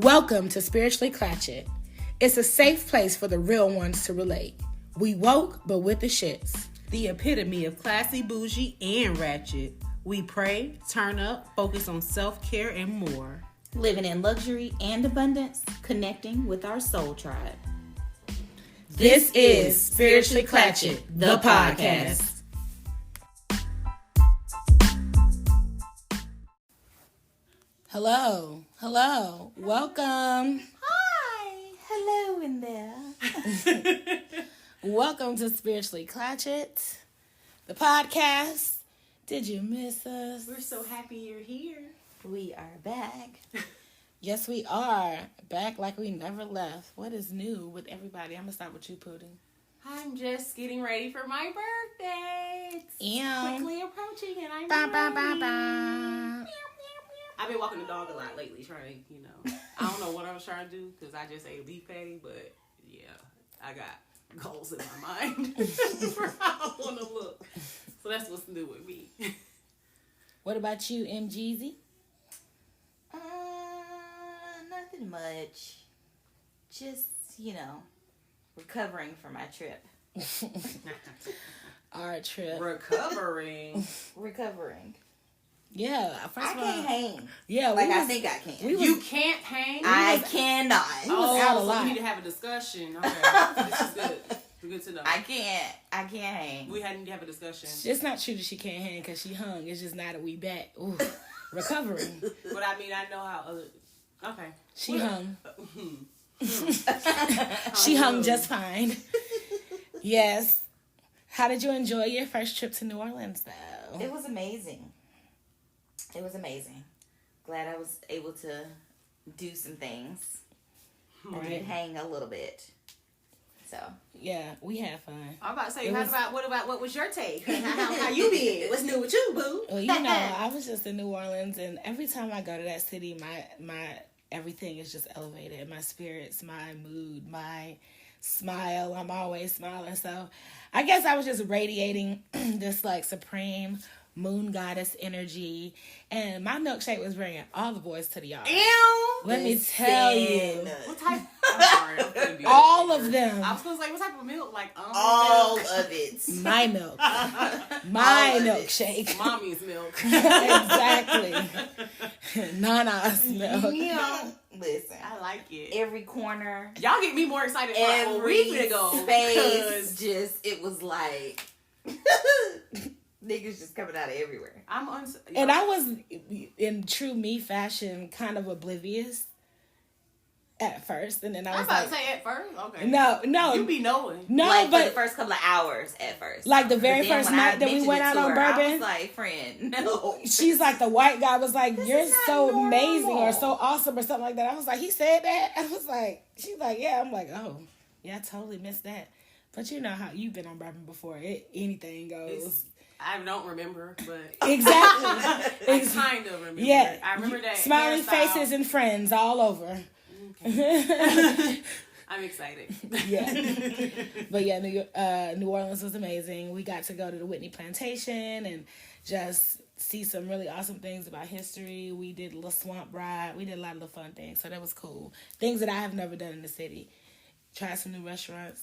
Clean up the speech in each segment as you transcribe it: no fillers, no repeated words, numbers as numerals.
Welcome to Spiritually Clatchet. It's a safe place for the real ones to relate. We woke, but with the shits. The epitome of classy, bougie, and ratchet. We pray, turn up, focus on self-care, and more. Living in luxury and abundance, connecting with our soul tribe. This is Spiritually Clatchet, the podcast. Hello, welcome. Hi, hello in there. Welcome to Spiritually Clatchet, the podcast. Did you miss us? We're so happy you're here. We are back. Yes, we are. Back like we never left. What is new with everybody? I'm going to start with you, Pudding. I'm just getting ready for my birthday. Ew. Quickly approaching and I'm Ba, ba, ba, ready. ba. I've been walking the dog a lot lately, trying to, I don't know what I was trying to do because I just ate a beef patty, but yeah, I got goals in my mind for how I want to look. So that's what's new with me. What about you, MGZ? Nothing much. Just, recovering from my trip. Our trip. Recovering. Yeah, first I of all, can't hang. Yeah, I think I can. You can't hang? I cannot. out a so lot. we need to have a discussion. Okay, this is good. Good to know. I can't hang. We had to have a discussion. It's not true that she can't hang because she hung. It's just not that we back. Ooh, recovering. But I mean, I know how other... Okay. She hung. She hung just fine. Yes. How did you enjoy your first trip to New Orleans, though? It was amazing. Glad I was able to do some things. I did hang a little bit. So yeah, we had fun. I'm about to say, what was your take? How you did? What's new with you, boo? Well, I was just in New Orleans, and every time I go to that city, my everything is just elevated. My spirits, my mood, my smile. I'm always smiling. So I guess I was just radiating this like supreme moon goddess energy, and my milkshake was bringing all the boys to the yard. Ew! Let me tell you. What type? I'm sorry. I'm gonna be All of them. I was gonna say, what type of milk? Like all milk? of it. My milk. My milkshake. Mommy's milk. Exactly. Nana's milk. Listen. I like it. Every corner. Y'all get me more excited for a week ago. Space. It was like... Niggas just coming out of everywhere. And I was, in true me fashion, kind of oblivious at first, and then I was about to say at first. Okay. No, you be knowing. No, like, but for the first couple of hours at first. Like the very first night that we went out on Bourbon, I was like, friend, no. She's like, the white guy was like, you're so normal. amazing or so awesome or something like that. I was like, he said that? I was like, she's like, yeah. I'm like, oh, yeah, I totally missed that. But you know how you've been on Bourbon before. Anything goes. I don't remember, but... Exactly. I kind of remember. Yeah. I remember that smiling hairstyle. faces and friends all over. Okay. I'm excited. Yeah. But yeah, New Orleans was amazing. We got to go to the Whitney Plantation and just see some really awesome things about history. We did a little swamp ride. We did a lot of the fun things. So that was cool. Things that I have never done in the city. Tried some new restaurants.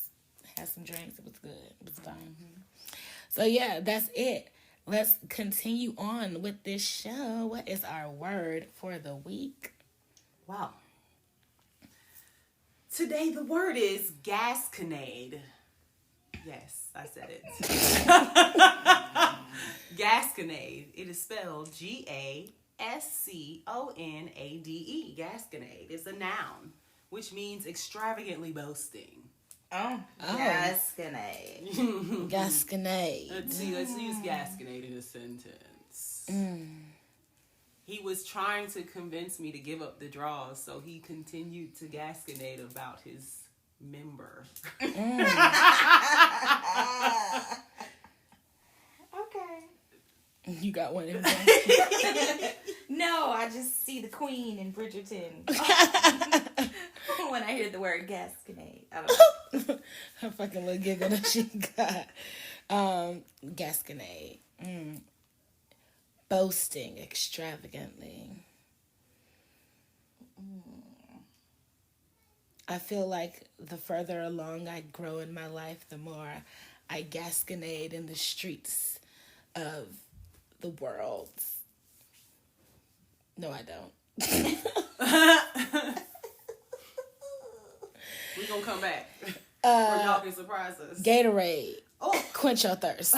Had some drinks. It was good. It was fun. Mm-hmm. So yeah, that's it. Let's continue on with this show. What is our word for the week? Wow. Today the word is GASCONADE. Yes, I said it. GASCONADE. It is spelled GASCONADE. GASCONADE. It's a noun, which means extravagantly boasting. Oh. Gasconade. Gasconade. Let's use gasconade in a sentence. He was trying to convince me to give up the draws, so he continued to gasconade about his member. Okay. You got one in No, I just see the Queen in Bridgerton. When I hear the word gasconade. I don't know. Her fucking little giggle that she got. Gasconade. Boasting extravagantly. I feel like the further along I grow in my life, the more I gasconade in the streets of the world. No, I don't. We gonna come back. Or y'all can surprise us. Gatorade. Oh. Quench your thirst.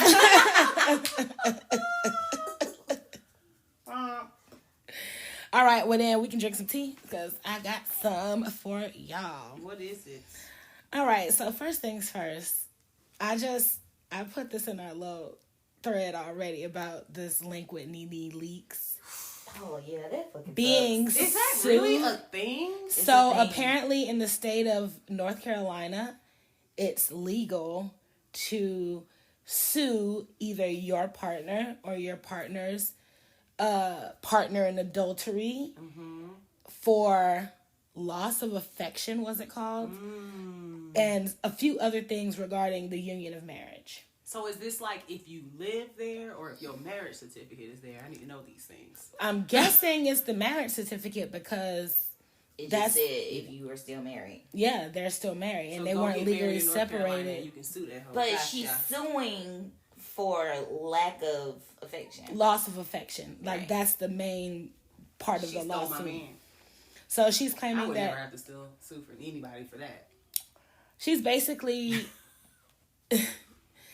All right, well then we can drink some tea because I got some for y'all. What is it? All right, so first things first. I put this in our little thread already about this link with Nene Leakes. Oh yeah, that fucking being sucks. Is that sued. really a thing? So a thing. apparently in the state of North Carolina, it's legal to sue either your partner or your partner's partner in adultery for loss of affection, was it called? And a few other things regarding the union of marriage. So is this like if you live there or if your marriage certificate is there? I need to know these things. I'm guessing it's the marriage certificate because It that's just said if you were still married. yeah, they're still married and So they go weren't get married legally in North Carolina and separated. you can sue that hoe. But Gotcha. she's suing for lack of affection. Loss of affection. Like Right. that's the main part of She the stole my lawsuit. man. So she's I claiming would never that have to still sue for anybody for that. she's basically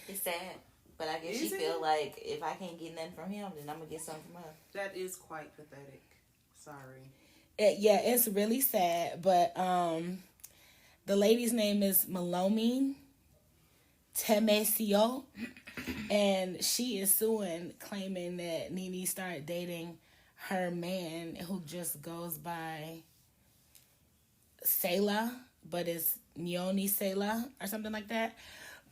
It's sad. But I guess Is she it? feel like if I can't get nothing from him, then I'm gonna get something from her. That is quite pathetic. Sorry. yeah, it's really sad. But the lady's name is Malomine Temesio, and she is suing, claiming that Nene started dating her man who just goes by Selah, but it's Nyoni Selah or something like that.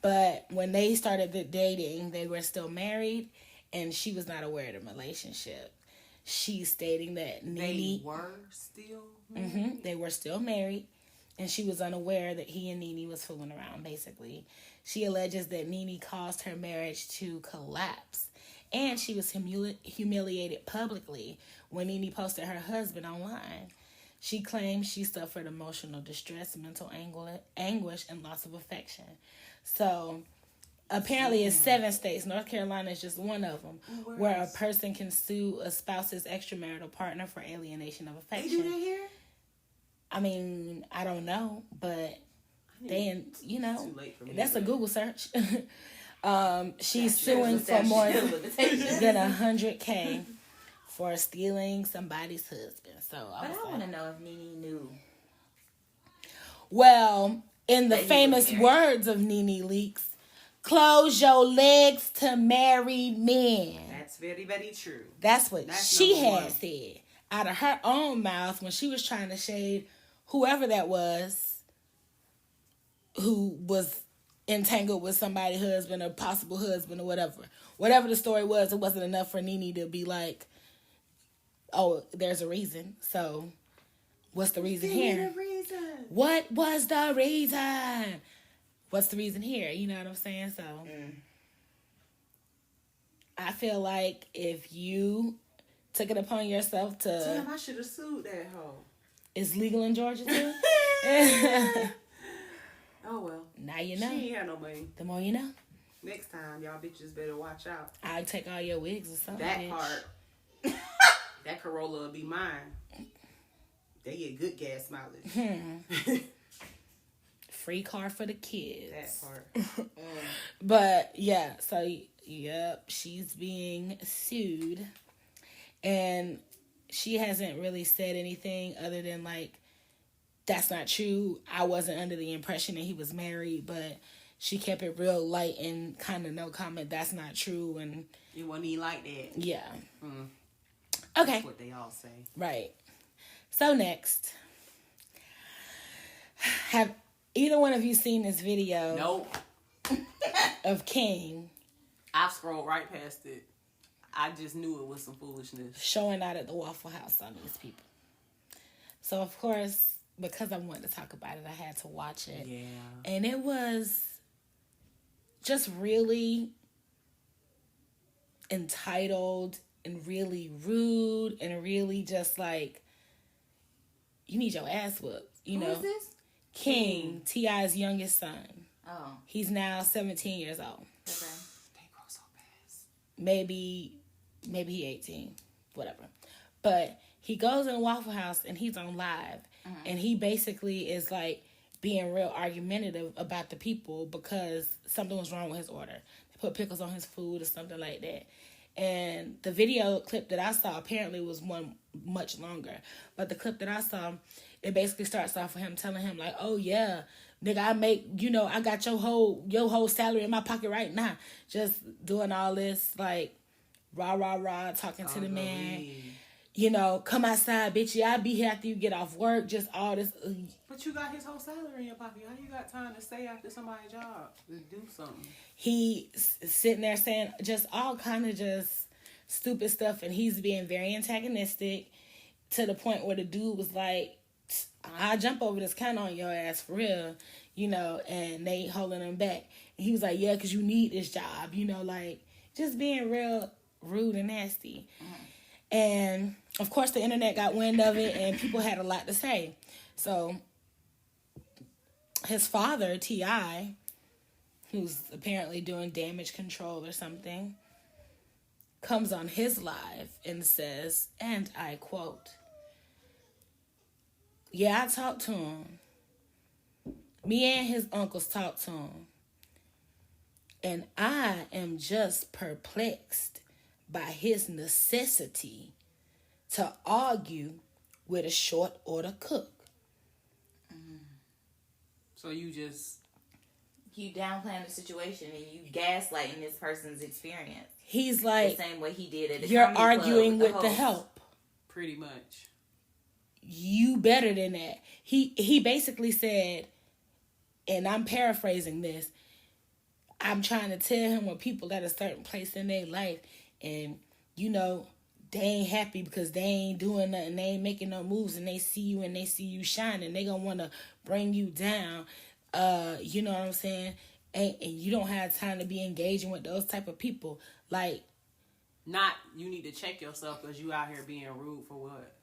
But when they started dating, they were still married, and she was not aware of the relationship. She's stating that Nene... They were still married? They were still married, and she was unaware that he and Nene was fooling around, basically. She alleges that Nene caused her marriage to collapse, and she was humiliated publicly when Nene posted her husband online. She claims she suffered emotional distress, mental anguish, and loss of affection. So, apparently it's 7 states. North Carolina is just one of them, where a person can sue a spouse's extramarital partner for alienation of They affection. do that here? I mean, I don't know, but they, you know, Too late for me, that's a but- Google search. She's suing for more than $100K for stealing somebody's husband. So But I was want to like, know if Nene knew. well, in the That he was famous married. words of Nene Leakes, close your legs to married men. That's very, very true. That's what That's she number had one. said out of her own mouth when she was trying to shade whoever that was who was entangled with somebody's husband or possible husband or whatever. Whatever the story was, it wasn't enough for Nene to be like, oh, there's a reason. So what's the reason here? What was the reason? What's the reason here? You know what I'm saying? So I feel like if you took it upon yourself to... Damn, I should have sued that hoe. It's legal in Georgia too? Oh, well. Now you know. She ain't had no money. The more you know. Next time, y'all bitches better watch out. I'll take all your wigs or something. That bitch. part. That Corolla will be mine. They get good gas mileage. Free car for the kids. That part. But yeah, so yep, she's being sued. And she hasn't really said anything other than like, that's not true. I wasn't under the impression that he was married, but she kept it real light and kind of no comment. That's not true. And It wasn't even like that. yeah. Mm. Okay. That's what they all say. Right. So next, have either one of you seen this video Nope. of King I scrolled right past it. I just knew it was some foolishness. showing out at the Waffle House on these people? So of course, because I wanted to talk about it, I had to watch it. Yeah. And it was just really entitled and really rude and really just like, you need your ass whooped, you know? Who is this? King, T.I.'s youngest son. Oh. He's now 17 years old. Okay. They grow so fast. Maybe he 18. Whatever. But he goes in Waffle House and he's on live. And he basically is like being real argumentative about the people because something was wrong with his order. They put pickles on his food or something like that. And the video clip that I saw apparently was one much longer. But the clip that I saw, it basically starts off with him telling him like, oh yeah, nigga, I got your whole salary in my pocket right now. Just doing all this like rah, talking to the man. Come outside, bitch. Yeah, I'll be here after you get off work. Just all this. But you got his whole salary in your pocket. How you got time to stay after somebody's job to do something? He sitting there saying just all kind of just stupid stuff, and he's being very antagonistic to the point where the dude was like, I'll jump over this counter on your ass for real, and they holding him back. And he was like, yeah, because you need this job, like just being real rude and nasty. And of course the internet got wind of it and people had a lot to say. So his father, T.I., who's apparently doing damage control or something, comes on his live and says, and I quote, yeah, I talked to him. Me and his uncles talked to him. And I am just perplexed by his necessity to argue with a short order cook. So you downplaying the situation and you gaslighting this person's experience. He's like, the same way he did at the you're comedy club arguing with the host. help. pretty much. You better than that. He basically said, and I'm paraphrasing this, I'm trying to tell him when people at a certain place in their life and, they ain't happy because they ain't doing nothing, they ain't making no moves, and they see you and they see you shining, they gonna want to bring you down. You know what I'm saying? And you don't have time to be engaging with those type of people. Like, not you need to check yourself because you out here being rude for what?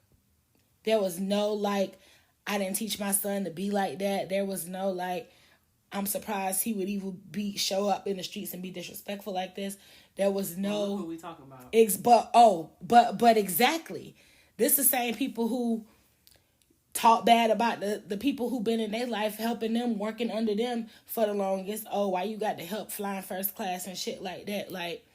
There was no, like, I didn't teach my son to be like that. There was no, like, I'm surprised he would even show up in the streets and be disrespectful like this. There was no... Well, who we talking about? But exactly. This the same people who talk bad about the people who been in their life, helping them, working under them for the longest. Oh, why you got to help flying first class and shit like that? Like,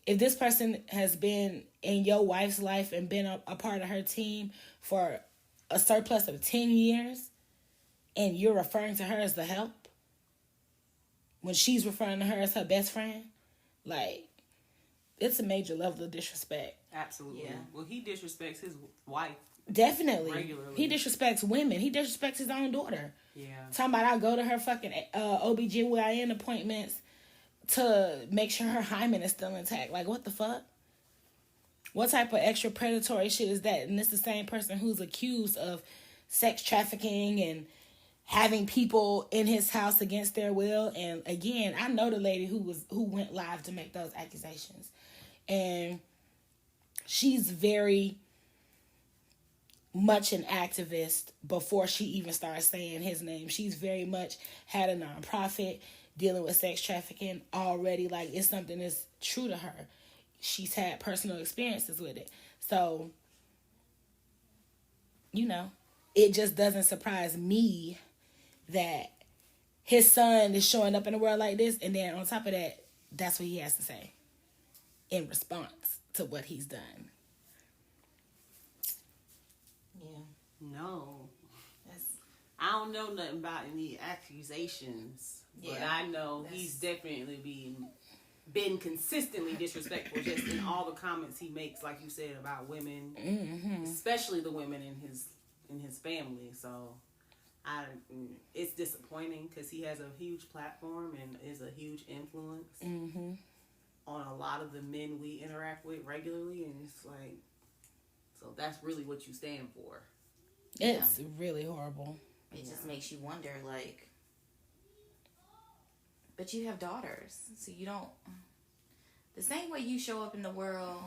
if this person has been in your wife's life and been a part of her team for a surplus of 10 years, and you're referring to her as the help, when she's referring to her as her best friend, like, it's a major level of disrespect. Absolutely. Yeah. Well, he disrespects his wife. Definitely. Regularly. He disrespects women. He disrespects his own daughter. Yeah. Talking about I go to her fucking OBGYN appointments to make sure her hymen is still intact. Like, what the fuck? What type of extra predatory shit is that? And it's the same person who's accused of sex trafficking and having people in his house against their will. And again, I know the lady who went live to make those accusations. And she's very much an activist before she even started saying his name. She's very much had a nonprofit dealing with sex trafficking already. Like, it's something that's true to her. She's had personal experiences with it. So, it just doesn't surprise me that his son is showing up in the world like this, and then on top of that, that's what he has to say in response to what he's done. Yeah. No. I don't know nothing about any accusations, but Yeah. I know he's definitely been consistently disrespectful just in all the comments he makes, like you said, about women, especially the women in his family. So it's disappointing because he has a huge platform and is a huge influence on a lot of the men we interact with regularly, and it's like, so that's really what you stand for. It's really horrible. It just makes you wonder, like, but you have daughters, so you don't, the same way you show up in the world,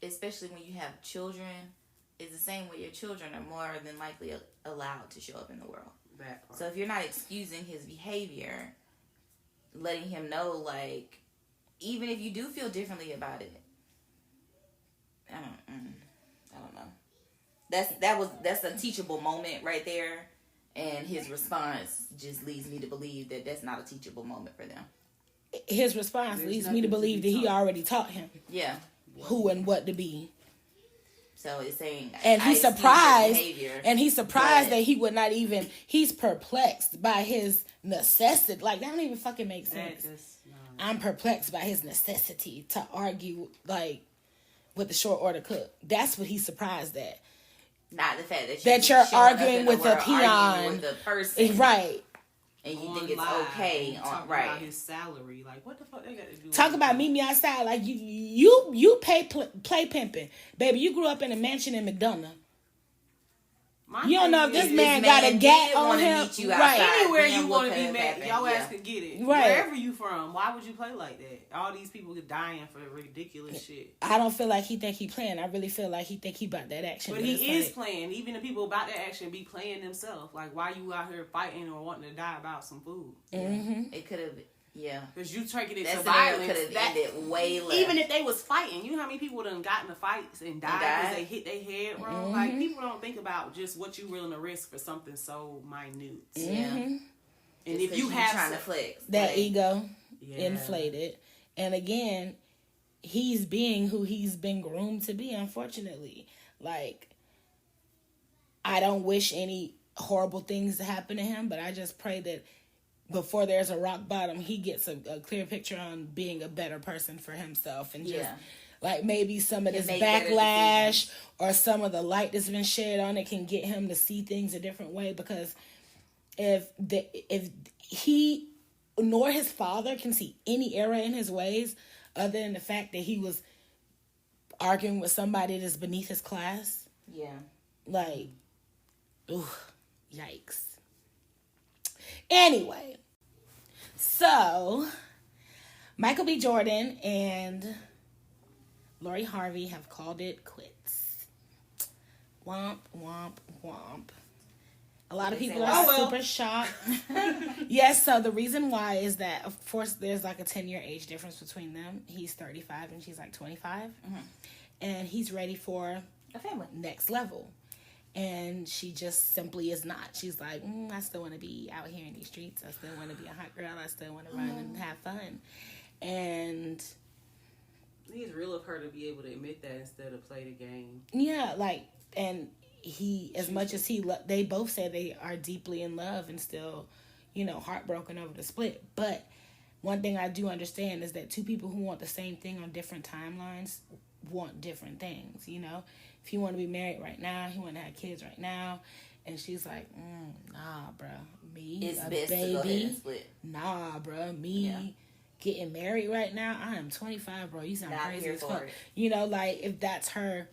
especially when you have children, is the same way your children are more than likely allowed to show up in the world. That part. So if you're not excusing his behavior, letting him know, like, even if you do feel differently about it, I don't know. That's a teachable moment right there, and his response just leads me to believe that that's not a teachable moment for them. His response leads me to believe that he already taught him. Yeah. Who and what to be. So it's saying, and he's surprised, that he would not even. He's perplexed by his necessity. Like, that don't even fucking make sense. I'm perplexed by his necessity to argue, like, with the short order cook. That's what he's surprised at. Not the fact that you're arguing with a peon, with a person, right? And you think it's okay, right? About his salary, like, what the fuck they got to do? Talk about meet me play like you play pimping, baby. You grew up in a mansion in McDonough. You don't know if this man got a gap on him. Right. Anywhere you want to be met, y'all ass can get it. Right. Wherever you from, why would you play like that? All these people are dying for ridiculous shit. I don't feel like he think he playing. I really feel like he think he about that action. But he is playing. Even the people about that action be playing themselves. Like, why you out here fighting or wanting to die about some food? Mm-hmm. It could have... Yeah, because you taking it to violence. Could have ended way less. Even if they was fighting, you know how many people done got in the fights and died because they hit their head wrong. Mm-hmm. Like, people don't think about just what you willing to risk for something so minute. Mm-hmm. Yeah, and just if you have trying to flex that ego, inflated, and again, he's being who he's been groomed to be. Unfortunately, like, I don't wish any horrible things to happen to him, but I just pray that before there's a rock bottom, he gets a clear picture on being a better person for himself, and just like maybe some of this backlash or some of the light that's been shed on it can get him to see things a different way. Because if he nor his father can see any error in his ways other than the fact that he was arguing with somebody that's beneath his class, like, ooh, yikes. Anyway, so Michael B. Jordan and Lori Harvey have called it quits. Womp, womp, womp. A lot of people are super shocked. Yes, so the reason why is that, of course, there's like a 10-year age difference between them. He's 35 and she's like 25. Mm-hmm. And he's ready for a family. Next level. And she just simply is not. She's like, I still want to be out here in these streets. I still want to be a hot girl. I still want to run and have fun. And I think it's real of her to be able to admit that instead of play the game. Yeah, like, and he, as much as they both say they are deeply in love and still, heartbroken over the split. But one thing I do understand is that two people who want the same thing on different timelines want different things, If he want to be married right now, he want to have kids right now, and she's like, nah, bruh, me, it's a best baby, to go ahead and split. Nah, bruh, me getting married right now, I am 25, bro, you sound crazy as fuck. Like, if that's her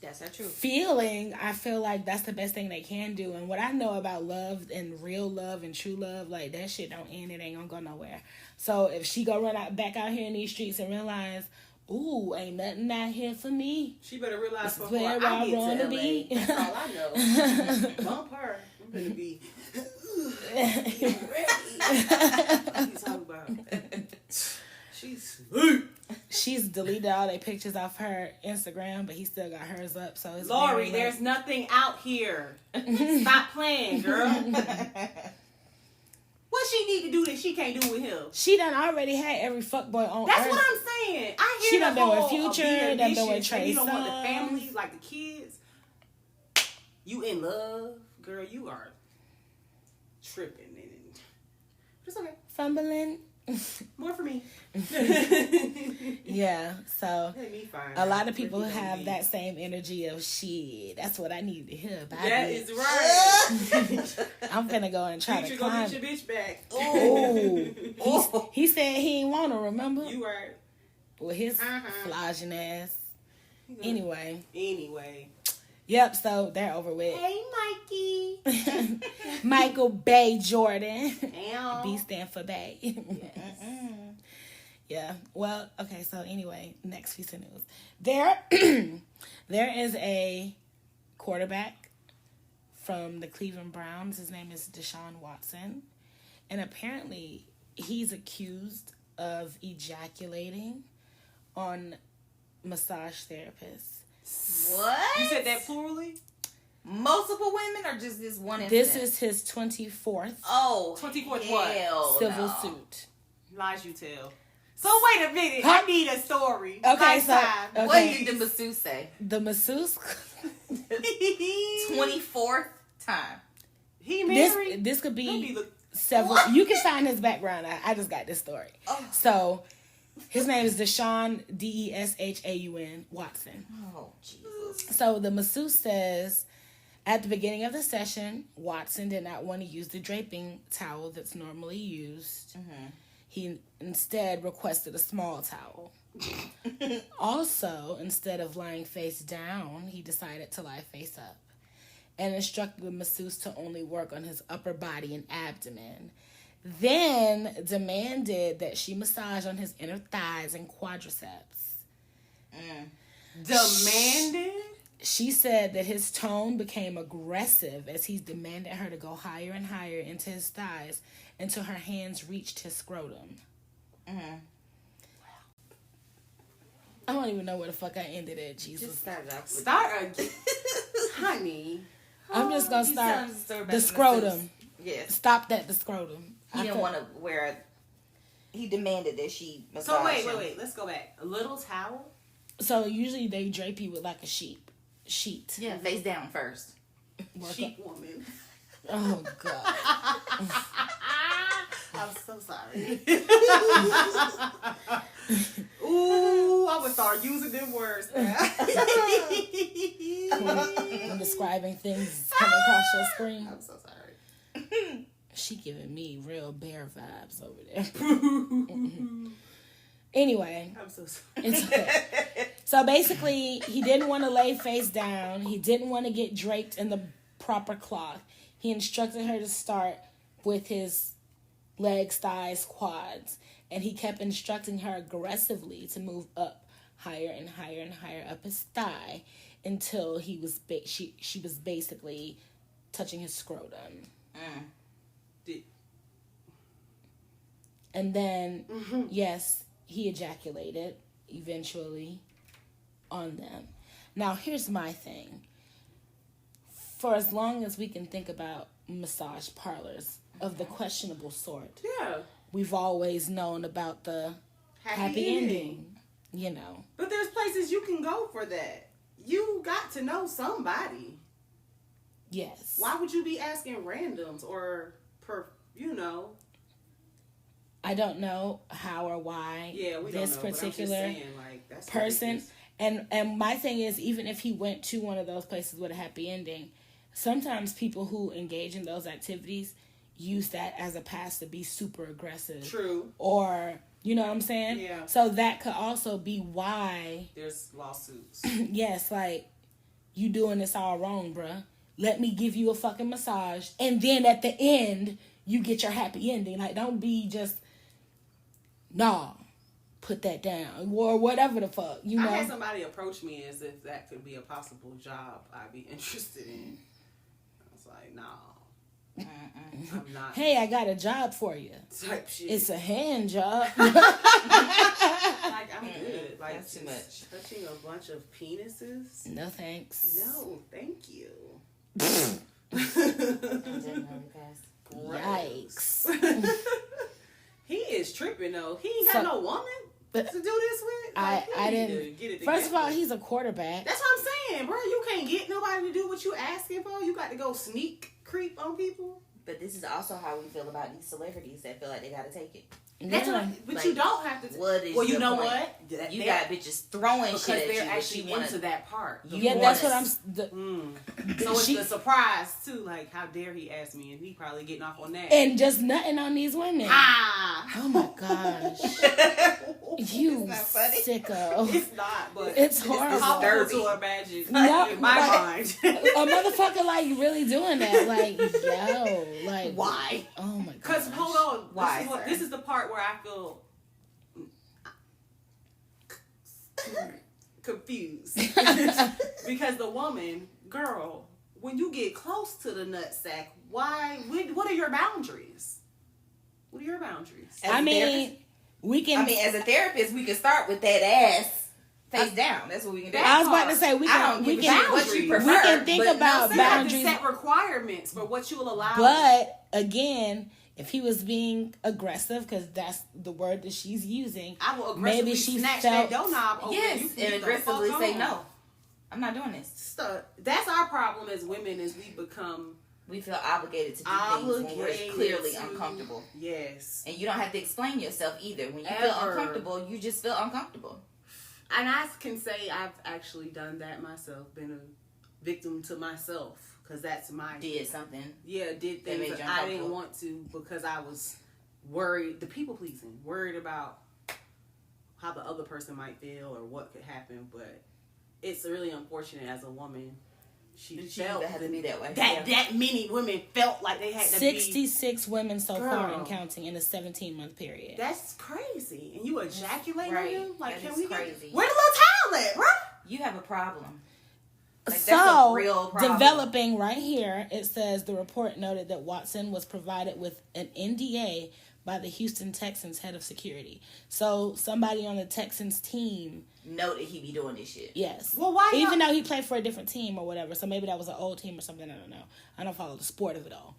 truth feeling, I feel like that's the best thing they can do. And what I know about love and real love and true love, like, that shit don't end, it ain't gonna go nowhere. So if she go back out here in these streets and realize, ooh, ain't nothing out here for me. She better realize before I get to LA. That's all I know. Bump her. I'm gonna be ready. What you talking about? She's deleted all their pictures off her Instagram, but he still got hers up. So it's Lori, there's nothing out here. Stop playing, girl. What she need to do that she can't do with him? She done already had every fuckboy on That's Earth. what I'm saying. I hear she done been with Future, done been with Trey. You don't want the family, like the kids. You in love, girl? You are tripping, and it's okay. Fumbling. More for me. Yeah, so a lot of people have that same energy of shit. That's what I need to hear about. That is right. I'm gonna go and try to climb. Get your bitch back. Oh, he said he ain't want to. Remember? You right. With his flogging ass. Anyway. Yep, so they're over with. Hey, Mikey. Michael Bay Jordan. Damn. B stand for Bay. Yes. Yeah. Well, okay, so anyway, next piece of news. There is a quarterback from the Cleveland Browns. His name is Deshaun Watson. And apparently he's accused of ejaculating on massage therapists. What? You said that plurally? Multiple women or just this one incident? This is his 24th 24th what? civil suit. Lies you tell. So wait a minute. I need a story. Okay, What did the masseuse say? The masseuse 24th time. He married? This could be several. What? You can find his background. I just got this story. Oh. So his name is Deshaun Deshaun Watson. Oh Jesus. So the masseuse says at the beginning of the session, Watson did not want to use the draping towel that's normally used. Mm-hmm. He instead requested a small towel. Also, instead of lying face down, he decided to lie face up and instructed the masseuse to only work on his upper body and abdomen. Then demanded that she massage on his inner thighs and quadriceps. Demanded? She said that his tone became aggressive as he demanded her to go higher and higher into his thighs until her hands reached his scrotum. Mm-hmm. I don't even know where the fuck I ended at, Jesus. Just start again. Honey. I'm just going to start the scrotum. Yes. Stop at the scrotum. He didn't want to wear... He demanded that she massage So wait. Let's go back. A little towel? So usually they drape you with like a sheet. Yeah, face down first. Sheep woman. Oh, God. I'm so sorry. Ooh, I would start using them words now. I'm describing things coming across your screen. I'm so sorry. She giving me real bear vibes over there. Anyway. I'm so sorry. It's okay. So basically, he didn't want to lay face down. He didn't want to get draped in the proper cloth. He instructed her to start with his legs, thighs, quads. And he kept instructing her aggressively to move up higher and higher and higher up his thigh until he was she was basically touching his scrotum. And then, yes, he ejaculated eventually on them. Now, here's my thing. For as long as we can think about massage parlors of the questionable sort, we've always known about the happy ending, you know. But there's places you can go for that. You got to know somebody. Yes. Why would you be asking randoms or I don't know how or why this particular person. And my thing is, even if he went to one of those places with a happy ending, sometimes people who engage in those activities use that as a pass to be super aggressive. True. Or, you know what I'm saying? Yeah. So that could also be why there's lawsuits. Yes, like, you doing this all wrong, bruh. Let me give you a fucking massage, and then at the end, you get your happy ending. Like, don't be just, nah, put that down, or whatever the fuck, you know? I had somebody approach me as if that could be a possible job I'd be interested in. I was like, nah. I'm not. Hey, I got a job for you. Type shit. It's a hand job. Like, I'm good. Like, that's too much. Touching a bunch of penises? No thanks. No, thank you. Yikes. He is tripping though. He ain't got no woman to do this with. Like, I didn't. Get it first of all, he's a quarterback. That's what I'm saying, bro. You can't get nobody to do what you asking for. You got to go sneak creep on people. But this is also how we feel about these celebrities that feel like they gotta take it. That's what, but like, you don't have to. What is well, you know point? what? You got bitches throwing shit at they're you. Actually into that part. Yeah, that's what I'm. So it's the surprise too. Like, how dare he ask me, and he probably getting off on that. And just nothing on these women. Oh my gosh. You sicko. It's not, but it's horrible. It's to imagine in my mind. A motherfucker like really doing that. Like, yo. Like, why? Oh my god. Because, hold on. Why? This is the part where I feel confused. Because the woman, girl, when you get close to the nutsack, what are your boundaries? What are your boundaries? As a therapist, we can start with that ass face down. That's what we can do. I was about to say we can think about boundaries. Set requirements for what you will allow. But again, if he was being aggressive, because that's the word that she's using, I will aggressively snatch that doorknob open. Yes, and aggressively say no. I'm not doing this. That's our problem as women, is we feel obligated to do things when we're clearly uncomfortable. Yes. And you don't have to explain yourself either. When you feel uncomfortable, you just feel uncomfortable. And I can say I've actually done that myself, been a victim to myself, because that's my... Did something. Yeah, did things that I didn't want to, because I was worried, the people pleasing, worried about how the other person might feel or what could happen, but it's really unfortunate as a woman. She felt had to be that way. That many women felt like they had to 66 women so far and counting in a 17-month period. That's crazy. And you ejaculate on you? Like, that can we crazy. Where the little towel at, bro? You have a problem. Like, so, that's a real problem. Developing right here, it says the report noted that Watson was provided with an NDA by the Houston Texans head of security. So somebody on the Texans team know that he be doing this shit. Yes. Well, why? Even though he played for a different team or whatever. So maybe that was an old team or something. I don't know. I don't follow the sport of it all.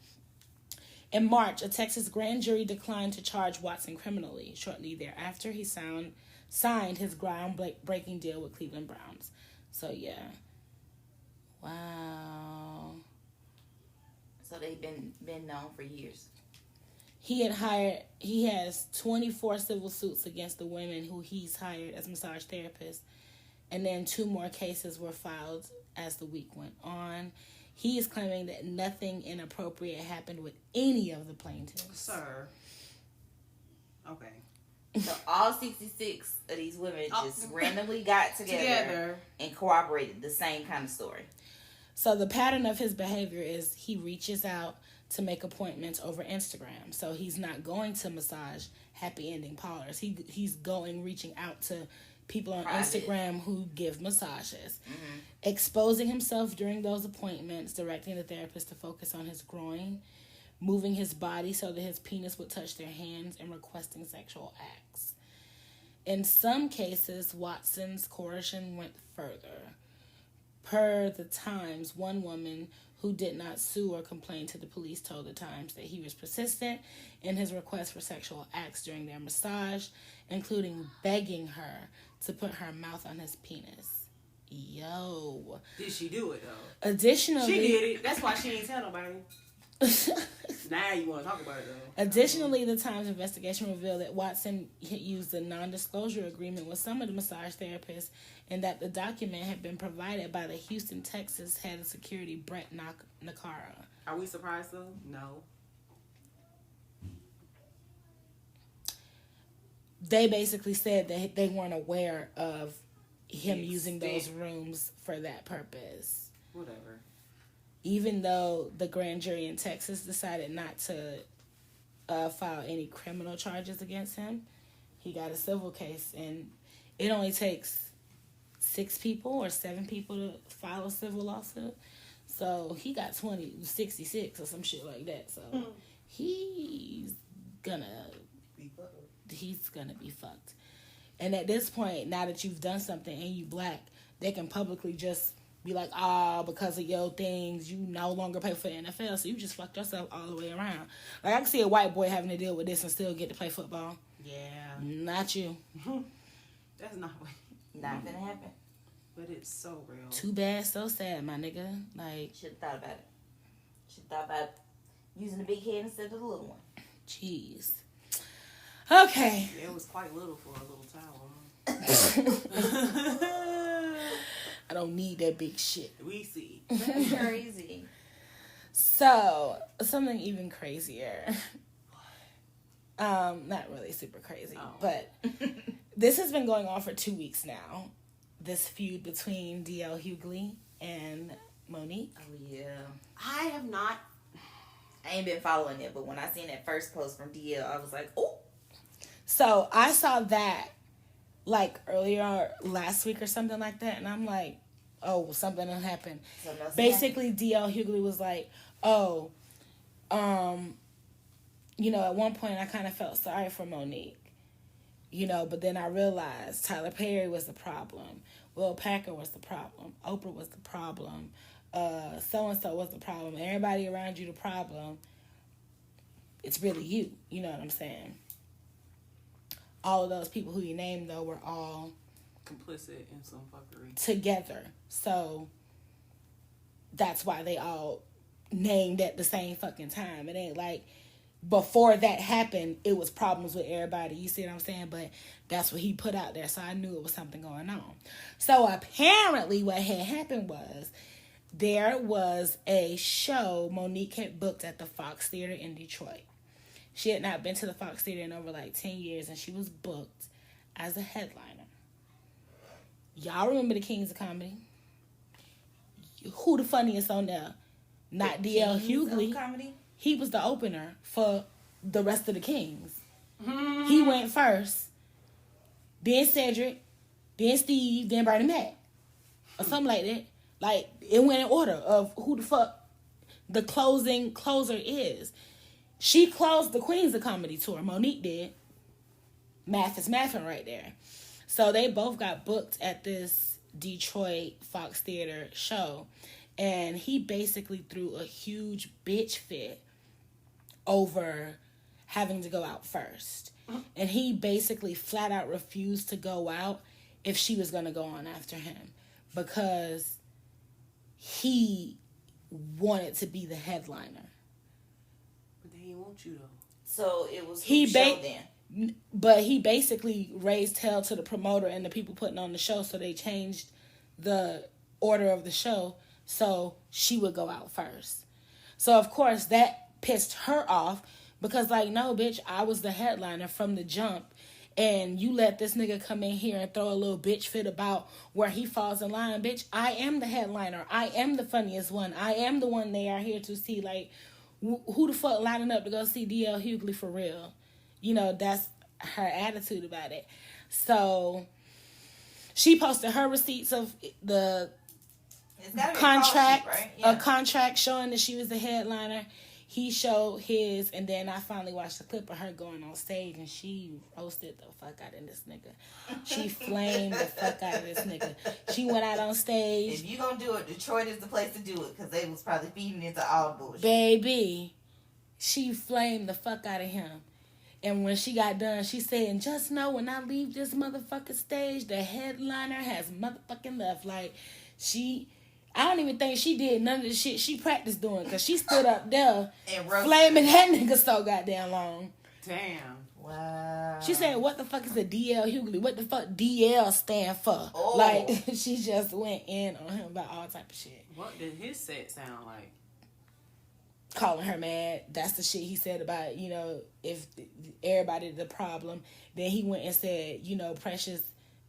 In March, a Texas grand jury declined to charge Watson criminally. Shortly thereafter, he signed his groundbreaking deal with Cleveland Browns. So, yeah. Wow. So they've been known for years. He has 24 civil suits against the women who he's hired as massage therapists. And then 2 more cases were filed as the week went on. He is claiming that nothing inappropriate happened with any of the plaintiffs. Sir. Okay. So all 66 of these women just randomly got together and corroborated the same kind of story. So the pattern of his behavior is he reaches out to make appointments over Instagram. So he's not going to massage happy ending parlors. He's reaching out to people on Instagram who give massages. Mm-hmm. Exposing himself during those appointments, directing the therapist to focus on his groin, moving his body so that his penis would touch their hands, and requesting sexual acts. In some cases, Watson's coercion went further. Per the Times, one woman who did not sue or complain to the police told the Times that he was persistent in his request for sexual acts during their massage, including begging her to put her mouth on his penis. Yo. Did she do it, though? Additionally... She did it. That's why she ain't tell nobody. Now you want to talk about it, though. Additionally, the Times investigation revealed that Watson had used a non-disclosure agreement with some of the massage therapists, and that the document had been provided by the Houston, Texas head of security, Brett Nakara. Are we surprised, though? No. They basically said that they weren't aware of him using those rooms for that purpose. Whatever. Even though the grand jury in Texas decided not to file any criminal charges against him, he got a civil case, and it only takes 6 people or 7 people to file a civil lawsuit. So he got 66 or some shit like that. So he's gonna be fucked. And at this point, now that you've done something and you black, they can publicly just be like, because of your things, you no longer pay for the NFL, so you just fucked yourself all the way around. Like, I can see a white boy having to deal with this and still get to play football. Yeah. Not you. That's not gonna happen. But it's so real. Too bad, so sad, my nigga. Like, should have thought about it. Should have thought about using the big head instead of the little one. Jeez. Okay. Yeah, it was quite little for a little towel. I don't need that big shit. We see. That's crazy. So, something even crazier. Not really super crazy, but this has been going on for 2 weeks now. This feud between DL Hughley and Monique. Oh, yeah. I have not. I ain't been following it, but when I seen that first post from DL, I was like, oh. So, I saw that, like, earlier last week or something like that, and I'm like, oh, something done happened. Something Basically, DL Hughley was like, oh, you know, at one point I kind of felt sorry for Monique. You know, but then I realized Tyler Perry was the problem. Will Packer was the problem. Oprah was the problem. So-and-so was the problem. Everybody around you the problem. It's really you. You know what I'm saying? All of those people who you named, though, were all complicit in some fuckery. Together. So that's why they all named at the same fucking time. It ain't like before that happened, it was problems with everybody. You see what I'm saying? But that's what he put out there. So I knew it was something going on. So apparently what had happened was there was a show Monique had booked at the Fox Theater in Detroit. She had not been to the Fox Theater in over like 10 years, and she was booked as a headliner. Y'all remember the Kings of Comedy? Who the funniest on there? Not DL Hughley. He was the opener for the rest of the Kings. Mm-hmm. He went first, then Cedric, then Steve, then Bernie Mac. Or something like that. Like, it went in order of who the fuck the closer is. She closed the Queens of Comedy tour. Monique did. Math is mathing right there. So they both got booked at this Detroit Fox Theater show. And he basically threw a huge bitch fit over having to go out first. And he basically flat out refused to go out if she was going to go on after him. Because he wanted to be the headliner. But they didn't want you, though. So it was who show then? But he basically raised hell to the promoter and the people putting on the show, so they changed the order of the show so she would go out first. So, of course, that pissed her off because, like, no, bitch, I was the headliner from the jump, and you let this nigga come in here and throw a little bitch fit about where he falls in line. Bitch, I am the headliner. I am the funniest one. I am the one they are here to see. Like, who the fuck lining up to go see DL Hughley for real? You know, that's her attitude about it. So she posted her receipts of the contract, right? Yeah. A contract showing that she was the headliner. He showed his, and then I finally watched the clip of her going on stage, and she roasted the fuck out of this nigga. She flamed the fuck out of this nigga. She went out on stage. If you gonna do it, Detroit is the place to do it, because they was probably feeding into all bullshit. Baby, she flamed the fuck out of him. And when she got done, she said, and just know when I leave this motherfucking stage, the headliner has motherfucking left. Like, I don't even think she did none of the shit she practiced doing, because she stood up there and flaming that nigga so goddamn long. Damn. Wow. She said, what the fuck is a DL Hughley? What the fuck DL stand for? Oh. Like, she just went in on him about all type of shit. What did his set sound like? Calling her mad. That's the shit he said about, you know, if everybody the problem. Then he went and said, you know, Precious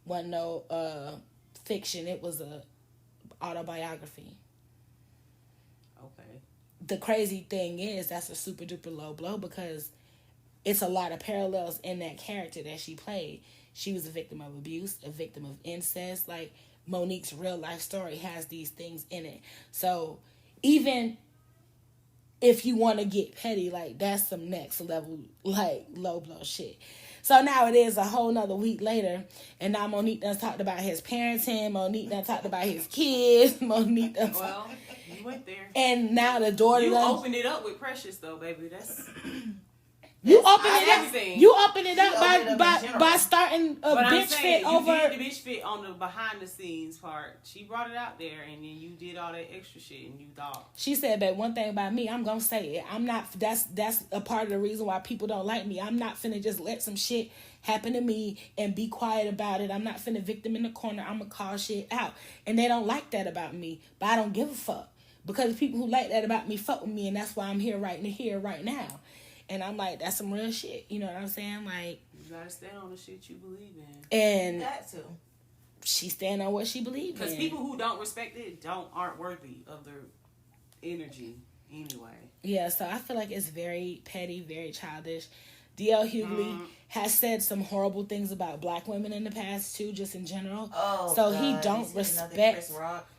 wasn't no fiction. It was a autobiography. Okay. The crazy thing is that's a super duper low blow because it's a lot of parallels in that character that she played. She was a victim of abuse, a victim of incest. Like, Monique's real life story has these things in it. So even if you want to get petty, like, that's some next level, like, low blow shit. So now it is a whole nother week later, and now Monique done talked about his parenting, Monique done talked about his kids, Monique done Well, you went there. And now the daughter You opened it up with Precious, though, baby. That's... You open it up. Everything. You open it up by starting a but bitch fit over. You did the bitch fit on the behind the scenes part. She brought it out there, and then you did all that extra shit, and you thought. She said, "But one thing about me, I'm gonna say it. I'm not. That's a part of the reason why people don't like me. I'm not finna just let some shit happen to me and be quiet about it. I'm not finna victim in the corner. I'm gonna call shit out, and they don't like that about me. But I don't give a fuck because the people who like that about me fuck with me, and that's why I'm here right now." And I'm like, that's some real shit. You know what I'm saying? Like, you gotta stand on the shit you believe in. And you got to. She stand on what she believes in. Because people who don't respect it aren't worthy of their energy anyway. Yeah, so I feel like it's very petty, very childish. DL Hughley has said some horrible things about black women in the past too, just in general. Oh, so God. he don't respect. Chris Rock?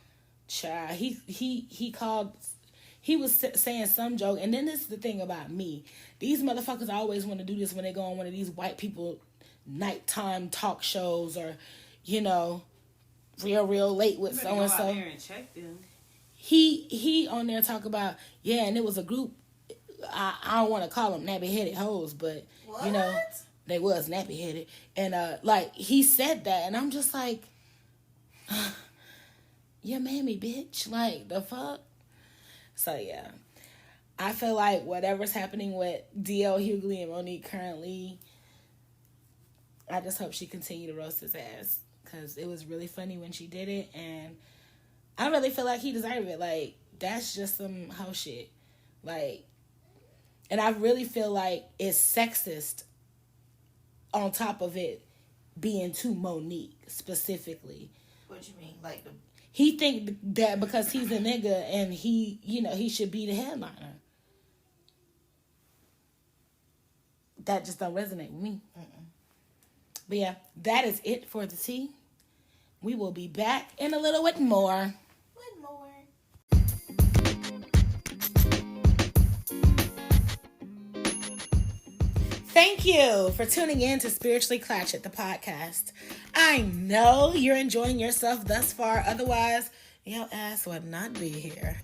child, he called, he was saying some joke. And then this is the thing about me. These motherfuckers always want to do this when they go on one of these white people nighttime talk shows, or, you know, real late with so and so. He on there talk about, yeah, and it was a group. I don't want to call them nappy headed hoes, but What? you know, they was nappy headed, and like he said that, and I'm just like, yeah, mammy, bitch, like the fuck. So yeah, I feel like whatever's happening with DL Hughley and Monique currently, I just hope she continue to roast his ass, because it was really funny when she did it, and I really feel like he deserved it. Like, that's just some hoe shit. Like, and I really feel like it's sexist on top of it being to Monique specifically. What do you mean? Like, he think that because he's a nigga and he, you know, he should be the headliner. That just don't resonate with me. But yeah, that is it for the tea. We will be back in a little bit more. Thank you for tuning in to Spiritually Clatchet, the podcast. I know you're enjoying yourself thus far. Otherwise, your ass would not be here.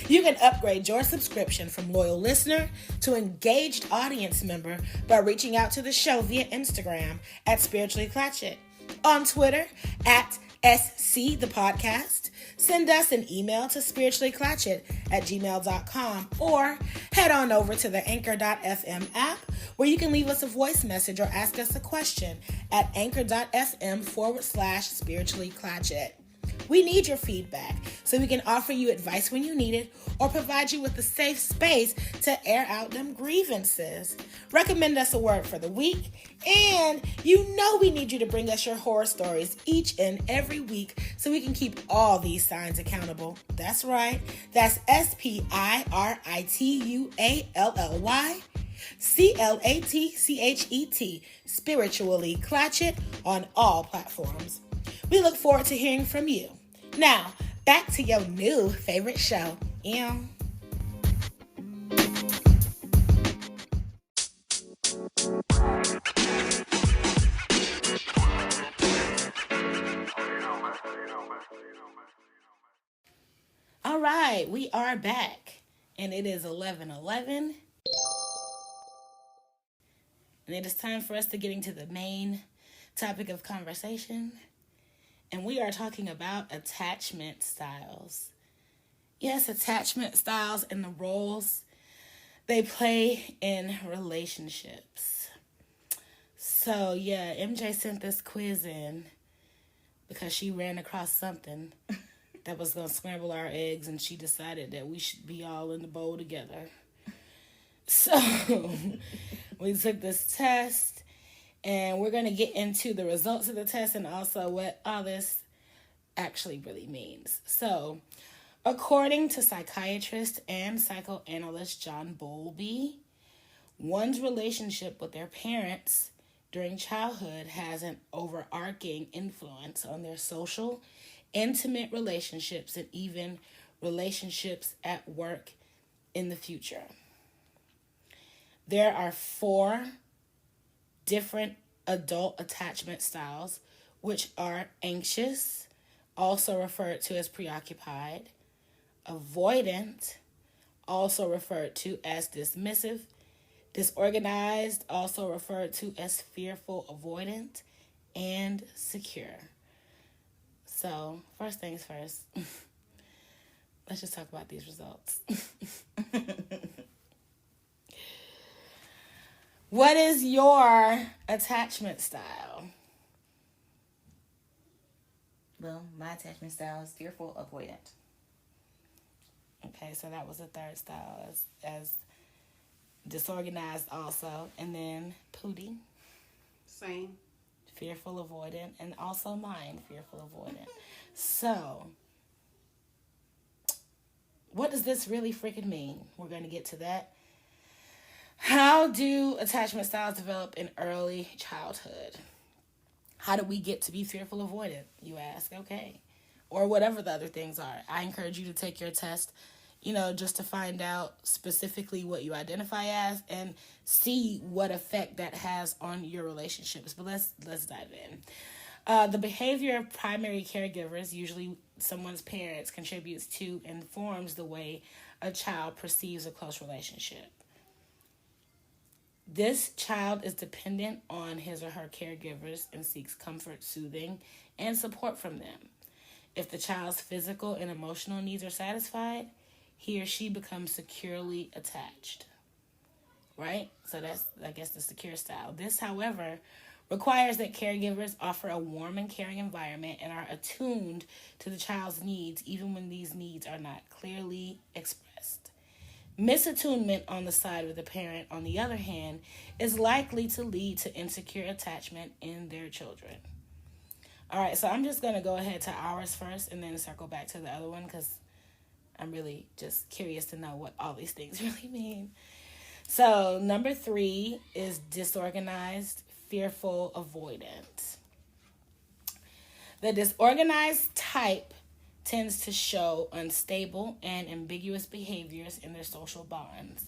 You can upgrade your subscription from loyal listener to engaged audience member by reaching out to the show via Instagram at Spiritually Clatchet, on Twitter at SC the podcast. Send us an email to spirituallyclatchet@gmail.com, or head on over to the anchor.fm app, where you can leave us a voice message or ask us a question at anchor.fm/spirituallyclatchet. We need your feedback so we can offer you advice when you need it, or provide you with a safe space to air out them grievances. Recommend us a word for the week, and you know we need you to bring us your horror stories each and every week so we can keep all these signs accountable. That's right. That's SPIRITUALLYCLATCHET, Spiritually Clatchet, on all platforms. We look forward to hearing from you. Now, back to your new favorite show. Ew. All right, we are back, and it is 11:11, and it is time for us to get into the main topic of conversation. And we are talking about attachment styles. Yes, attachment styles and the roles they play in relationships. So, yeah, MJ sent this quiz in because she ran across something that was going to scramble our eggs, and she decided that we should be all in the bowl together. So, we took this test. And we're going to get into the results of the test and also what all this actually really means. So, according to psychiatrist and psychoanalyst John Bowlby, one's relationship with their parents during childhood has an overarching influence on their social, intimate relationships, and even relationships at work in the future. There are 4 different adult attachment styles, which are anxious, also referred to as preoccupied; avoidant, also referred to as dismissive; disorganized, also referred to as fearful avoidant; and secure. So, first things first, let's just talk about these results. What is your attachment style? Well, my attachment style is fearful avoidant. Okay, so that was the third style, as disorganized also. And then Pootie. Same. Fearful avoidant. And also mine, fearful avoidant. So, what does this really freaking mean? We're going to get to that. How do attachment styles develop in early childhood? How do we get to be fearful avoidant, you ask? Okay. or whatever the other things are. I encourage you to take your test, just to find out specifically what you identify as and see what effect that has on your relationships. But let's dive in. The behavior of primary caregivers, usually someone's parents, contributes to and forms the way a child perceives a close relationship. This child is dependent on his or her caregivers and seeks comfort, soothing, and support from them. If the child's physical and emotional needs are satisfied, he or she becomes securely attached. Right? So that's, I guess, the secure style. This, however, requires that caregivers offer a warm and caring environment and are attuned to the child's needs, even when these needs are not clearly expressed. Misattunement on the side of the parent, on the other hand, is likely to lead to insecure attachment in their children. All right, so I'm just going to go ahead to ours first and then circle back to the other one because I'm really just curious to know what all these things really mean. So, number 3 is disorganized, fearful, avoidant. The disorganized type tends to show unstable and ambiguous behaviors in their social bonds.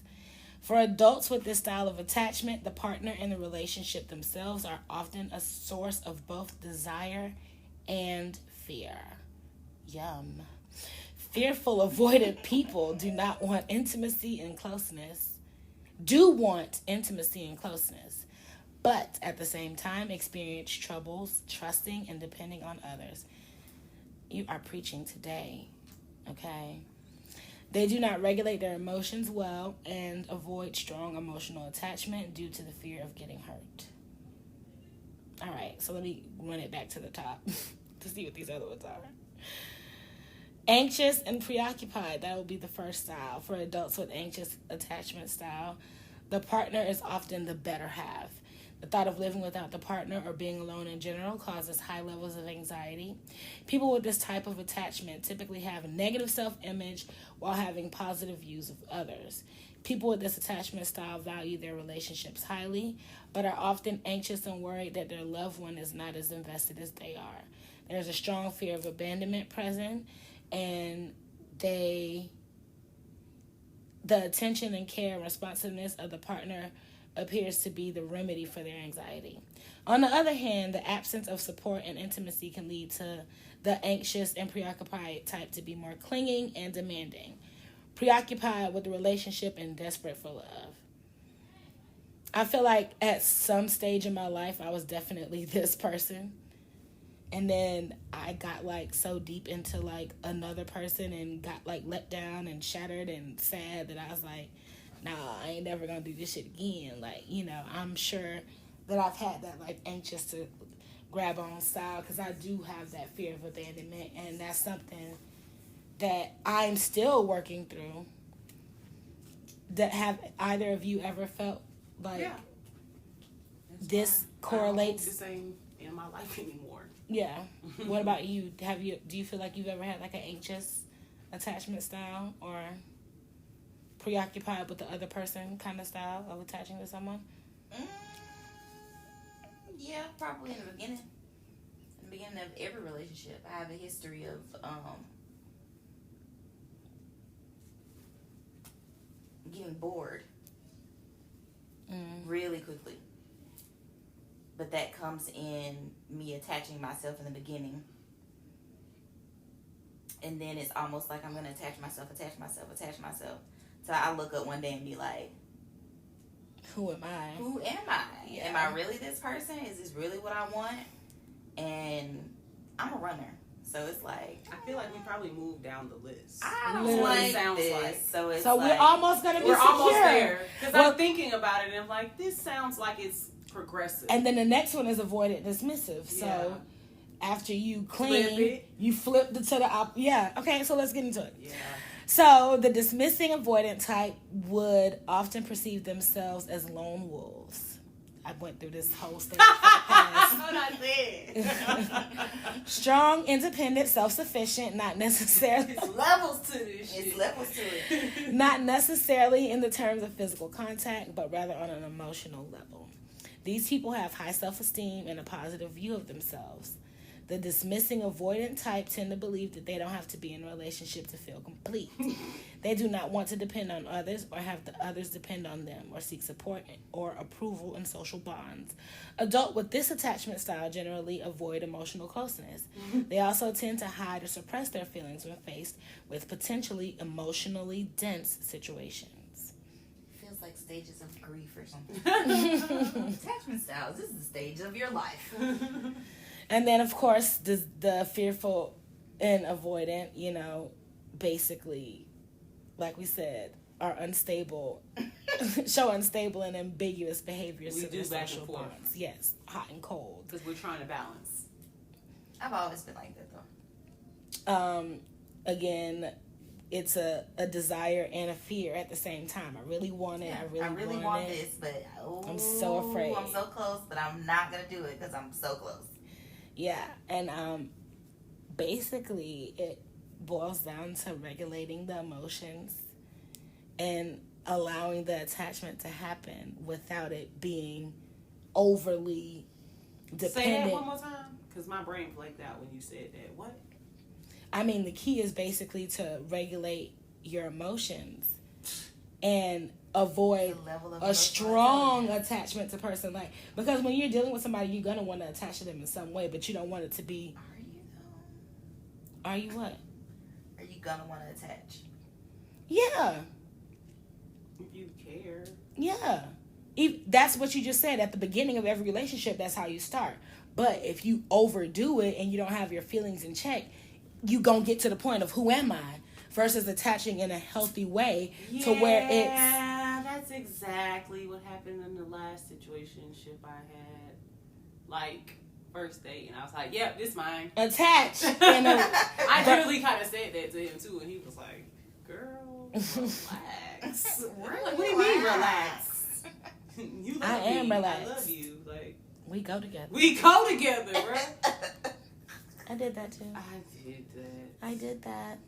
For adults with this style of attachment, the partner and the relationship themselves are often a source of both desire and fear. Yum. Fearful, avoidant people do want intimacy and closeness, but at the same time experience troubles trusting and depending on others. You are preaching today, okay? They do not regulate their emotions well and avoid strong emotional attachment due to the fear of getting hurt. All right, so let me run it back to the top to see what these other ones are. Anxious and preoccupied, that will be the first style. For adults with anxious attachment style, the partner is often the better half. The thought of living without the partner or being alone in general causes high levels of anxiety. People with this type of attachment typically have a negative self-image while having positive views of others. People with this attachment style value their relationships highly, but are often anxious and worried that their loved one is not as invested as they are. There's a strong fear of abandonment present, and the attention and care and responsiveness of the partner appears to be the remedy for their anxiety. On the other hand, the absence of support and intimacy can lead to the anxious and preoccupied type to be more clinging and demanding, preoccupied with the relationship and desperate for love. I feel like at some stage in my life, I was definitely this person. And then I got so deep into another person and got let down and shattered and sad that I was like, nah, I ain't never gonna do this shit again. I'm sure that I've had that anxious to grab on style because I do have that fear of abandonment, and that's something that I'm still working through. That have either of you ever felt this correlates? This ain't in my life anymore. Yeah. What about you? Do you feel like you've ever had an anxious attachment style or preoccupied with the other person kind of style of attaching to someone? Yeah, probably in the beginning. In the beginning of every relationship, I have a history of getting bored really quickly. But that comes in me attaching myself in the beginning. And then it's almost like I'm going to attach myself. So I look up one day and be like, who am I? Yeah. Am I really this person? Is this really what I want? And I'm a runner. So it's like, I feel like we probably moved down the list. I don't like this. So we're almost going to be we're secure. Almost there. Because I'm thinking about it and I'm like, this sounds like it's progressive. And then the next one is avoidant dismissive. So after you cling, you flip to the opposite. Yeah. Okay, so let's get into it. Yeah. So the dismissing avoidant type would often perceive themselves as lone wolves. I went through this whole stage for the past. What I said. Strong, independent, self-sufficient, not necessarily. It's levels to this shit. It's levels to it. Not necessarily in the terms of physical contact, but rather on an emotional level. These people have high self-esteem and a positive view of themselves. The dismissing avoidant type tend to believe that they don't have to be in a relationship to feel complete. They do not want to depend on others or have the others depend on them or seek support or approval in social bonds. Adults with this attachment style generally avoid emotional closeness. They also tend to hide or suppress their feelings when faced with potentially emotionally dense situations. Feels like stages of grief or something. Attachment styles. This is the stage of your life. And then, of course, the fearful and avoidant, you know, basically, like we said, are unstable, show unstable and ambiguous behaviors to their social bonds. Yes, hot and cold. Because we're trying to balance. I've always been like that, though. Again, it's a desire and a fear at the same time. I really want it. Yeah, I really want this, but I'm so afraid. I'm so close, but I'm not going to do it because I'm so close. Yeah, and basically it boils down to regulating the emotions and allowing the attachment to happen without it being overly dependent. Say that one more time, because my brain blanked out when you said that. What? I mean, the key is basically to regulate your emotions and avoid a strong attachment to person. Like, because when you're dealing with somebody, you're gonna want to attach to them in some way, but you don't want it to be. Are you though? Are you what? Are you gonna want to attach? Yeah. If you care. Yeah. That's what you just said at the beginning of every relationship. That's how you start. But if you overdo it and you don't have your feelings in check, you gonna get to the point of who am I versus attaching in a healthy way to where it's. Yeah, that's exactly what happened in the last situationship I had. Like, first date, and I was like, yep, this mine. Attached. I literally kind of said that to him too, and he was like, girl, relax. Like, what do you mean relax? You love I am me. relaxed. I love you. Like, we go together. we go together, bro. I did that too. I did that. I did that.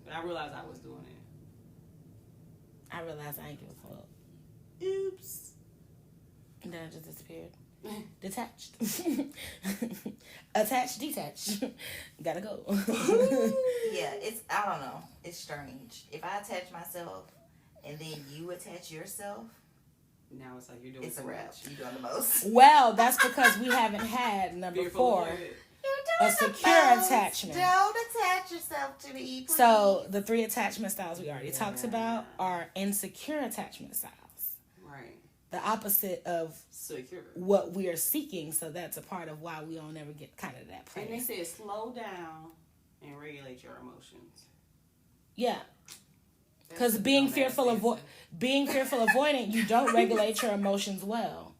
But I realized I was doing it. I realized I ain't give a fuck. Oops. And then I just disappeared. Detached. Attached, detached. Gotta go. Yeah, I don't know. It's strange. If I attach myself and then you attach yourself, now it's like you're doing it's a too wrap. much. You're doing the most. Well, that's because we haven't had number 4. A secure attachment. Don't attach yourself to me, please. So the 3 attachment styles we already talked about are insecure attachment styles. Right. The opposite of Secure. what we are seeking. So that's a part of why we don't ever get kind of that place. And they said slow down and regulate your emotions. Yeah. Because being fearful avoidant, you don't regulate your emotions well.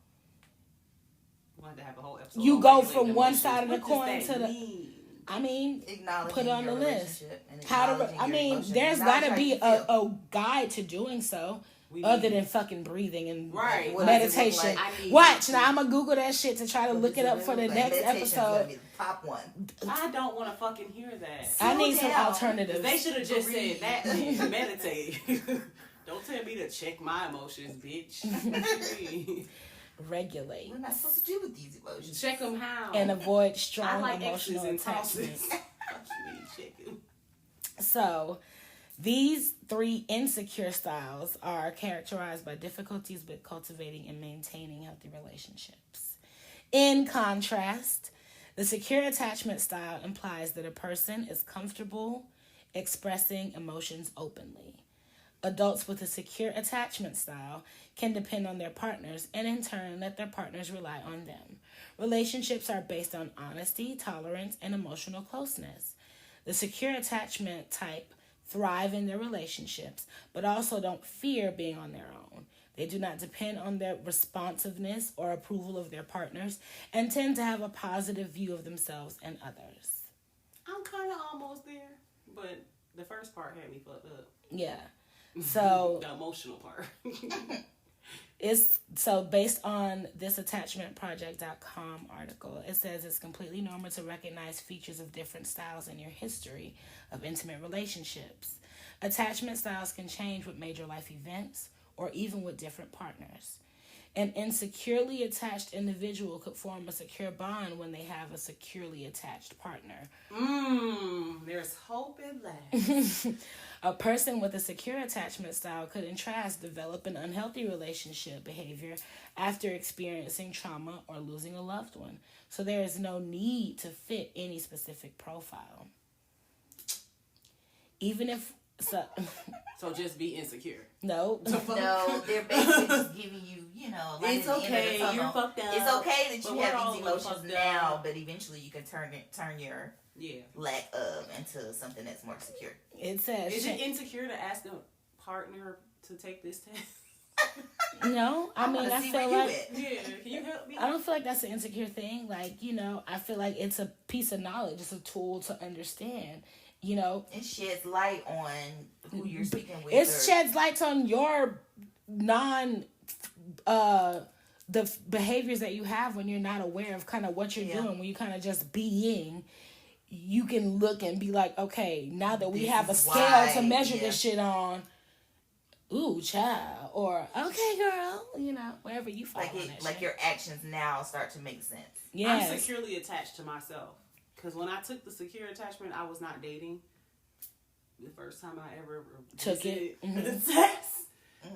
To have a whole episode You go from one side of the coin to the. mean? I mean, put it on the list. How there's got to be a guide to doing so, other than fucking breathing and meditation. Watch now. I'm gonna Google that shit to try to look it up for the next episode. Top one. I don't want to fucking hear that. I need some alternatives. They should have just said that. Man. Meditate. Don't tell me to check my emotions, bitch. Regulate. What am I supposed to do with these emotions? Check them how. And avoid strong like emotional attachment. Chicken. So, these 3 insecure styles are characterized by difficulties with cultivating and maintaining healthy relationships. In contrast, the secure attachment style implies that a person is comfortable expressing emotions openly. Adults with a secure attachment style can depend on their partners and in turn let their partners rely on them. Relationships are based on honesty, tolerance, and emotional closeness. The secure attachment type thrive in their relationships, but also don't fear being on their own. They do not depend on their responsiveness or approval of their partners and tend to have a positive view of themselves and others. I'm kind of almost there, but the first part had me fucked up. Yeah. So the emotional part. It's so based on this attachmentproject.com article, it says it's completely normal to recognize features of different styles in your history of intimate relationships. Attachment styles can change with major life events or even with different partners. An insecurely attached individual could form a secure bond when they have a securely attached partner. There's hope in that. A person with a secure attachment style could, in contrast, develop an unhealthy relationship behavior after experiencing trauma or losing a loved one. So there is no need to fit any specific profile. Even if... So just be insecure. No. No, they're basically just giving you, like it's okay, you're fucked up. It's okay that you have these emotions now, up. but eventually you can turn your lack of into something that's more secure. It says... Is it insecure to ask a partner to take this test? No, I mean, I feel like... Yeah, can you help me? I don't feel like that's an insecure thing. Like, I feel like it's a piece of knowledge. It's a tool to understand. It sheds light on who you're speaking with. It sheds light on your the behaviors that you have when you're not aware of kind of what you're doing, when you kind of just being. You can look and be like, okay, now that we have a scale to measure this shit on, ooh, child, or okay, girl, wherever you fall on that like shit. your actions now start to make sense. Yes. I'm securely attached to myself. Because when I took the secure attachment, I was not dating. The first time I ever took it. The test.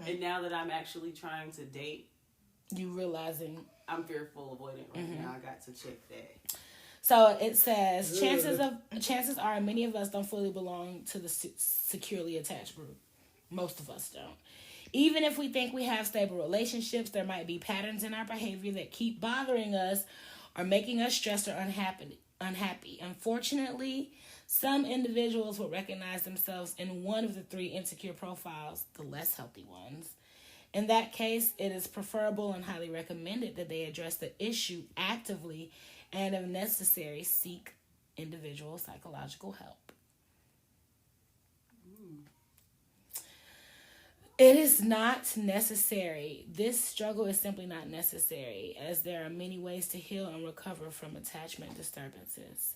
And now that I'm actually trying to date, you realizing I'm fearful avoidant right now. I got to check that. So it says chances are many of us don't fully belong to the securely attached group. Most of us don't. Even if we think we have stable relationships, there might be patterns in our behavior that keep bothering us or making us stressed or unhappy. Unfortunately, some individuals will recognize themselves in one of the 3 insecure profiles, the less healthy ones. In that case, it is preferable and highly recommended that they address the issue actively and, if necessary, seek individual psychological help. It is not necessary. This struggle is simply not necessary, as there are many ways to heal and recover from attachment disturbances.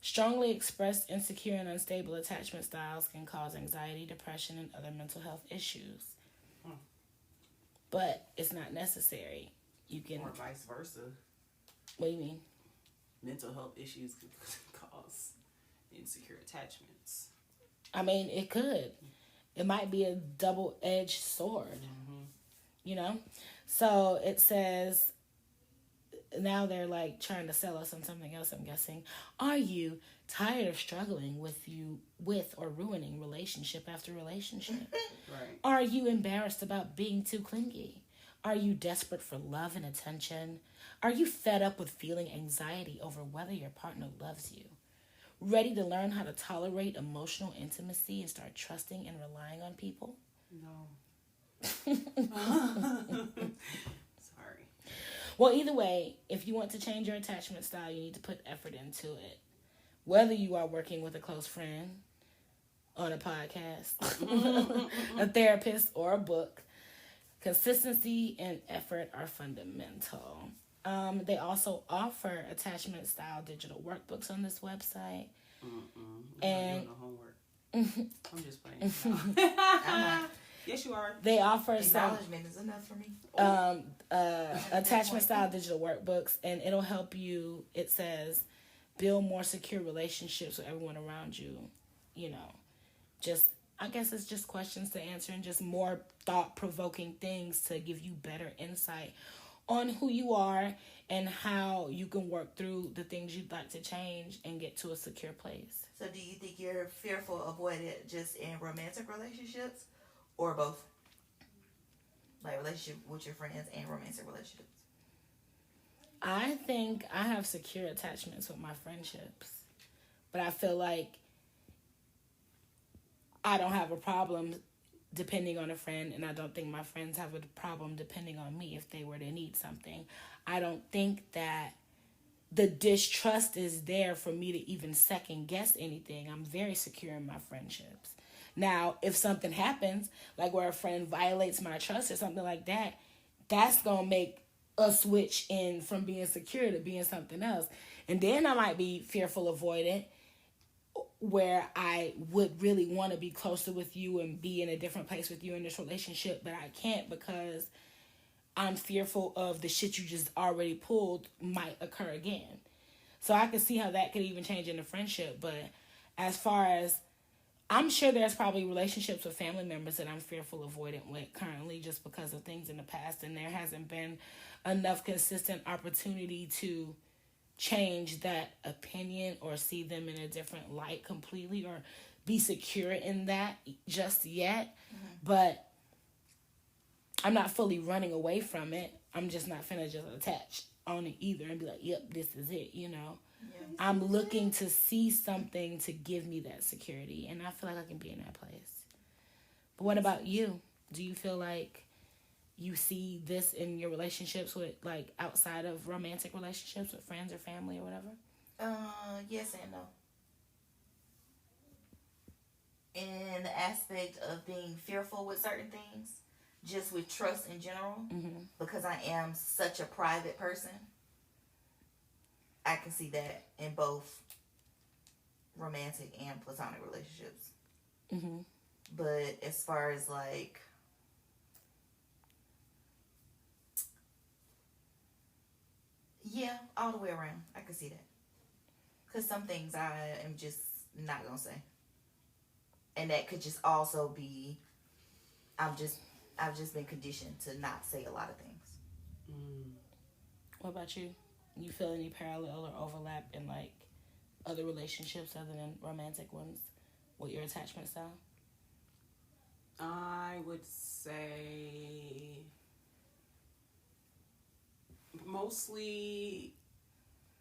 Strongly expressed insecure and unstable attachment styles can cause anxiety, depression, and other mental health issues. But it's not necessary. You can... Or vice versa. What do you mean? Mental health issues could cause insecure attachments. I mean, it could. It might be a double-edged sword. So it says, now they're like trying to sell us on something else, I'm guessing. Are you tired of struggling with or ruining relationship after relationship? Right. Are you embarrassed about being too clingy? Are you desperate for love and attention? Are you fed up with feeling anxiety over whether your partner loves you? Ready to learn how to tolerate emotional intimacy and start trusting and relying on people? No. Sorry. Well, either way, if you want to change your attachment style, you need to put effort into it. Whether you are working with a close friend, on a podcast, a therapist, or a book, consistency and effort are fundamental. They also offer attachment style digital workbooks on this website. And doing the homework. I'm just playing. Yes, you are. They offer acknowledgement is enough for me. Attachment style digital workbooks, and it'll help you. It says build more secure relationships with everyone around you. Just I guess it's just questions to answer and just more thought-provoking things to give you better insight on who you are and how you can work through the things you'd like to change and get to a secure place. So do you think you're fearful of avoidant just in romantic relationships or both? Like relationship with your friends and romantic relationships? I think I have secure attachments with my friendships. But I feel like I don't have a problem depending on a friend, and I don't think my friends have a problem depending on me if they were to need something. I don't think that the distrust is there for me to even second guess anything. I'm very secure in my friendships. Now, if something happens, like where a friend violates my trust or something like that, that's going to make a switch in from being secure to being something else. And then I might be fearful avoidant where I would really want to be closer with you and be in a different place with you in this relationship, but I can't because I'm fearful of the shit you just already pulled might occur again. So I can see how that could even change in a friendship. But as far as, I'm sure there's probably relationships with family members that I'm fearful avoidant with currently just because of things in the past. And there hasn't been enough consistent opportunity to change that opinion or see them in a different light completely or be secure in that just yet. But I'm not fully running away from it. I'm just not finna just attach on it either and be like, yep, this is it, you know. Yeah. I'm looking to see something to give me that security, and I feel like I can be in that place. But what about you? Do you feel like you see this in your relationships with, like, outside of romantic relationships with friends or family or whatever? Yes and no. In the aspect of being fearful with certain things, just with trust in general, because I am such a private person, I can see that in both romantic and platonic relationships. But as far as like, yeah, all the way around, I can see that. Because some things I am just not going to say. And that could just also be, I've just been conditioned to not say a lot of things. What about you? You feel any parallel or overlap in, like, other relationships other than romantic ones with your attachment style? I would say mostly,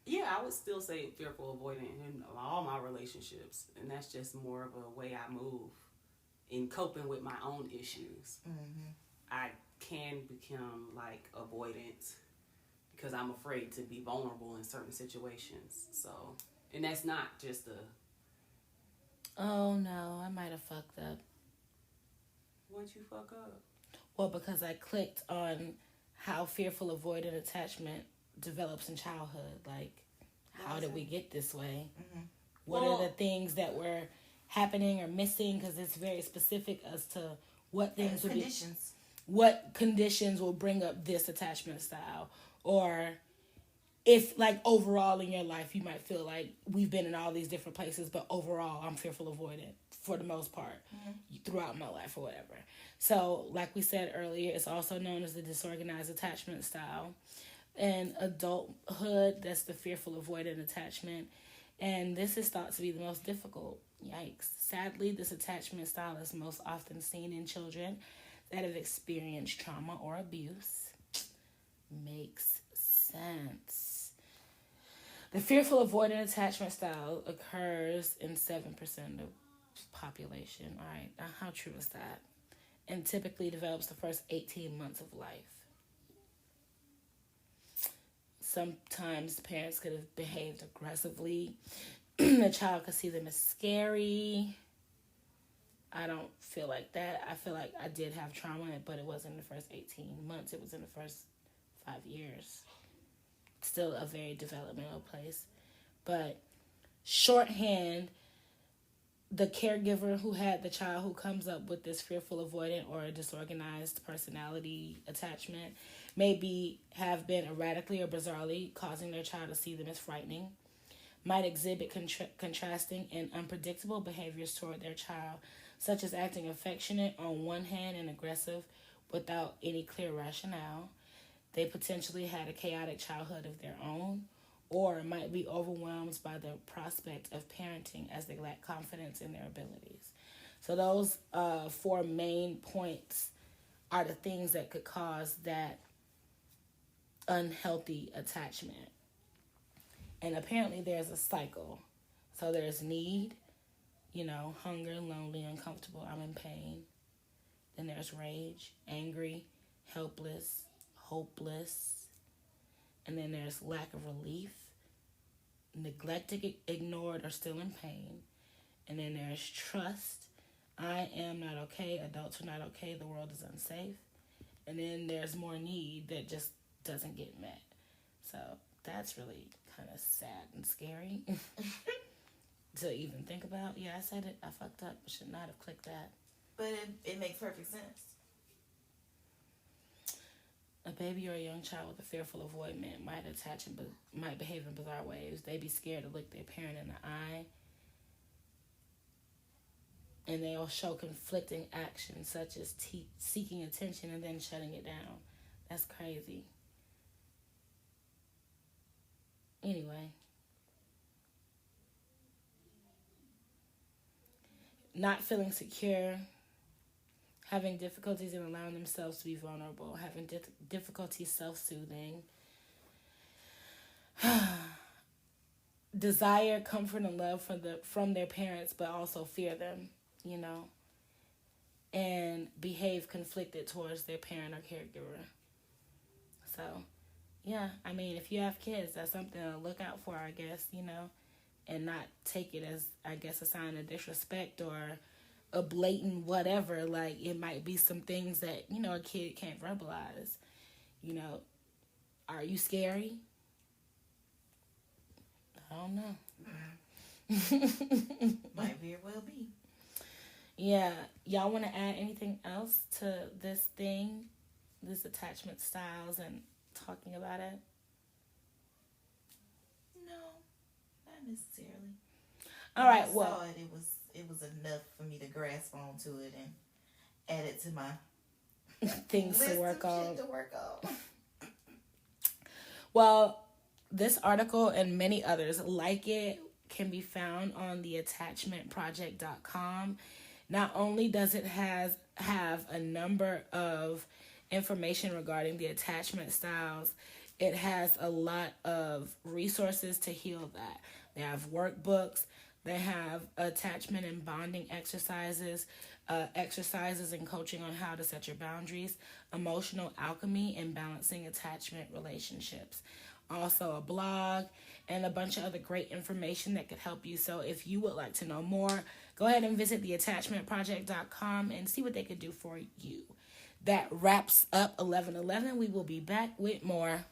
yeah, I would still say fearful avoidant in all my relationships. And that's just more of a way I move in coping with my own issues. I can become, like, avoidant because I'm afraid to be vulnerable in certain situations. So, and that's not just Oh, no, I might have fucked up. What'd you fuck up? Well, because I clicked on how fearful avoidant attachment develops in childhood. Like, how did we get this way? What are the things that were happening or missing? Because it's very specific as to what things would be, what conditions will bring up this attachment style. Or if, like, overall in your life, you might feel like we've been in all these different places, but overall I'm fearful avoidant for the most part throughout my life or whatever. So, like we said earlier, it's also known as the disorganized attachment style. In adulthood, that's the fearful avoidant attachment. And this is thought to be the most difficult. Yikes. Sadly, this attachment style is most often seen in children that have experienced trauma or abuse. Makes sense. The fearful avoidant attachment style occurs in 7% of population. All right, now how true is that? And typically develops the first 18 months of life. Sometimes parents could have behaved aggressively. The child could see them as scary. I don't feel like that. I feel like I did have trauma, but it wasn't in the first 18 months. It was in the first 5 years. Still a very developmental place. But shorthand, the caregiver who had the child who comes up with this fearful avoidant or disorganized personality attachment maybe have been erratically or bizarrely causing their child to see them as frightening, might exhibit contrasting and unpredictable behaviors toward their child, such as acting affectionate on one hand and aggressive without any clear rationale. They potentially had a chaotic childhood of their own, or might be overwhelmed by the prospect of parenting as they lack confidence in their abilities. So those 4 main points are the things that could cause that unhealthy attachment. And apparently there's a cycle. So there's need, hunger, lonely, uncomfortable, I'm in pain. Then there's rage, angry, helpless, hopeless. And then there's lack of relief, neglected, ignored, or still in pain. And then there's trust. I am not okay. Adults are not okay. The world is unsafe. And then there's more need that just doesn't get met. So that's really kind of sad and scary to even think about. Yeah, I said it. I fucked up. I should not have clicked that. But it makes perfect sense. A baby or a young child with a fearful avoidment might behave in bizarre ways. They be scared to look their parent in the eye. And they'll show conflicting actions such as seeking attention and then shutting it down. That's crazy. Anyway. Not feeling secure. Having difficulties in allowing themselves to be vulnerable. Having difficulty self-soothing. Desire, comfort, and love from their parents, but also fear them, you know. And behave conflicted towards their parent or caregiver. So, yeah, I mean, if you have kids, that's something to look out for, I guess, you know. And not take it as, I guess, a sign of disrespect or a blatant whatever. Like, it might be some things that, you know, a kid can't verbalize. You know, are you scary? I don't know. Might very well be. Yeah. Y'all want to add anything else to this thing? This attachment styles and talking about it? No, not necessarily. All right, I well. saw it was enough for me to grasp onto it and add it to my things list to work of on. shit to work on. Well, this article and many others like it can be found on theattachmentproject.com. Not only does it have a number of information regarding the attachment styles, it has a lot of resources to heal that. They have workbooks, they have attachment and bonding exercises, exercises and coaching on how to set your boundaries, emotional alchemy, and balancing attachment relationships. Also a blog and a bunch of other great information that could help you. So if you would like to know more, go ahead and visit theattachmentproject.com and see what they could do for you. That wraps up 11:11. We will be back with more.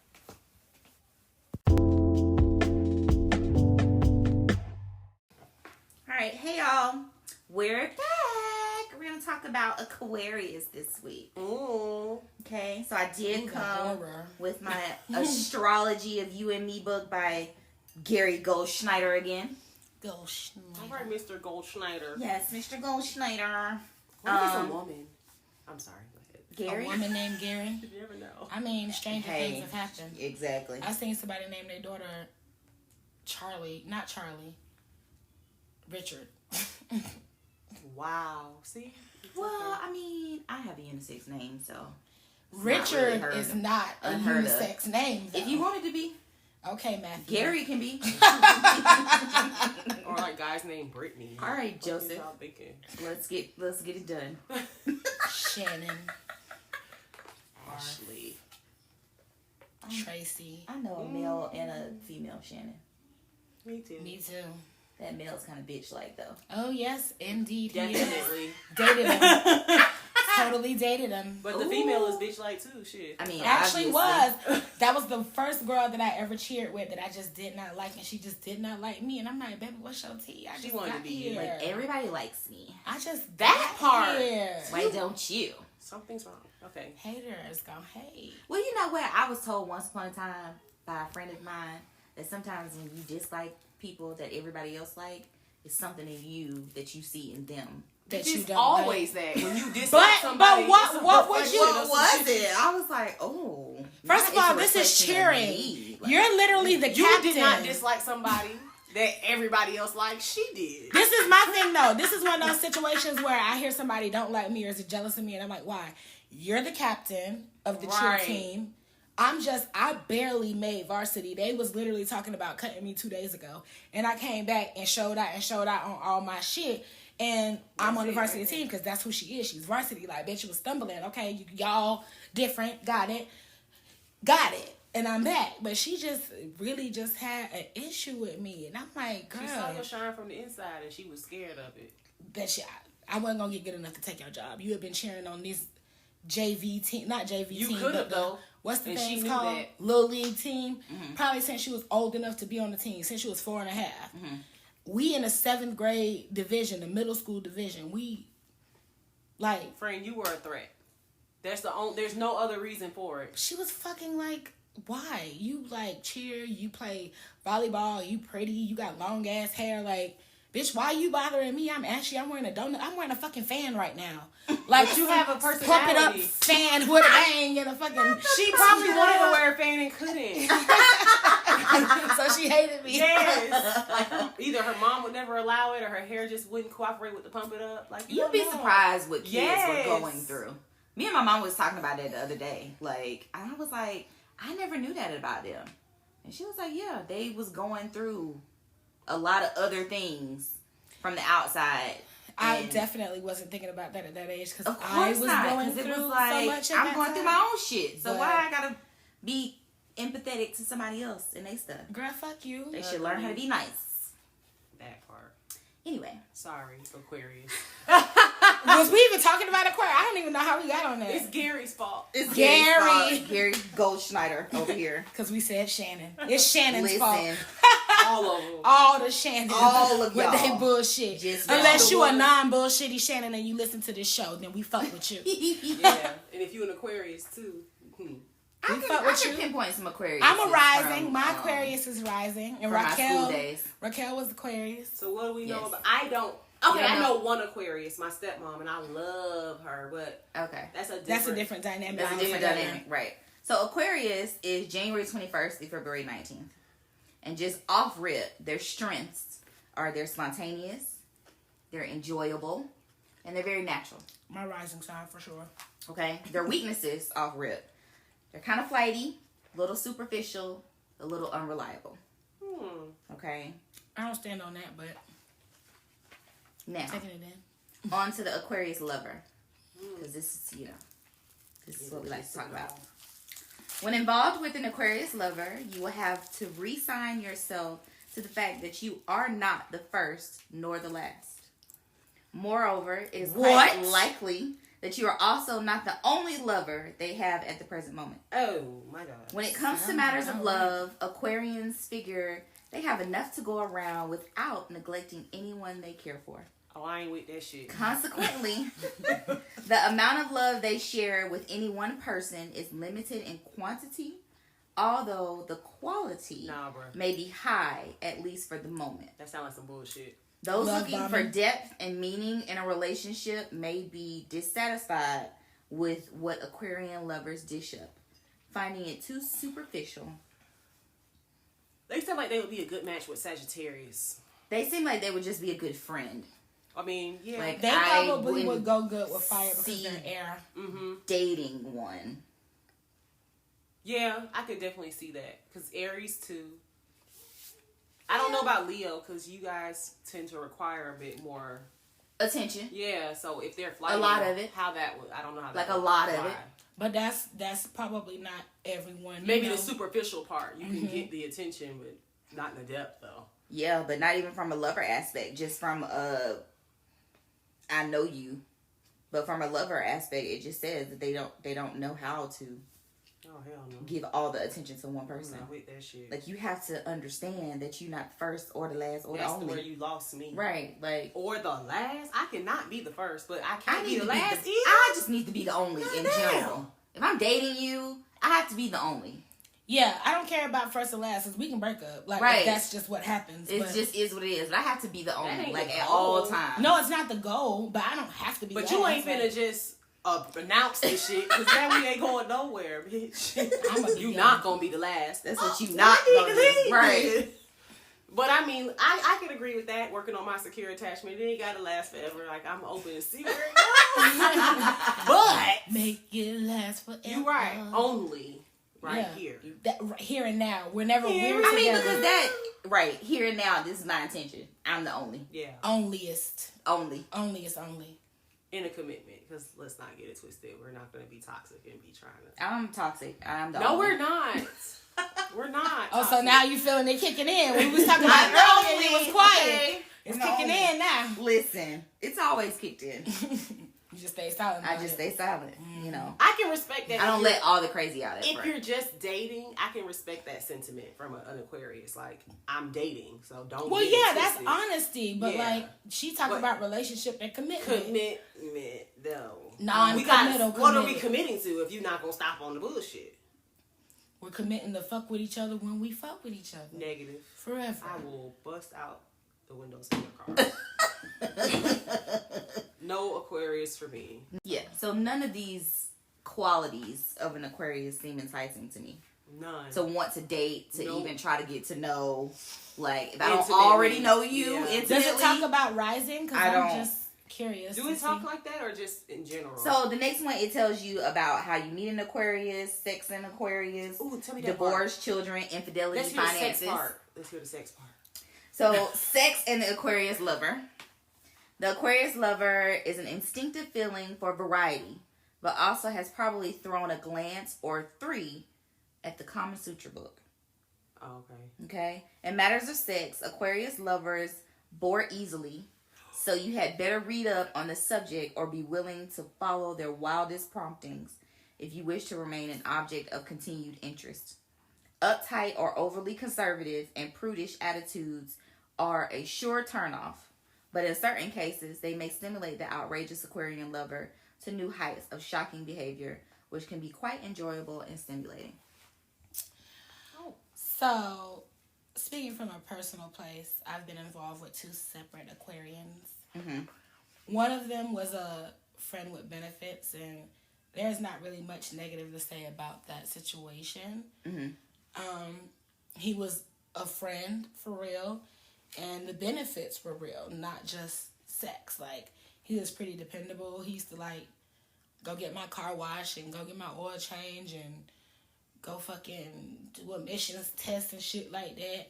All right, hey y'all, we're back. We're gonna talk about Aquarius this week. Ooh. Okay, so I did come horror. with my Astrology of You and Me book by Gary Goldschneider again. All right, Mr. Goldschneider. Yes, Mr. Goldschneider. What if it's a woman? I'm sorry. Go ahead. Gary. A woman named Gary. You never know. I mean, stranger things have happened. Exactly. I seen somebody name their daughter Charlie. Not Charlie. Richard. Wow. See? Well, I mean, I have a unisex name, so Richard is not a unisex name, though. If you want it to be. Okay, Matthew. Gary can be. Or like guys named Brittany. All right, Joseph. Y'all thinking? Let's get it done. Shannon. Ashley. Tracy. I know a male and a female Shannon. Me too. Me too. That male's kind of bitch-like, though. Oh, yes, indeed. He is. Definitely. Dated him. Totally dated him. But the female is bitch like too, shit. I mean, Actually obviously. was. That was the first girl that I ever cheered with that I just did not like, and she just did not like me. And I'm like, baby, what's your tea? I just wanted got to be here. Like, everybody likes me. I just That got part. here. Why don't you? Something's wrong. Okay. Haters gonna hate. Well, you know what? I was told once upon a time by a friend of mine that sometimes when you dislike people that everybody else like, it's something in you that you see in them. That It's you don't always like. that when you dislike somebody. But what it's a was reflection you? of What some was shit. it? I was like, oh. First of now all, it's a this is reflection of cheering. me. Like, You're literally the You captain. did not dislike somebody that everybody else liked. She did. This is my thing, though. This is one of those situations where I hear somebody don't like me or is jealous of me, and I'm like, why? You're the captain of the cheer Right. team. I barely made varsity. They was literally talking about cutting me 2 days ago. And I came back and showed out on all my shit. And I'm on the varsity team because that's who she is. She's varsity. Like, bitch, you was stumbling. Okay, y'all different. Got it. And I'm back. But she just really just had an issue with me. And I'm like, girl. She saw your shine from the inside and she was scared of it. That I wasn't going to get good enough to take your job. You had been cheering on this JV team. Not JV You team. could have, though. What's the And thing she knew called? that. Little League team. Probably since she was old enough to be on the team. Since she was 4.5. we in the 7th grade division, the middle school division. We, like... Friend, you were a threat. There's no other reason for it. She was fucking like, why? You, like, cheer, you play volleyball, you pretty, you got long ass hair, like... Bitch, why you bothering me? I'm Ashley. I'm wearing a donut. I'm wearing a fucking fan right now. Like, but you have a personality. Pump it up fan with a bang and a fucking... She probably wanted to wear a fan and couldn't. So she hated me. Yes. Like, either her mom would never allow it or her hair just wouldn't cooperate with the pump it up. Like, You'd be surprised what kids were going Yes. through. Me and my mom was talking about it the other day. Like, I was like, I never knew that about them. And she was like, yeah, they was going through a lot of other things from the outside. I definitely wasn't thinking about that at that age because Of course I was not, going 'cause it through was like, so much. I'm going through my own shit. So But- why I gotta be empathetic to somebody else and they stuff? Girl, fuck you. They should learn how to be nice. That part. Anyway. Sorry, Aquarius. Was we even talking about Aquarius? I don't even know how we got on that. It's Gary's fault. It's Gary. Gary Goldschneider over here. Because we said Shannon. It's Shannon's fault. Listen, All of them. All the Shannons. All of with y'all. they bullshit. Just Unless y'all. you a non-bullshitty Shannon and you listen to this show, then we fuck with you. Yeah. And if you an Aquarius, too. I fuck can with you. pinpoint some Aquarius. I'm a rising. From, My Aquarius is rising. And from my school Raquel. days. Raquel was Aquarius. So what do we know Yes. about... I don't... Okay, You don't I know? know one Aquarius, my stepmom, and I love her, but Okay. that's a different... That's a different dynamic. That's a different altogether. dynamic, right? So Aquarius is January 21st to February 19th. And just off rip, their strengths are they're spontaneous, they're enjoyable, and they're very natural. My rising sign for sure. Okay? Their weaknesses off rip. They're kind of flighty, a little superficial, a little unreliable. Okay? I don't stand on that, but Now, taking it in. on to the Aquarius lover. Because this is, this is what we like to talk about. When involved with an Aquarius lover, you will have to re-sign yourself to the fact that you are not the first nor the last. Moreover, it is quite likely that you are also not the only lover they have at the present moment. Oh, my God. When it comes to matters of love, Aquarians figure they have enough to go around without neglecting anyone they care for. Oh, I ain't with that shit. Consequently, the amount of love they share with any one person is limited in quantity, although the quality Nah, bro. may be high, at least for the moment. That sounds like some bullshit. Those Love looking for bombing. depth and meaning in a relationship may be dissatisfied with what Aquarian lovers dish up, finding it too superficial. They sound like they would be a good match with Sagittarius. They seem like they would just be a good friend. I mean, yeah. Like, They I probably wouldn't would go good with fire because see- they're air. Dating one. Yeah, I could definitely see that. Because Aries, too. I don't know about Leo, because you guys tend to require a bit more... Attention. Yeah, so if they're flying... A lot of it. How that would... I don't know how that Like a would lot of fly. it. But that's probably not everyone. Maybe you know? the superficial part. You can get the attention, but not in the depth, though. Yeah, but not even from a lover aspect. Just from I know you. But from a lover aspect, it just says that they don't know how to Oh, hell no. give all the attention to one I'm person. not with that shit. Like, you have to understand that you're not the first or the last or That's the only. where you lost me. Right, like... Or the last. I cannot be the first, but I I can't need be to the be last the, either. I just need to be the only in Goddamn. general. If I'm dating you, I have to be the only. Yeah, I don't care about first and last because we can break up. Like, Right. that's just what happens. It but just is what it is. But I have to be the only, ain't like, the at goal. all times. No, it's not the goal, but I don't have to be But last. you ain't Like, finna just announce this shit, because now we ain't going nowhere, bitch. I'ma be You young. not gonna be the last. That's what you I not need gonna to do. leave. Right. But I mean, I can agree with that. Working on my secure attachment, it ain't gotta last forever. Like, I'm open to see where it goes. But make it last forever. you right, only right Yeah. here. That, right here and now. Whenever Yeah, we're I mean, together. because that, right, here and now, this is my intention. I'm the only. Yeah, Onlyest. Only. Onlyest only. in a commitment. Because let's not get it twisted. We're not gonna be toxic and be trying to. I'm toxic. I'm the No, only. we're not. We're not. Oh, so toxic. now you feeling it kicking in. We was talking about I'm it the earlier and only, it was quiet. okay? It's I'm the kicking only. in now. Listen, it's always kicked in. just stay silent. I just stay silent. You know, I can respect that. I don't let all the crazy out. If you're just dating, I can respect that sentiment from an Aquarius. Like, I'm dating, so don't. Well, yeah, that's honesty. But like, she talked about relationship and commitment. Commitment, though. Non-committal. What are we committing to if you're not gonna stop on the bullshit? We're committing to fuck with each other when we fuck with each other. Negative. Forever. I will bust out the windows in your car. No Aquarius for me. Yeah, so none of these qualities of an Aquarius seem enticing to me. None. To want to date, to even try to get to know, like, if I Intimately. don't already know you intimately. Does it talk about rising? Because I'm just curious. Do we talk like that or just in general? So the next one, it tells you about how you meet an Aquarius, sex in Aquarius, Ooh, tell me that divorce, children, infidelity, Let's hear finances. the sex part. Let's hear the sex part. So sex and the Aquarius lover. The Aquarius lover is an instinctive feeling for variety, but also has probably thrown a glance or three at the Kama Sutra book. Oh, okay. Okay? In matters of sex, Aquarius lovers bore easily, so you had better read up on the subject or be willing to follow their wildest promptings if you wish to remain an object of continued interest. Uptight or overly conservative and prudish attitudes are a sure turnoff, but in certain cases, they may stimulate the outrageous Aquarian lover to new heights of shocking behavior, which can be quite enjoyable and stimulating. Oh. So, speaking from a personal place, I've been involved with 2 separate Aquarians. Mm-hmm. One of them was a friend with benefits, and there's not really much negative to say about that situation. Mm-hmm. He was a friend for real, and the benefits were real, not just sex. Like, he was pretty dependable. He used to, like, go get my car washed and go get my oil change and go fucking do emissions tests and shit like that.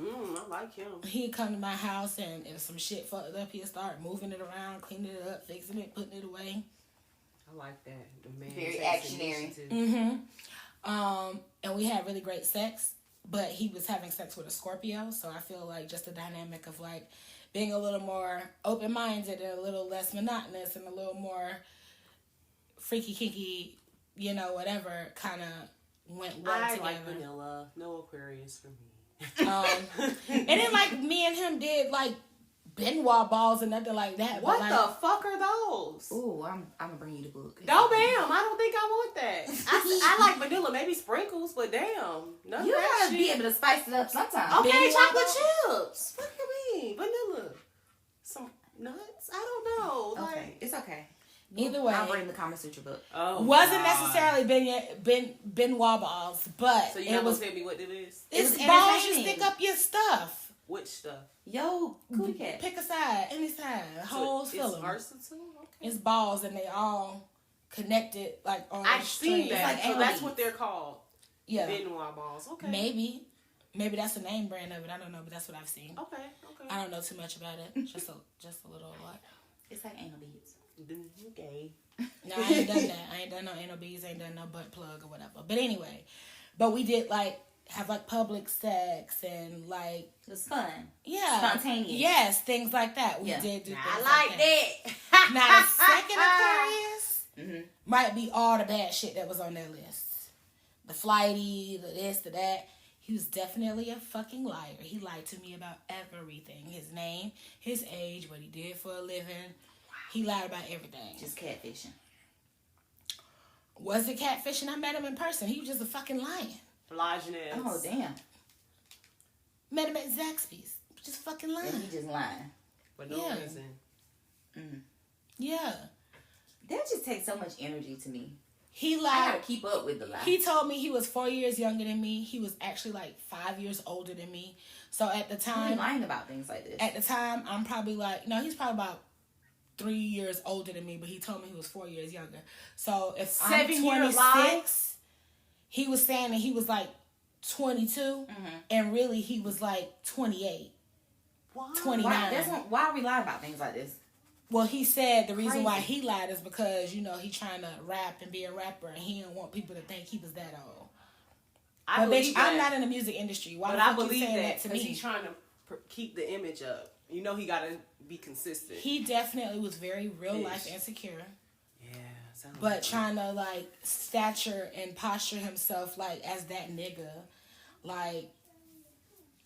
I like him. He'd come to my house, and if some shit fucked up, he'd start moving it around, cleaning it up, fixing it, putting it away. I like that. The man very actionary. Mm-hmm. And we had really great sex, but he was having sex with a Scorpio, so I feel like just the dynamic of, like, being a little more open-minded and a little less monotonous and a little more freaky, kinky, you know, whatever, kind of went well together. I like vanilla. No Aquarius for me. And then, like, me and him did, like, Benoit balls and nothing like that. What but, like, the fuck are those? Ooh, I'm gonna bring you the book. No, ma'am. I don't think I want that. I like vanilla, maybe sprinkles, but damn, none You of that gotta shit. be able to spice it up sometimes. Okay, Benoit chocolate balls? chips. What do you mean? Vanilla. Some nuts? I don't know. Okay, Like, it's okay. Either way, I'll bring the Kama Sutra book. oh, wasn't God. necessarily Benoit balls, but So you're it not was. gonna tell me what it is? It's was balls you entertaining. stick up your stuff. Which stuff? Yo, Cootie Cat. Pick a side, any side. Holes So fill it's them. versatile. Okay. It's balls and they all connected like on I've a seen string. that. like so anal that's beads. what they're called. Yeah, Benoit balls. Okay. maybe that's the name brand of it. I don't know, but that's what I've seen. Okay. I don't know too much about it. Just a little what. It's like anal beads. Okay. No, I ain't done that. I ain't done no anal beads. Ain't done no butt plug or whatever. But anyway, we did like have like public sex and like It was fun. yeah, Spontaneous. Yes, things like that. We Yeah. did do. I things like that. Now the second Aquarius Mm-hmm. might be all the bad shit that was on their list. The flighty, the this, the that. He was definitely a fucking liar. He lied to me about everything. His name, his age, what he did for a living. He lied about everything. Just catfishing. Was it catfishing? I met him in person. He was just a fucking lion. Lajeunesse. Oh, damn. Met him at Zaxby's. Just fucking And lying. he just lying. For no Yeah. reason. Mm. Yeah. That just takes so much energy to me. He I lied. gotta keep up with the lie. He told me he was 4 years younger than me. He was actually like 5 years older than me. So at the I'm time, lying about things like this. at the time, I'm probably like, no, he's probably about 3 years older than me, but he told me he was 4 years younger. So if 7 I'm year 26, he was saying that he was like 22, Mm-hmm. and really he was like 28, Why? 29. Why are we lying about things like this? Well, he said the reason why Crazy. he lied is because, you know, he trying to rap and be a rapper, and he didn't want people to think he was that old. I But bitch, believe that. I'm not in the music industry. Why But the I fuck you believe saying that that to because me? he's trying to keep the image up. You know he got to be consistent. He definitely was very real life insecure. Yeah. But trying to, like, stature and posture himself, like, as that nigga. Like,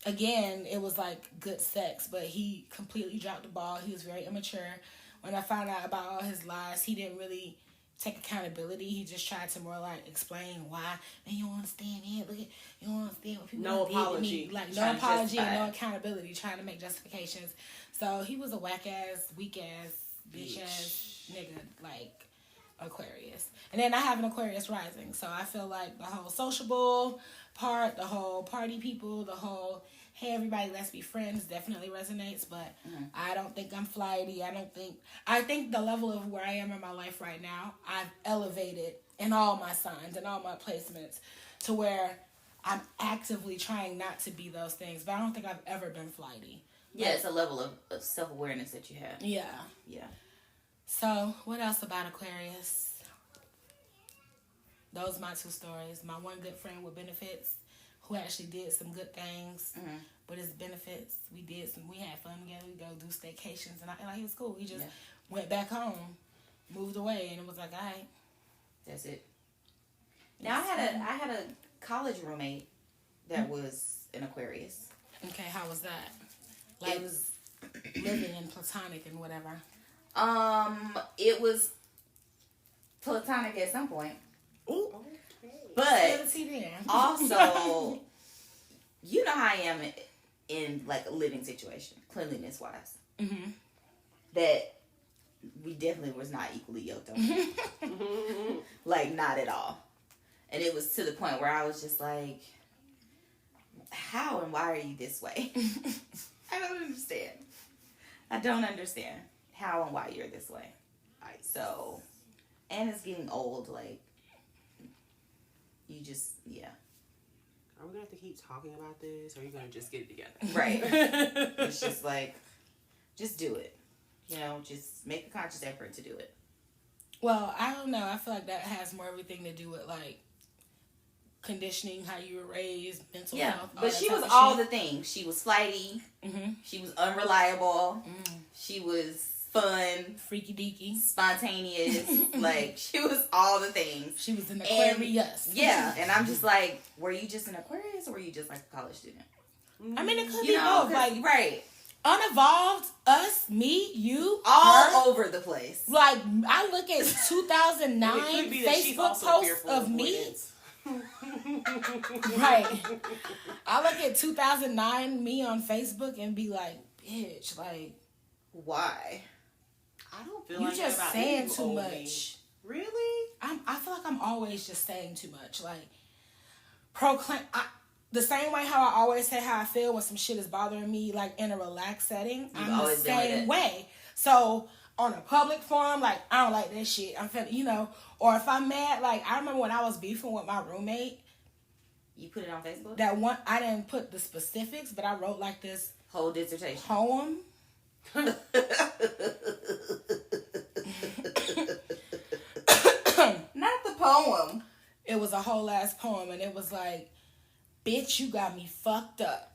again, it was, like, good sex. But he completely dropped the ball. He was very immature. When I found out about all his lies, he didn't really take accountability. He just tried to more, like, explain why. Man, you don't understand, man. Look at, you don't understand what people no did to apology. me. Like, no apology and no accountability. Trying to make justifications. So, he was a whack-ass, weak-ass, bitch-ass nigga. Like, Aquarius. And then I have an Aquarius rising, so I feel like the whole sociable part, the whole party people, the whole hey everybody let's be friends definitely resonates, but I don't think I'm flighty. I think the level of where I am in my life right now, I've elevated in all my signs and all my placements to where I'm actively trying not to be those things, but I don't think I've ever been flighty. Yeah, it's a level of self-awareness that you have. Yeah. So, what else about Aquarius? Those are my two stories. My one good friend with benefits, who actually did some good things with his benefits. We had fun together. We go do staycations, and he was cool. He just went back home, moved away, and it was like, all right. That's it. Now, I had a college roommate that was an Aquarius. Okay, how was that? Like, it was living in platonic and whatever. It was platonic at some point. Ooh. But also, you know how I am in like a living situation, cleanliness wise. Mm-hmm. That we definitely was not equally yoked on. Like, not at all. And it was to the point where I was just like, how and why are you this way? I don't understand. I don't understand how and why you're this way. So, and it's getting old, like, you just, Are we going to have to keep talking about this, or are you going to just get it together? Right. It's just like, just do it. You know, just make a conscious effort to do it. Well, I don't know. I feel like that has more everything to do with, like, conditioning, how you were raised, mental health. But she was all the things. She was flighty. Mm-hmm. She was unreliable. Mm-hmm. She was fun. Freaky deaky. Spontaneous. Like, she was all the things. She was an Aquarius. Yeah. And I'm just like, were you just an Aquarius or were you just like a college student? I mean, it could be both. Like, right. Unevolved, us, me, you, all her. over the place. Like, I look at 2009 Facebook posts of me. Right. I look at 2009 me on Facebook and be like, bitch, like, why? I don't feel you like just saying too much. Me. Really? I feel like I'm always just saying too much. Like, the same way how I always say how I feel when some shit is bothering me, like, in a relaxed setting, I'm the same way. So, on a public forum, like, I don't like this shit. I'm feeling, you know, or if I'm mad, like, I remember when I was beefing with my roommate. You put it on Facebook? That one, I didn't put the specifics, but I wrote, like, this whole dissertation. Poem. Not the poem. It was a whole ass poem, and it was like, bitch, you got me fucked up.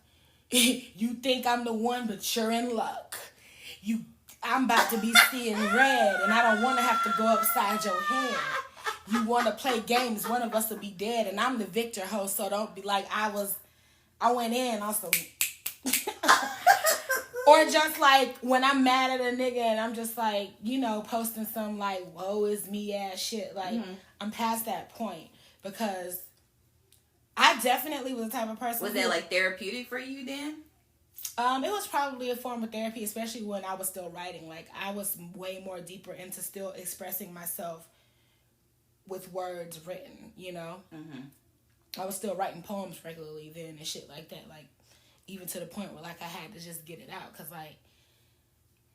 You think I'm the one, but you're in luck. I'm about to be seeing red, and I don't want to have to go upside your head. You want to play games, one of us will be dead, and I'm the victor host, so don't be like I went in on some... Or just like when I'm mad at a nigga and I'm just like, you know, posting some like, woe is me ass shit. Like, I'm past that point because I definitely was the type of person. Was that like therapeutic for you then? It was probably a form of therapy, especially when I was still writing. Like, I was way more deeper into still expressing myself with words written, you know? Mm-hmm. I was still writing poems regularly then and shit like that. Like, even to the point where, like, I had to just get it out. Because, like,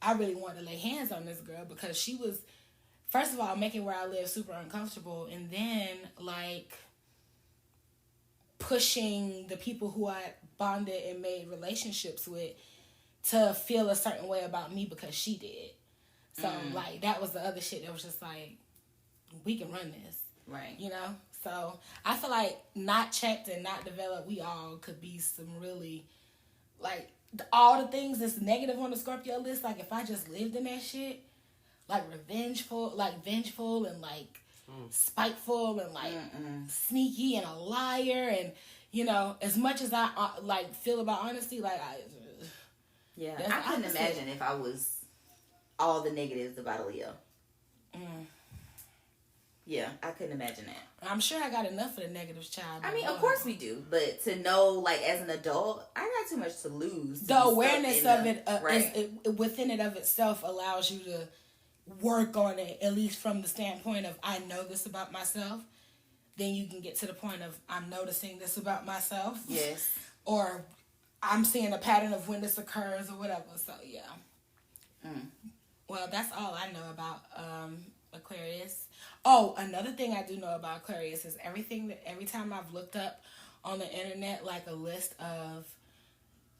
I really wanted to lay hands on this girl because she was, first of all, making where I live super uncomfortable. And then, like, pushing the people who I bonded and made relationships with to feel a certain way about me because she did. So, like, that was the other shit that was just like, we can run this. Right. You know? So, I feel like not checked and not developed, we all could be some really... Like, all the things that's negative on the Scorpio list, like if I just lived in that shit, like vengeful and like spiteful and like sneaky and a liar, and you know, as much as I like feel about honesty, like I couldn't imagine if I was all the negatives about a Leo. Yeah, I couldn't imagine that. I'm sure I got enough of the negatives, child. I mean, of course we do, but to know, like, as an adult, I got too much to lose. The awareness of it, within it of itself, allows you to work on it, at least from the standpoint of, I know this about myself. Then you can get to the point of, I'm noticing this about myself. Yes. Or I'm seeing a pattern of when this occurs or whatever. So, yeah. Well, that's all I know about Aquarius. Oh, another thing I do know about Aquarius is every time I've looked up on the internet, like a list of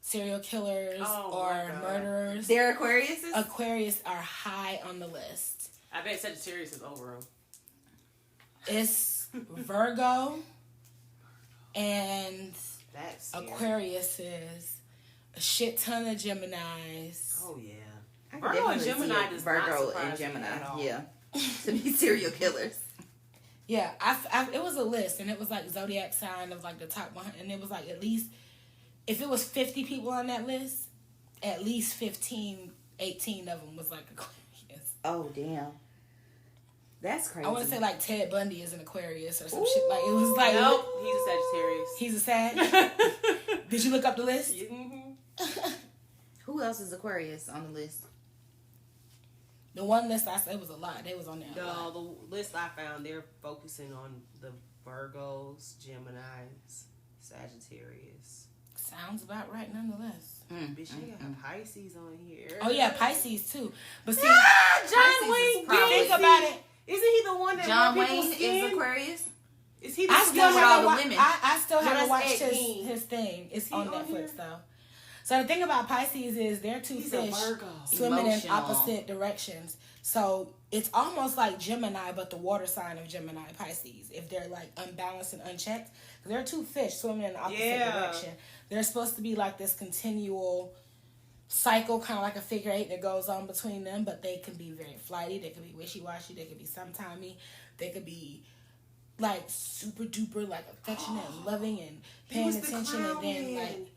serial killers or murderers. They're Aquariuses? Aquarius are high on the list. I bet Sagittarius is over them. It's Virgo and That's Aquarius is a shit ton of Geminis. Oh, yeah. Virgo and Gemini does not Virgo surprise and Gemini, me at all. yeah. To be serial killers. Yeah, it was a list, and it was like zodiac sign of like the top 100, and it was like at least, if it was 50 people on that list, at least 15, 18 of them was like Aquarius. Oh, damn. That's crazy. I want to say like Ted Bundy is an Aquarius or some shit. Like it was like, nope, he's a Sagittarius. He's a Sag. Did you look up the list? Mm-hmm. Who else is Aquarius on the list? The one list I said was a lot. They was on there. No, the list I found, they're focusing on the Virgos, Geminis, Sagittarius. Sounds about right nonetheless. Bitch, you got Pisces on here. Oh yeah, Pisces too. But see, John Wayne, think about it. Isn't he the one that John wore Wayne people's skin? is Aquarius? Is he the I one still with haven't the women? I still haven't that's watched Ed Gein. his thing. It's on on Netflix here? though. So the thing about Pisces is they're two He's a fish Virgo. swimming Emotional. in opposite directions. So it's almost like Gemini, but the water sign of Gemini, Pisces. If they're like unbalanced and unchecked, they're two fish swimming in the opposite direction. They're supposed to be like this continual cycle, kind of like a figure eight that goes on between them, but they can be very flighty. They can be wishy-washy. They can be sometimey. They could be like super duper like affectionate and loving and paying attention, and then like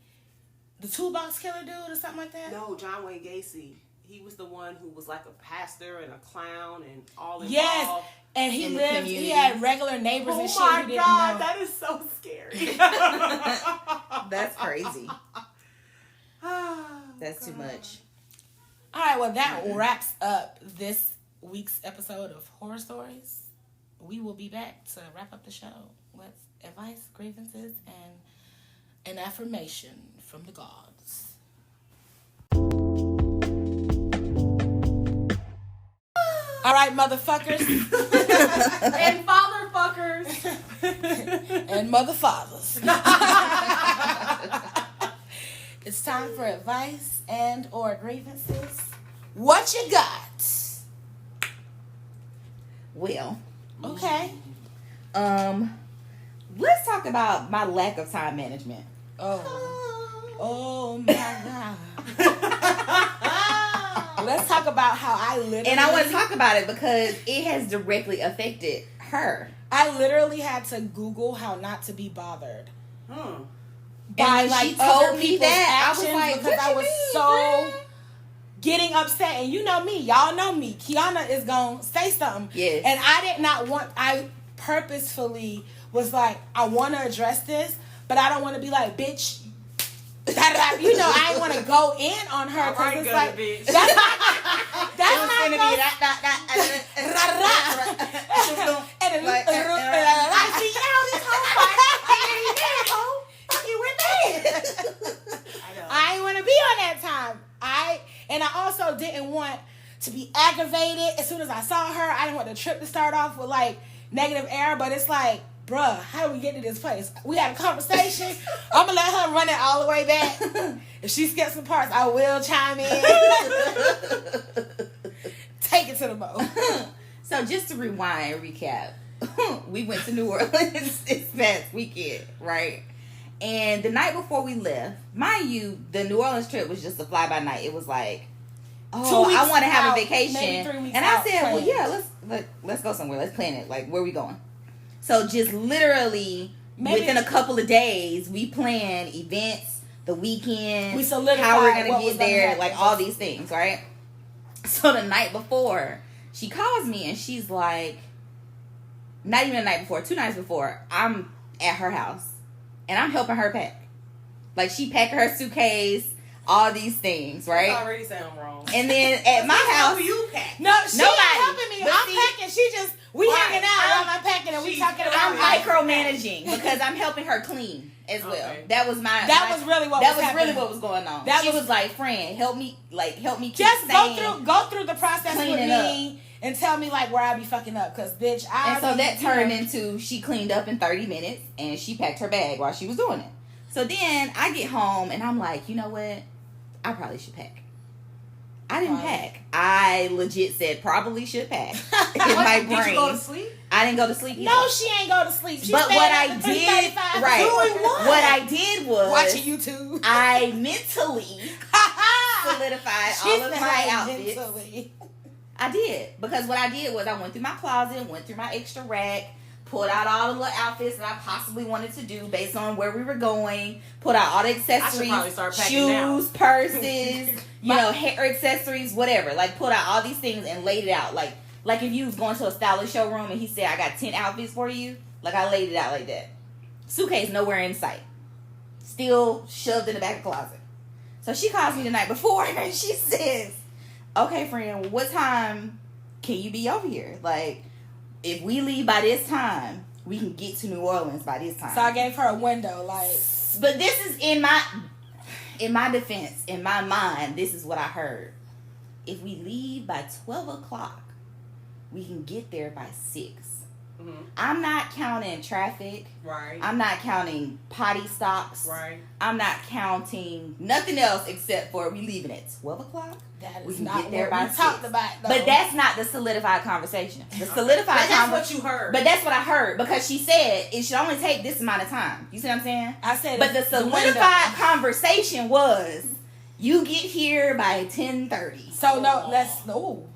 the toolbox killer dude or something like that. No, John Wayne Gacy. He was the one who was like a pastor and a clown and all involved. Yes, and he lived. He had regular neighbors and shit. Oh my who didn't God, know. that is so scary. That's crazy. Oh, That's too much. All right, well that wraps up this week's episode of Horror Stories. We will be back to wrap up the show with advice, grievances, and an affirmation from the gods. All right, motherfuckers. and fatherfuckers. And motherfathers. It's time for advice and or grievances. What you got? Well, Okay. Let's talk about my lack of time management. Oh my God. Let's talk about how I literally... And I want to talk about it because it has directly affected her. I literally had to Google how not to be bothered. By like she told other me people's that, actions, I was like, because I was so getting upset. And you know me, y'all know me. Kiana is gonna say something. Yes. And I did not want, I purposefully was like, I want to address this, but I don't want to be like, bitch. You know, I didn't want to go in on her because it's like bitch. that's not gonna gonna be and I see all these hoes I ain't want to be on that time. And I also didn't want to be aggravated as soon as I saw her. I didn't want the trip to start off with like negative air, but it's like, bruh, how do we get to this place? We had a conversation. I'm gonna let her run it all the way back. If she skips some parts, I will chime in. Take it to the boat. So just to rewind and recap, we went to New Orleans this past weekend, right? And the night before we left, mind you, the New Orleans trip was just a fly by night. It was like, oh, I want to have a vacation. Maybe 3 weeks and out I said, well, planned. yeah, let's go somewhere. Let's plan it. Like, where we going? So just literally Maybe within a couple of days, we planned events, the weekend, we solidified how we're what gonna was get gonna there, happen. like all these things, right? So the night before, she calls me and she's like, not even the night before, 2 nights before, I'm at her house and I'm helping her pack. Like, she packed her suitcase, all these things, right? That already sound wrong. And then at my house, Who you pack? No, she Nobody. ain't helping me. But I'm see- packing. She just we Right. hanging out while I'm packing and we She's- talking about I'm life. micromanaging because I'm helping her clean as well. Okay. That was my. That was really what That was was really happening. what was going on. That She was- was like, friend, help me keep Just sane. go through the process with Cleaning me and tell me like where I be fucking up, cause bitch, I. And so that you know, turned into she cleaned up in 30 minutes and she packed her bag while she was doing it. So then I get home and I'm like, you know what? I probably should pack. I didn't Right. pack. I legit said probably should pack. In my brain. Did you go to sleep? I didn't go to sleep either. No, she ain't go to sleep. She But stayed what up I to did, 3:35. right? Doing what? What I did was Watching YouTube. I mentally solidified all of my outfits. Mentally. I did. Because what I did was I went through my closet, went through my extra rack, pulled out all the little outfits that I possibly wanted to do based on where we were going, pulled out all the accessories, probably start packing shoes, now. purses, hair accessories, whatever. Like, pulled out all these things and laid it out. Like if you was going to a stylist showroom and he said, I got 10 outfits for you, like I laid it out like that. Suitcase nowhere in sight. Still shoved in the back of the closet. So she calls me the night before and she says, okay, friend, what time can you be over here? Like, if we leave by this time, we can get to New Orleans by this time. So I gave her a window, like. But this is in my defense, in my mind, this is what I heard. If we leave by 12 o'clock, we can get there by 6. Mm-hmm. I'm not counting traffic. Right. I'm not counting potty stops. Right. I'm not counting nothing else except for we leaving at 12 o'clock. That We is can not get there what by we 6. talked about, though. But that's not the solidified conversation. The solidified But that's conversation. what you heard. But that's what I heard because she said it should only take this amount of time. You see what I'm saying? I said. But the it's window. solidified conversation was you get here by 10:30. So no,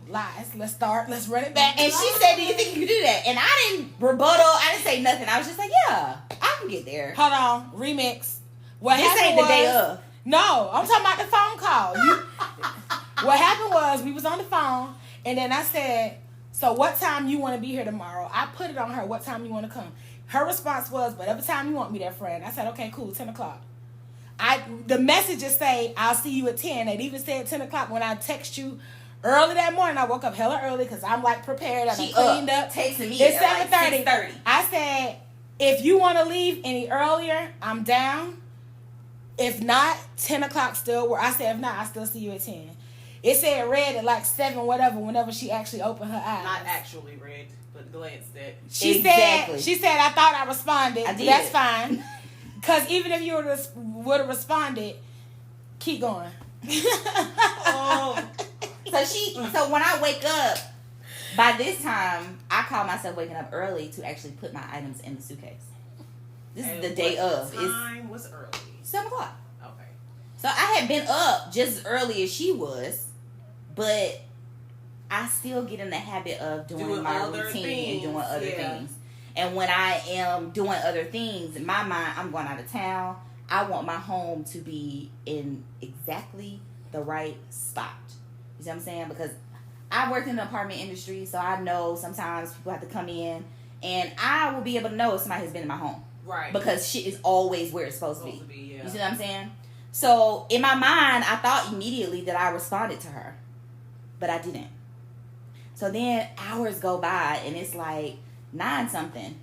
lies. Let's run it back. And she said, "Do you think you can do that?" And I didn't rebuttal. I didn't say nothing. I was just like, "Yeah, I can get there." Hold on, remix. What This happened ain't the was, day of. No, I'm talking about the phone call. What happened was we was on the phone, and then I said, "So what time you want to be here tomorrow?" I put it on her. What time you want to come? Her response was, "Whatever time you want me there, friend." I said, "Okay, cool, 10 o'clock." The messages say, "I'll see you at 10." It even said 10 o'clock when I text you early that morning. I woke up hella early because I'm like prepared. I'm She cleaned up. texting me It's at like 7:30. 6:30. I said, if you want to leave any earlier, I'm down. If not, 10 o'clock still work. I said, if not, I still see you at 10. It said red at like 7, whatever, whenever she actually opened her eyes. Not actually read, but glanced at. She Exactly. said, I thought I responded. I did. That's fine. Because even if you would have responded, keep going. Oh. So when I wake up, by this time, I call myself waking up early to actually put my items in the suitcase. This is the day of. It's Time was early. 7 o'clock. Okay. So I had been up just as early as she was, but I still get in the habit of doing my other routine and doing things, other yeah. things. And when I am doing other things, in my mind, I'm going out of town. I want my home to be in exactly the right spot. You see what I'm saying? Because I worked in the apartment industry, so I know sometimes people have to come in, and I will be able to know if somebody has been in my home. Right. Because shit is always where it's supposed to be. Yeah. You see what I'm saying? So in my mind, I thought immediately that I responded to her, but I didn't. So then hours go by and it's like 9 something.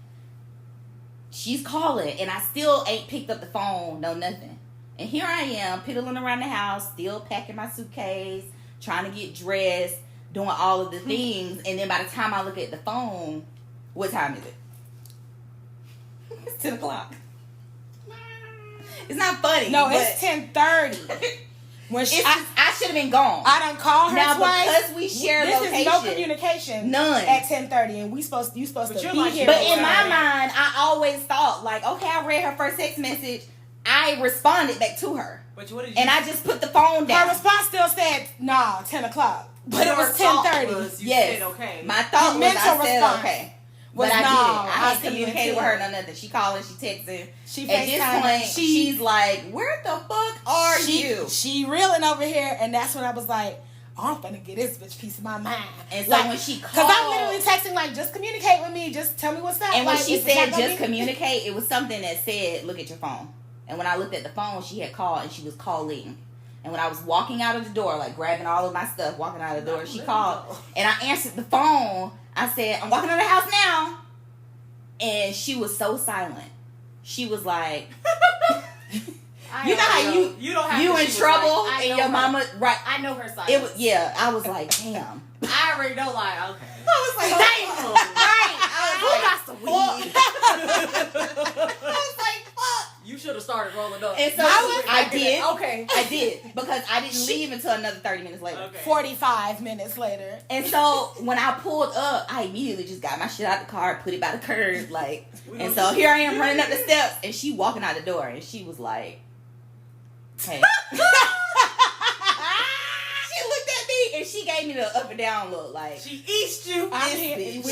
She's calling and I still ain't picked up the phone, no nothing. And here I am piddling around the house, still packing my suitcase, trying to get dressed, doing all of the things. And then by the time I look at the phone, what time is it? It's 10 o'clock. It's not funny. No, but it's 10:30. When I should have been gone. I done called her Now, twice. because we share this location, is no communication. none. At 10:30, and you supposed to But be you're like- here. But at in my 10:30. mind, I always thought like, okay, I read her first text message. I responded back to her. But what did you? And I just put the phone down. Her response still said, "Nah, 10 o'clock." But it was 10:30. Yes. Said okay. My thought was I said okay. But I no, didn't. I I ain't communicated with her no nothing. She calling, she texting. She At this point, she's like, "Where the fuck are you?" She reeling over here, and that's when I was like, "Oh, I'm finna get this bitch piece of my mind." And so like, when she called, because I'm literally texting like, "Just communicate with me. Just tell me what's up." and when like, she said just be- communicate, it was something that said, "Look at your phone." And when I looked at the phone, she had called and she was calling. And when I was walking out of the door, like grabbing all of my stuff, walking out of the door, she called. And I answered the phone. I said, "I'm walking out of the house now." And she was so silent. She was like, you know how you don't have you to, in trouble like, and your mama, right? I know her side. It was, yeah, I was like, damn. I already know, like, okay. I was like, damn. Right. I was like, got some weed? I was like, fuck. You should have started rolling up. And so I did. Okay. I did. Because I didn't leave until another 30 minutes later. Okay. 45 minutes later. And so when I pulled up, I immediately just got my shit out the car, put it by the curb, like, and so here I am running up the steps, and she walking out the door, and she was like, hey. She looked at me, and she gave me the up and down look, like, she eased you. I'm here.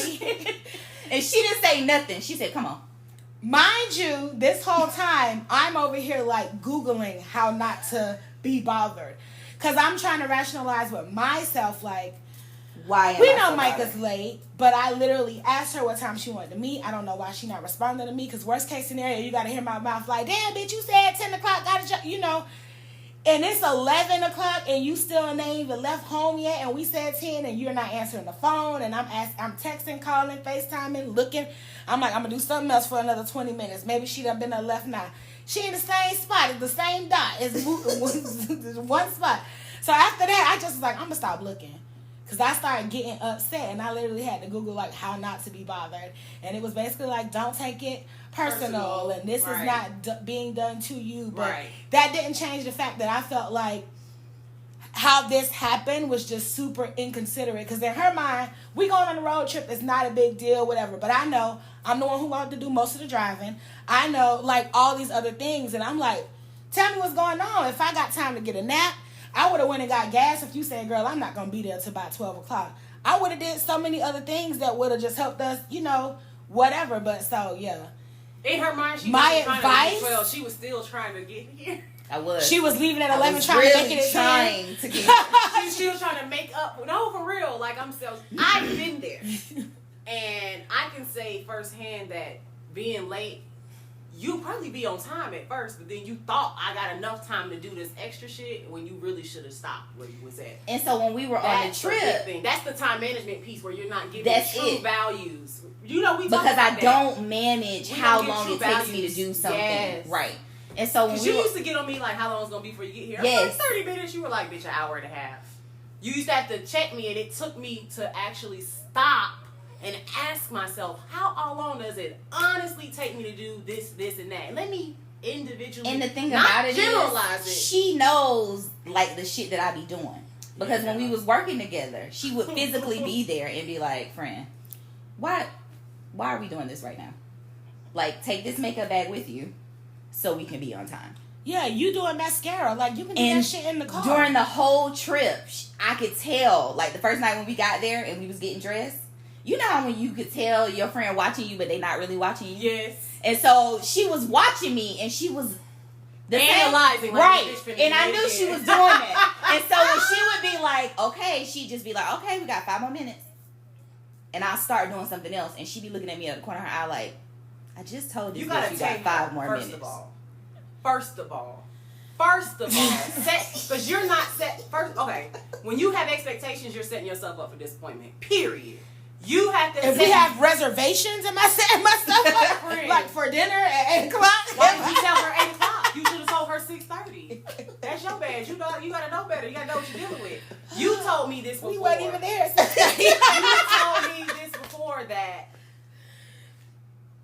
And she didn't say nothing. She said, come on. Mind you, this whole time, I'm over here like Googling how not to be bothered. Because I'm trying to rationalize with myself, like, why we know Micah's late, but I literally asked her what time she wanted to meet. I don't know why she not responding to me, because worst case scenario, you got to hear my mouth like, damn, bitch, you said 10 o'clock, got to, you know. And it's 11 o'clock, and you still ain't even left home yet, and we said 10, and you're not answering the phone, and I'm texting, calling, FaceTiming, looking. I'm like, I'm going to do something else for another 20 minutes. Maybe she done been left now. She in the same spot. It's the same dot. It's one spot. So after that, I just was like, I'm going to stop looking. Because I started getting upset, and I literally had to Google, like, how not to be bothered. And it was basically like, don't take it personal, and this is not being done to you. But that didn't change the fact that I felt like how this happened was just super inconsiderate. Because in her mind, we going on a road trip, it's not a big deal, whatever. But I know I'm the one who wanted to do most of the driving. I know, like, all these other things. And I'm like, tell me what's going on. If I got time to get a nap, I would have went and got gas. If you said, girl, I'm not going to be there till about 12 o'clock. I would have did so many other things that would have just helped us, you know, whatever. But so, yeah. In her mind, she my was advice, trying to 12. She was still trying to get here. I was. She was leaving at 11 trying to make it trying to get She was still trying to make up. No, for real. Like, I've been there. And I can say firsthand that being late, you'll probably be on time at first, but then you thought I got enough time to do this extra shit when you really should have stopped where you was at. And so when we were on the trip, that's the time management piece where you're not giving true values. You know, we talk because about I don't manage how long it takes me to do something. Yes. Right. And so when you used to get on me like, how long it's gonna be before you get here? Yes. Like 30 minutes. You were like, bitch, an hour and a half. You used to have to check me, and it took me to actually stop and ask myself, how long does it honestly take me to do this, and that? Let me individually, and the thing about it generalize is, she knows like the shit that I be doing. Because when we was working together, she would physically be there and be like, friend, why are we doing this right now? Like, take this makeup bag with you so we can be on time. Yeah, you doing mascara. Like, you can do that shit in the car. During the whole trip, I could tell, like, the first night when we got there and we was getting dressed, you know how when you could tell your friend watching you, but they not really watching you? Yes. And so she was watching me, and she was analyzing. Right. And I knew she was doing that. And so when she would be like, okay, she'd just be like, okay, we got 5 more minutes. And I'll start doing something else. And she'd be looking at me out the corner of her eye like, I just told you that you got 5 more minutes. First of all, because you're not set. First, okay, when you have expectations, you're setting yourself up for disappointment. Period. You have to. If we have reservations, am I setting myself up like for dinner at 8 o'clock? Why did you tell her 8 o'clock? You should have told her 6:30. That's your bad. You gotta know better. You gotta know what you're dealing with. You told me this before. We weren't even there. You told me this before that.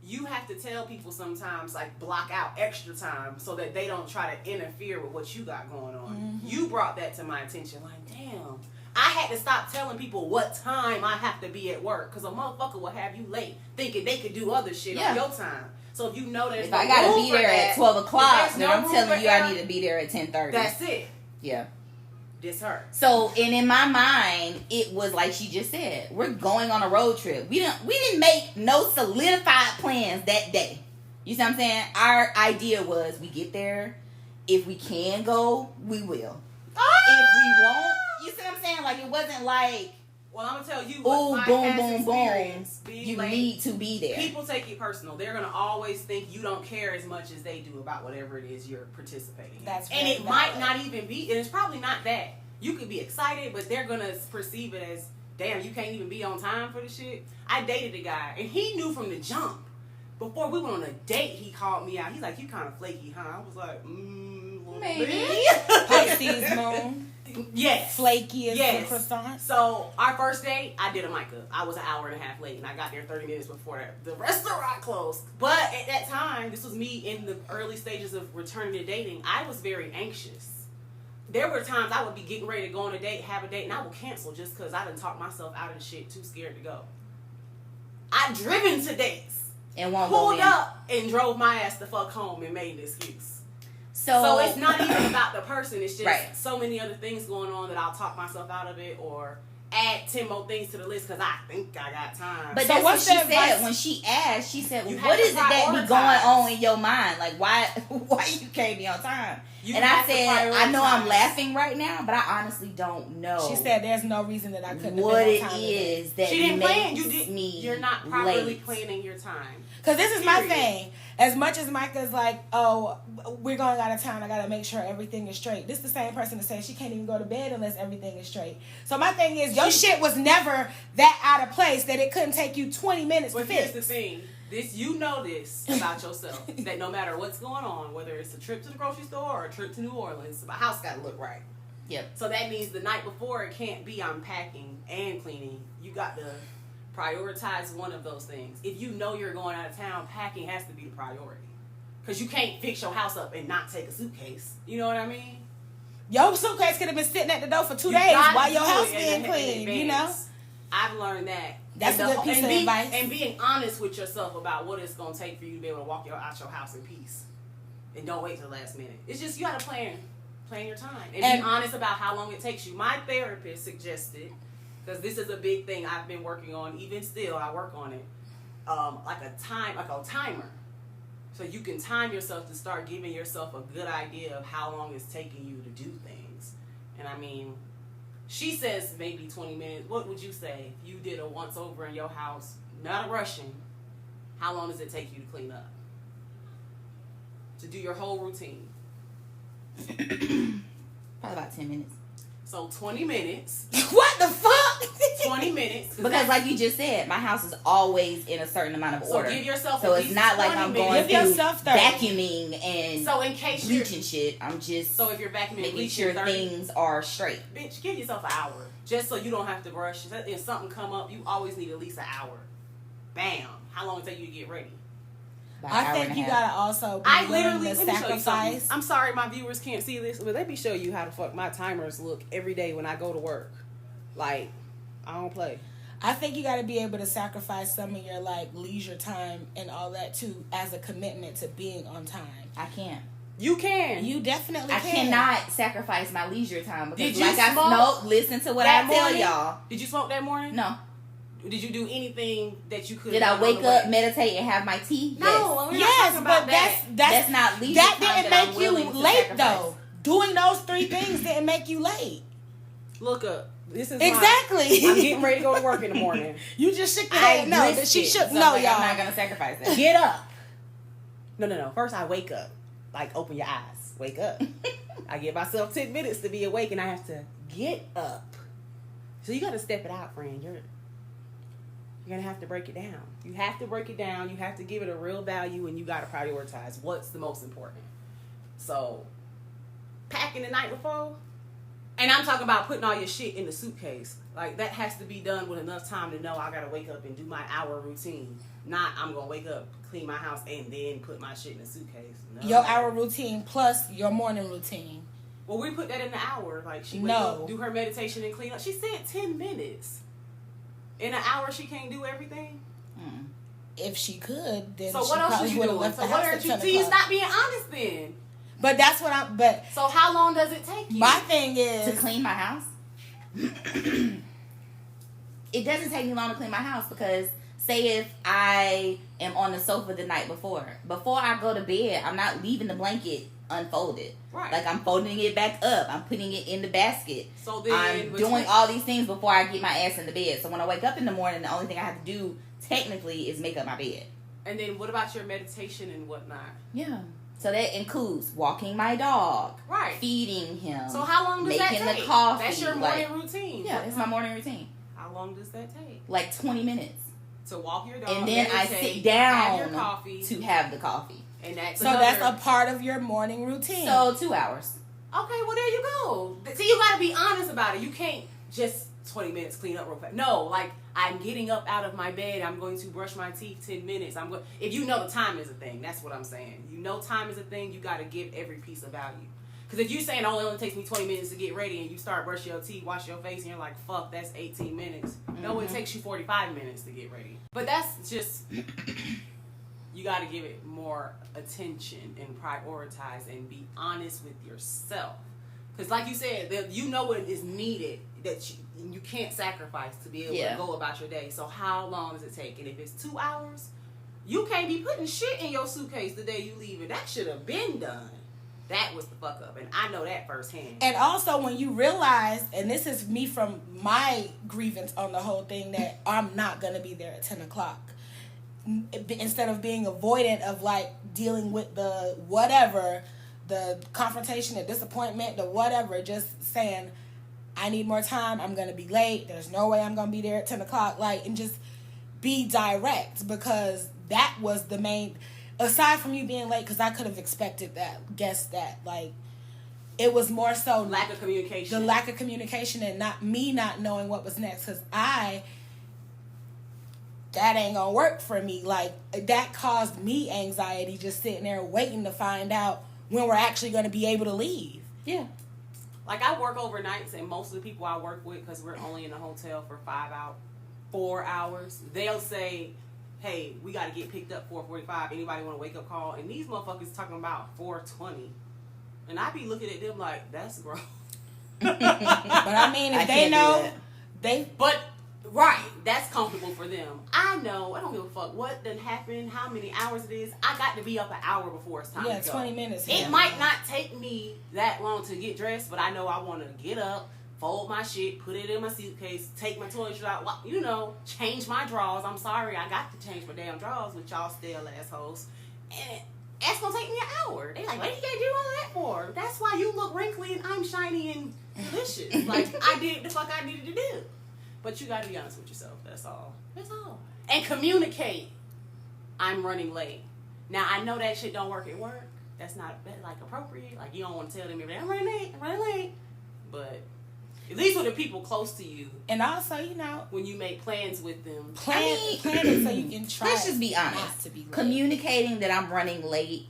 You have to tell people sometimes, like, block out extra time so that they don't try to interfere with what you got going on. Mm-hmm. You brought that to my attention. Like, damn. I had to stop telling people what time I have to be at work because a motherfucker will have you late thinking they could do other shit on your time. So if you know there's If no I gotta room be for there that, at 12 o'clock, then I'm telling you I error, need to be there at 10:30. That's it. Yeah. This her. So, and in my mind, it was like she just said, we're going on a road trip. We didn't make no solidified plans that day. You see what I'm saying? Our idea was we get there. If we can go, we will. If we won't, you see what I'm saying? Like, it wasn't like, well, I'm gonna tell you oh, what my boom, past boom, experience boom. being You late, need to be there. People take it personal. They're gonna always think you don't care as much as they do about whatever it is you're participating in. That's and it might not even be, and it's probably not that. You could be excited, but they're gonna perceive it as, damn, you can't even be on time for the shit. I dated a guy, and he knew from the jump. Before we went on a date, he called me out. He's like, you kind of flaky, huh? I was like, Maybe. Pisces moon. Yes. Flaky as yes. a croissant. So, our first date, I did a mic up. I was an hour and a half late, and I got there 30 minutes before the restaurant closed. But at that time, this was me in the early stages of returning to dating. I was very anxious. There were times I would be getting ready to go on a date, have a date, and I would cancel just because I done talked myself out of the shit, too scared to go. I've driven to dates. And won't go Pulled in. up and drove my ass the fuck home and made an excuse. So it's not even about the person. It's just Right. so many other things going on that I'll talk myself out of it or add 10 more things to the list because I think I got time. But So that's what what's she the said advice? when she asked. She said, You well, "What have is to it that be going prioritize. on in your mind? Like, why you can't be on time?" You and I have to said, "I know I'm prioritize. laughing right now, but I honestly don't know." She said there's no reason that I couldn't what have it been on time is that she didn't makes plan. You did. me You're not properly late. planning your time. Because this is my Period. thing. As much as Micah's like, oh, we're going out of town, I got to make sure everything is straight. This is the same person that says she can't even go to bed unless everything is straight. So my thing is, your shit was never that out of place that it couldn't take you 20 minutes But to here's fix. the thing. You know this about yourself. That no matter what's going on, whether it's a trip to the grocery store or a trip to New Orleans, my house got to look right. Yep. So that means the night before it can't be I'm packing and cleaning. You got to prioritize one of those things. If you know you're going out of town, packing has to be the priority. Because you can't fix your house up and not take a suitcase. You know what I mean? Your suitcase could have been sitting at the door for 2 You days gotta while your do house it being in clean, you know? advance. I've learned that. That's And a good piece of advice. And being honest with yourself about what it's going to take for you to be able to walk out your house in peace. And don't wait till the last minute. It's just, you got to plan your time. And be honest about how long it takes you. My therapist suggested, because this is a big thing I've been working on, even still, I work on it, like a timer. So you can time yourself to start giving yourself a good idea of how long it's taking you to do things. And I mean, she says maybe 20 minutes. What would you say if you did a once over in your house, not rushing? How long does it take you to clean up? To do your whole routine? Probably about 10 minutes. So 20 minutes. What the fuck? 20 minutes. Because like you just said, my house is always in a certain amount of order. So give yourself So at it's least not like 20 I'm minutes. going Give through yourself 30. vacuuming and So in case you're... bleaching shit. I'm just So if you're vacuuming, making bleaching, sure 30, things are straight. bitch, give yourself an hour. Just so you don't have to rush. If something come up, you always need at least an hour. Bam. How long it take you to get ready? About an I hour think and a you half. gotta also be I willing literally, to let me show you something. sacrifice. I'm sorry my viewers can't see this, but let me show you how the fuck my timers look every day when I go to work. Like, I don't play. I think you got to be able to sacrifice some of your like leisure time and all that too as a commitment to being on time. I can't. You can. You definitely I can. cannot sacrifice my leisure time because Did you like smoke no, listen to what that I tell morning? y'all. Did you smoke that morning? No. Did you do anything that you could? Did I wake up, meditate, and have my tea? No, we're not Yes, talking about but that. That's not leisure that time didn't that I'm make you willing to late sacrifice. though. Doing those 3 things didn't make you late. Look up. This is Exactly. I'm getting ready to go to work in the morning. You just shook your I head. No, risked she it, shook. so No, like, y'all. I'm not gonna sacrifice that. Get up. No. First, I wake up. Like, open your eyes. Wake up. I give myself 10 minutes to be awake, and I have to get up. So you got to step it out, friend. You're going to have to break it down. You have to break it down. You have to give it a real value, and you got to prioritize what's the most important. So, packing the night before, and I'm talking about putting all your shit in the suitcase. Like, that has to be done with enough time to know I got to wake up and do my hour routine. Not, I'm going to wake up, clean my house, and then put my shit in the suitcase. No. Your hour routine plus your morning routine. Well, we put that in the hour. Like, she wake No. up, do her meditation, and clean up. She said 10 minutes. In an hour, she can't do everything? if she could, then So she what else probably is you would have doing? left So the what house are at you? 10 See, you o'clock. stop being honest then. But that's what I'm. But so how long does it take you? My thing is to clean my house. It doesn't take me long to clean my house because say if I am on the sofa the night before I go to bed, I'm not leaving the blanket unfolded. Right. Like I'm folding it back up. I'm putting it in the basket. So then I'm doing all these things before I get my ass in the bed. So when I wake up in the morning, the only thing I have to do technically is make up my bed. And then what about your meditation and whatnot? Yeah. So that includes walking my dog, right? Feeding him. So how long does that take? Making the coffee. That's your morning routine. Yeah, it's my morning routine. How long does that take? Like 20 minutes. To walk your dog, and then I sit down to have the coffee. And that's that's a part of your morning routine. So 2 hours. Okay, well there you go. See, you gotta be honest about it. You can't just 20 minutes clean up real fast. No, like I'm getting up out of my bed. I'm going to brush my teeth 10 minutes. If you know the time is a thing, that's what I'm saying. You know time is a thing. You got to give every piece of value. Because if you're saying it only takes me 20 minutes to get ready and you start brushing your teeth, wash your face, and you're like, fuck, that's 18 minutes. Mm-hmm. No, it takes you 45 minutes to get ready. But that's just, you got to give it more attention and prioritize and be honest with yourself. Because like you said, you know what is needed that you can't sacrifice to be able to go about your day. So how long does it take? And if it's 2 hours, you can't be putting shit in your suitcase the day you leave it. That should have been done. That was the fuck up. And I know that firsthand. And also when you realize, and this is me from my grievance on the whole thing, that I'm not going to be there at 10 o'clock. Instead of being avoidant of like dealing with the whatever, the confrontation, the disappointment, the whatever, just saying, I need more time, I'm going to be late, there's no way I'm going to be there at 10 o'clock, like, and just be direct, because that was the main, aside from you being late, because I could have expected that, guessed that, like, it was more so lack of communication. The lack of communication and not knowing what was next, because that ain't gonna work for me. Like, that caused me anxiety just sitting there waiting to find out when we're actually going to be able to leave. Yeah. Like, I work overnights, and most of the people I work with, because we're only in the hotel for 4 hours, they'll say, hey, we got to get picked up 4:45. Anybody want a wake-up call? And these motherfuckers talking about 4:20. And I be looking at them like, that's gross. But I mean, if they know, But, right, that's comfortable for them. I know, I don't give a fuck what done happened, how many hours it is. I got to be up an hour before it's time to go. 20 minutes. It might not take me that long to get dressed, but I know I want to get up, fold my shit, put it in my suitcase, take my toiletries out, change my drawers. I'm sorry, I got to change my damn drawers with y'all stale assholes. And that's going to take me an hour. They like, what you got to do all that for? That's why you look wrinkly and I'm shiny and delicious. Like, I did the fuck I needed to do. But you got to be honest with yourself. That's all. That's all. And communicate. I'm running late. Now, I know that shit don't work at work. That's not, like, appropriate. Like, you don't want to tell them every day, I'm running late. But at least with the people close to you. And also, when you make plans with them. Plan it so you can try. Let's just be honest. Not to be late. Communicating that I'm running late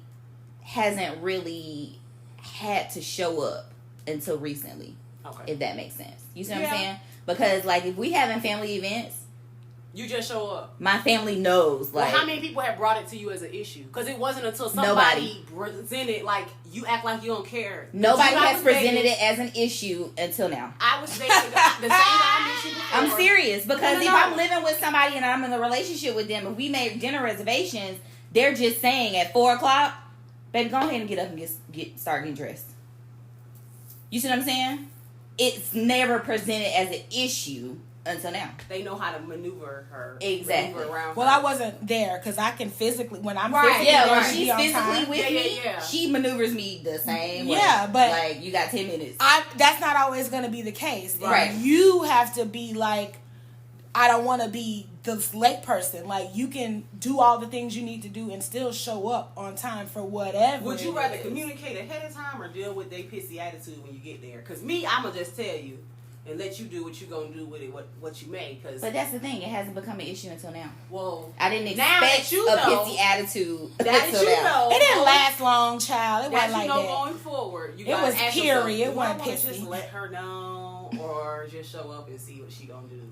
hasn't really had to show up until recently. Okay. If that makes sense. You see what I'm saying? Because, like, if we having family events, you just show up. My family knows. Like, how many people have brought it to you as an issue? Because it wasn't until somebody presented, like, you act like you don't care. Nobody has presented it as an issue until now. I was dating the same guy I mentioned before. I'm serious, because if I'm living with somebody and I'm in a relationship with them, if we made dinner reservations, they're just saying at 4 o'clock, baby, go ahead and get up and start getting dressed. You see what I'm saying? It's never presented as an issue until now. They know how to maneuver her. Exactly. Maneuver around well, her. I wasn't there because I can physically, when I'm physically there, when she's physically with me, yeah. she maneuvers me the same way. Yeah, but like, you got 10 minutes. That's not always going to be the case. Right. You have to be like, I don't want to be this late person. Like, you can do all the things you need to do and still show up on time for whatever. Would you rather communicate ahead of time or deal with their pissy attitude when you get there? Because me, I'm going to just tell you and let you do what you're going to do with it, what you may. But that's the thing. It hasn't become an issue until now. Well, I didn't expect a pissy attitude. That until now. It didn't last long, child. It wasn't like that. Going forward. It was period. It wasn't pissy. Just let her know. phone or just show up and see what she gonna do.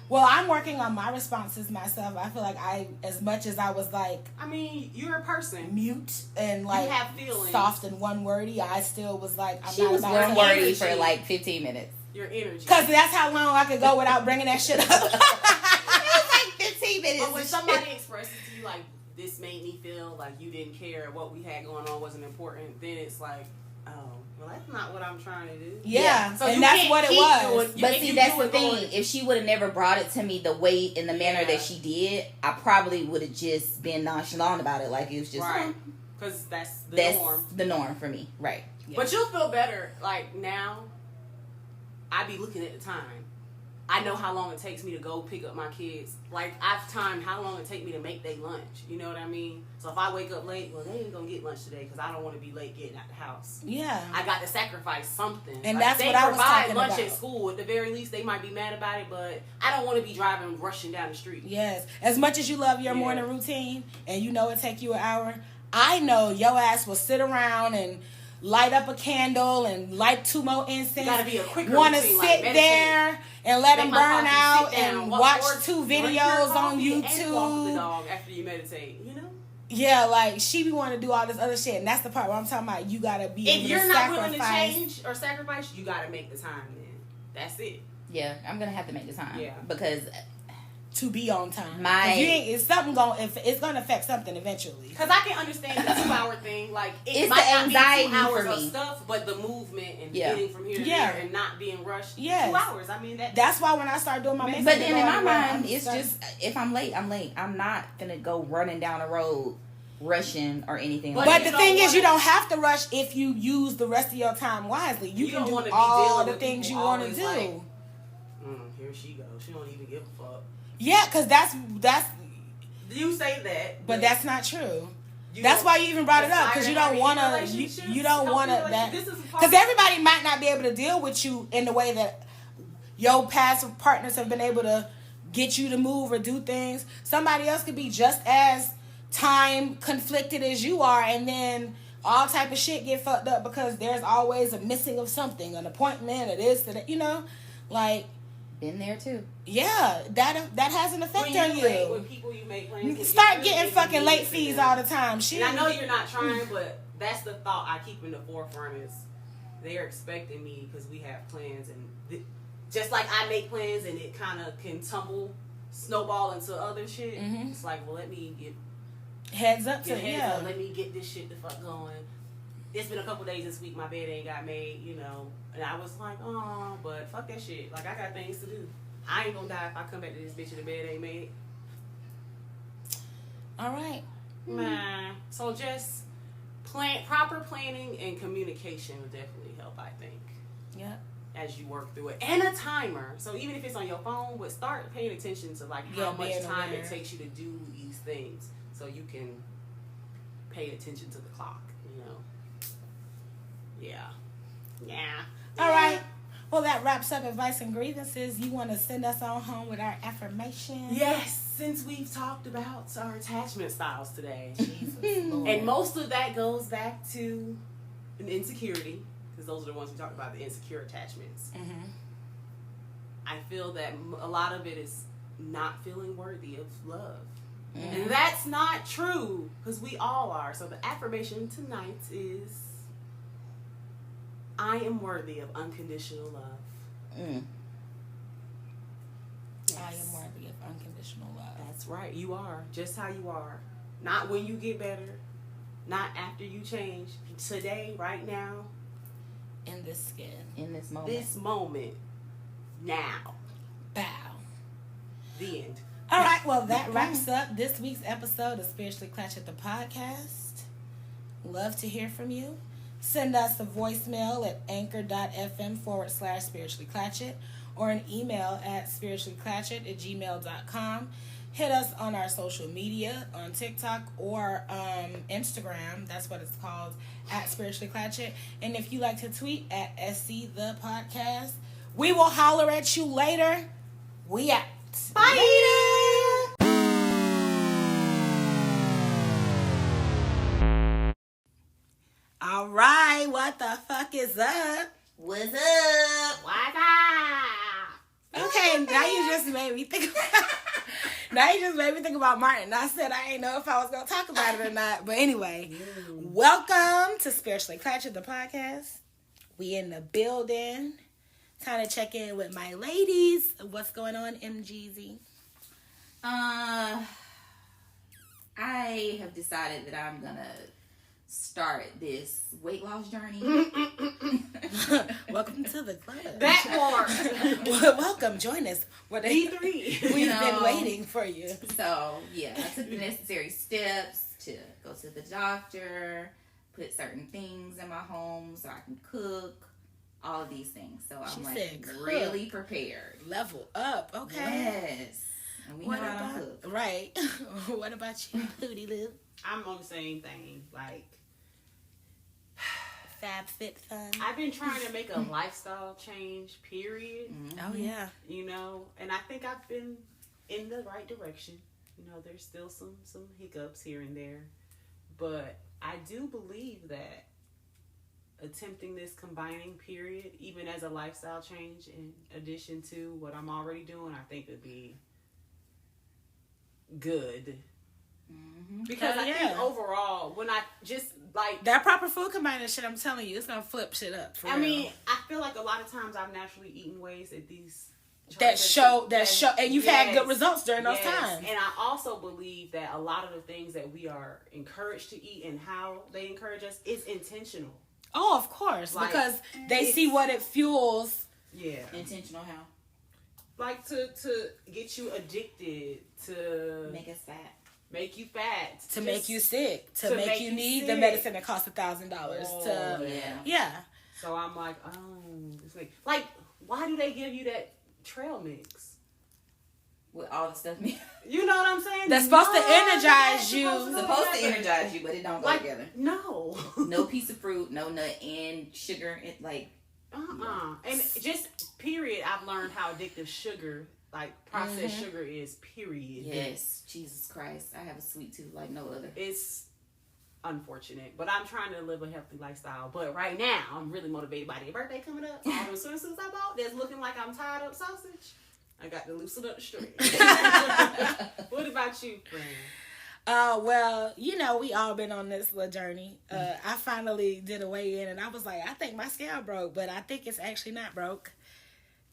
Well, I'm working on my responses myself. I feel like as much as I was like, I mean, you're a person. Mute and like you have feelings. Soft and one wordy, I still was like, she was one wordy for like 15 minutes. Your energy. Because that's how long I could go without bringing that shit up. It was like 15 minutes. But when somebody expresses to you like, this made me feel like you didn't care, what we had going on wasn't important, then it's like, oh, well, that's not what I'm trying to do. Yeah, so and that's what it was. But see, that's the thing. If she would have never brought it to me the way, in the manner that she did, I probably would have just been nonchalant about it. Like, it was just... Right. Because that's the norm. The norm for me. Right. Yeah. But you'll feel better. Like, now, I be looking at the time. I know how long it takes me to go pick up my kids. Like, I've timed how long it take me to make their lunch. You know what I mean? So if I wake up late, well, they ain't gonna get lunch today because I don't want to be late getting out the house. Yeah. I got to sacrifice something. And like, that's what I was talking about. They provide lunch at school. At the very least, they might be mad about it, but I don't want to be driving, rushing down the street. Yes. As much as you love your morning routine and you know it take you an hour, I know your ass will sit around and light up a candle and light 2 more incense. Gotta be a quicker Want to routine, sit like there and let them burn out and watch or 2 videos on YouTube. And walk the dog after you meditate, you know? Yeah, like she be wanting to do all this other shit, and that's the part where I'm talking about. You gotta be. If able you're to not sacrifice. willing to change or sacrifice, you gotta make the time. Then that's it. Yeah, I'm gonna have to make the time. Yeah, because to be on time. If it's gonna affect something eventually. Because I can understand the 2-hour thing. Like it's might the anxiety not be 2 hours for me. Of stuff, but the movement and getting from here to there and not being rushed. Yes. 2 hours. I mean that's why when I start doing my but then in my mind, it's just if I'm late, I'm late. I'm not gonna go running down a road, rushing or anything. But the thing is, you don't have to rush if you use the rest of your time wisely. You can do all the things you want to do. Like, here she goes. She don't even give a fuck. Yeah, because that's. You say that, but that's not true. That's why you even brought it up, because you don't want to. You don't want to that because everybody might not be able to deal with you in the way that your past partners have been able to get you to move or do things. Somebody else could be just as time conflicted as you are, and then all type of shit get fucked up because there's always a missing of something, an appointment or this or that, like. Been there too. Yeah, that has an effect on you. When people you make plans with, start getting fucking late fees all the time. Shit. And I know you're not trying, but that's the thought I keep in the forefront is they're expecting me because we have plans, and just like I make plans and it kind of can snowball into other shit. Mm-hmm. It's like, well, let me get heads up. Let me get this shit the fuck going. It's been a couple days this week. My bed ain't got made, and I was like, oh, but fuck that shit. Like, I got things to do. I ain't gonna die if I come back to this bitch and the bed ain't made. All right. Man. So just proper planning and communication would definitely help, I think. Yeah. As you work through it. And a timer. So even if it's on your phone, but start paying attention to like how much time it takes you to do these things so you can pay attention to the clock, Yeah. All right. Well, that wraps up advice and grievances. You want to send us on home with our affirmation? Yes, since we've talked about our attachment styles today. Jesus Lord. And most of that goes back to an insecurity, because those are the ones we talked about, the insecure attachments. Mm-hmm. I feel that a lot of it is not feeling worthy of love. Mm-hmm. And that's not true, because we all are. So the affirmation tonight is, I am worthy of unconditional love. Mm. Yes. I am worthy of unconditional love. That's right. You are. Just how you are. Not when you get better. Not after you change. Today, right now. In this skin. In this moment. This moment. Now. Bow. The end. All right. Well, that wraps up this week's episode of Spiritually Clatchet, the podcast. Love to hear from you. Send us a voicemail at anchor.fm/spirituallyclatchet or an email at spirituallyclatchet@gmail.com. Hit us on our social media on TikTok or Instagram. That's what it's called, at Spiritually Clatchet. And if you like to tweet, at SC the podcast. We will holler at you later. We out. Bye. Later. All right, what the fuck is up? What's up? What's up? Okay, now you just made me think about Martin. I said I didn't know if I was going to talk about it or not. But anyway, welcome to Spiritually Clatchet, the podcast. We in the building. Time to check in with my ladies. What's going on, MGZ? I have decided that I'm going to start this weight loss journey. Welcome to the club. That part. Welcome, join us. D3. We've been waiting for you. So, yeah, I took the necessary steps to go to the doctor, put certain things in my home so I can cook, all of these things. So I'm really prepared. Level up, okay. Yes. And we know how to cook. Right. What about you, Hootie Lou? I'm on the same thing. Like, Fab Fit Fun. I've been trying to make a lifestyle change, period. Mm-hmm. Oh, yeah. You know, and I think I've been in the right direction. You know, there's still some hiccups here and there. But I do believe that attempting this combining period, even as a lifestyle change, in addition to what I'm already doing, I think would be good. Mm-hmm. Because I think overall, when I just like that proper food combining shit, I'm telling you, it's gonna flip shit up. For real. mean, I feel like a lot of times I've naturally eaten ways that these that show, and you've had good results during those times. And I also believe that a lot of the things that we are encouraged to eat and how they encourage us is intentional. Oh, of course, like, because they see what it fuels. Yeah, intentional how? Like to get you addicted, to make us fat. Make you fat. To make you sick. To make you need the medicine that costs $1,000. Yeah. So I'm like, it's like, why do they give you that trail mix? With all the stuff. You know what I'm saying? That's supposed to energize you. Supposed to energize you, but it don't go together. No. No piece of fruit, no nut, and sugar. It like. And just period. I've learned how addictive sugar. Like processed sugar is, period. Yes, Jesus Christ. I have a sweet tooth like no other. It's unfortunate, but I'm trying to live a healthy lifestyle. But right now, I'm really motivated by their birthday coming up. All those swimsuits I bought that's looking like I'm tied up sausage. I got to loosen up the string. What about you, friend? Well, you know, we all been on this little journey. I finally did a weigh in, and I was like, I think my scale broke, but I think it's actually not broke.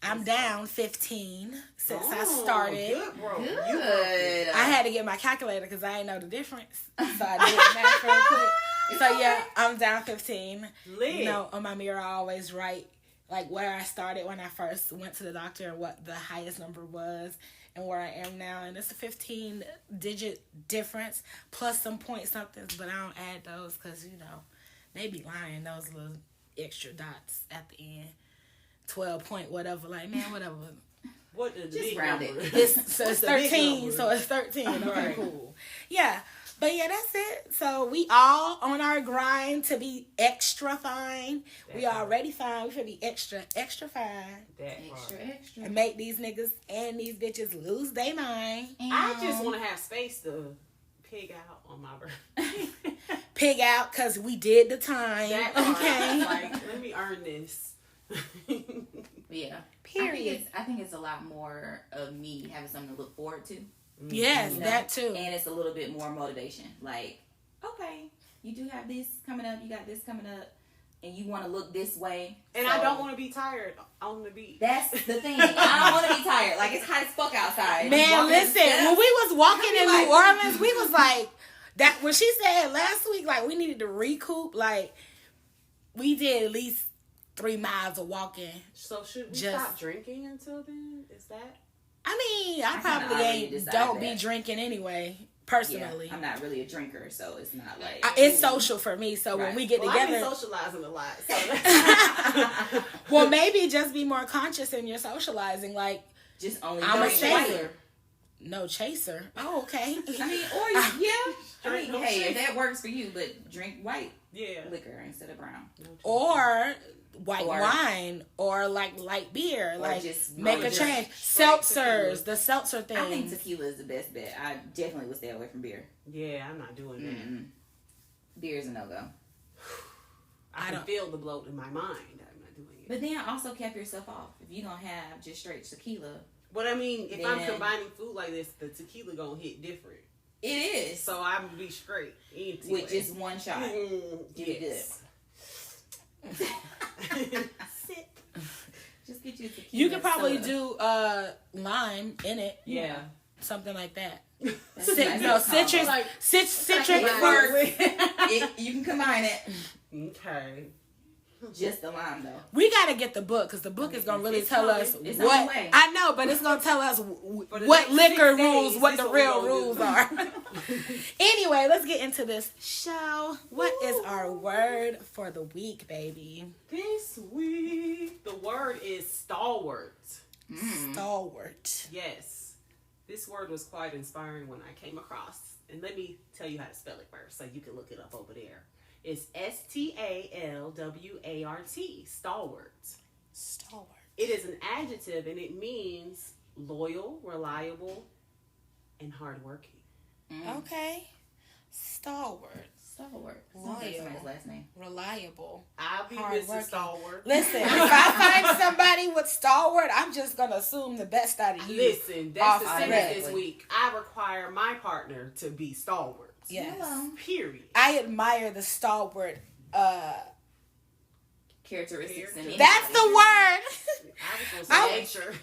I'm down 15 since I started. Good, bro. Good. I had to get my calculator because I didn't know the difference. So I did the math real quick. So yeah, I'm down 15. Lit. You know, on my mirror I always write like where I started when I first went to the doctor and what the highest number was and where I am now. And it's a 15-digit difference plus some point somethings, but I don't add those because, you know, they be lying, those little extra dots at the end. 12 point whatever, like, man, whatever. What is just round it? It's 13, so it's 13. Okay, right. Cool. Yeah, but yeah, that's it. So we all on our grind to be extra fine. We already fine. We should be extra fine. Extra. And make these niggas and these bitches lose their mind. I just want to have space to pig out on my birthday. Pig out because we did the time. Okay. Like, let me earn this. Yeah. Period. I think it's a lot more of me having something to look forward to. Yes, you know? that too. And it's a little bit more motivation. Like, okay, you do have this coming up, you got this coming up, and you want to look this way. And I don't want to be tired on the beach. That's the thing. I don't want to be tired. Like, it's hot as fuck outside. Man, listen, when we was walking in New Orleans, we was like, that when she said last week, like, we needed to recoup, like, we did at least 3 miles of walking. So should we stop drinking until then? Is that? I mean, I probably don't be drinking anyway, personally. Yeah, I'm not really a drinker, so it's not like... it's social for me, so when we get together... I've been socializing a lot. So well, maybe just be more conscious in your socializing. Like, just only I'm a chaser. No chaser. Oh, okay. I mean, or yeah. I mean, hey, if that works for you, but drink white liquor instead of brown. Or white wine or like light beer, like just make a change. Seltzers, the seltzer thing. I think tequila is the best bet. I definitely would stay away from beer. Yeah, I'm not doing that. Beer is a no-go. I can feel the bloat in my mind. I'm not doing But then also cap yourself off. If you don't have just straight tequila. But I mean, if then, I'm combining food like this, the tequila gonna hit different. It is. So I'm gonna be straight. Anyway. With just one shot. Get it good. Sip. Just get you tequila. You could probably soda. do lime in it. Yeah. Something like that. That's a nice Citrus. Like, Citric it works. works. You can combine it. Okay. Just the lime though. We gotta get the book because the book is gonna really tell us It's on what the way. I know, but it's gonna tell us the what next liquor 6 rules, days, what this the what we real gonna rules do. are. Anyway, let's get into this show. What is our word for the week, baby? This week, the word is stalwart. Stalwart. Yes. This word was quite inspiring when I came across. And let me tell you how to spell it first so you can look it up over there. It's STALWART, stalwart. Stalwart. It is an adjective and it means loyal, reliable, and hardworking. Okay. Stalwart. Stalwart. Loyal. That's somebody's last name. Reliable. I'll be Hardworking. Mrs. Stalwart. Listen, if I find somebody with stalwart, I'm just gonna assume the best out of you. Listen, that's the sentence Automatically. this week. I require my partner to be stalwart. Yes. Hello. Period. I admire the stalwart. Characteristics in That's the word. I was going to say nature.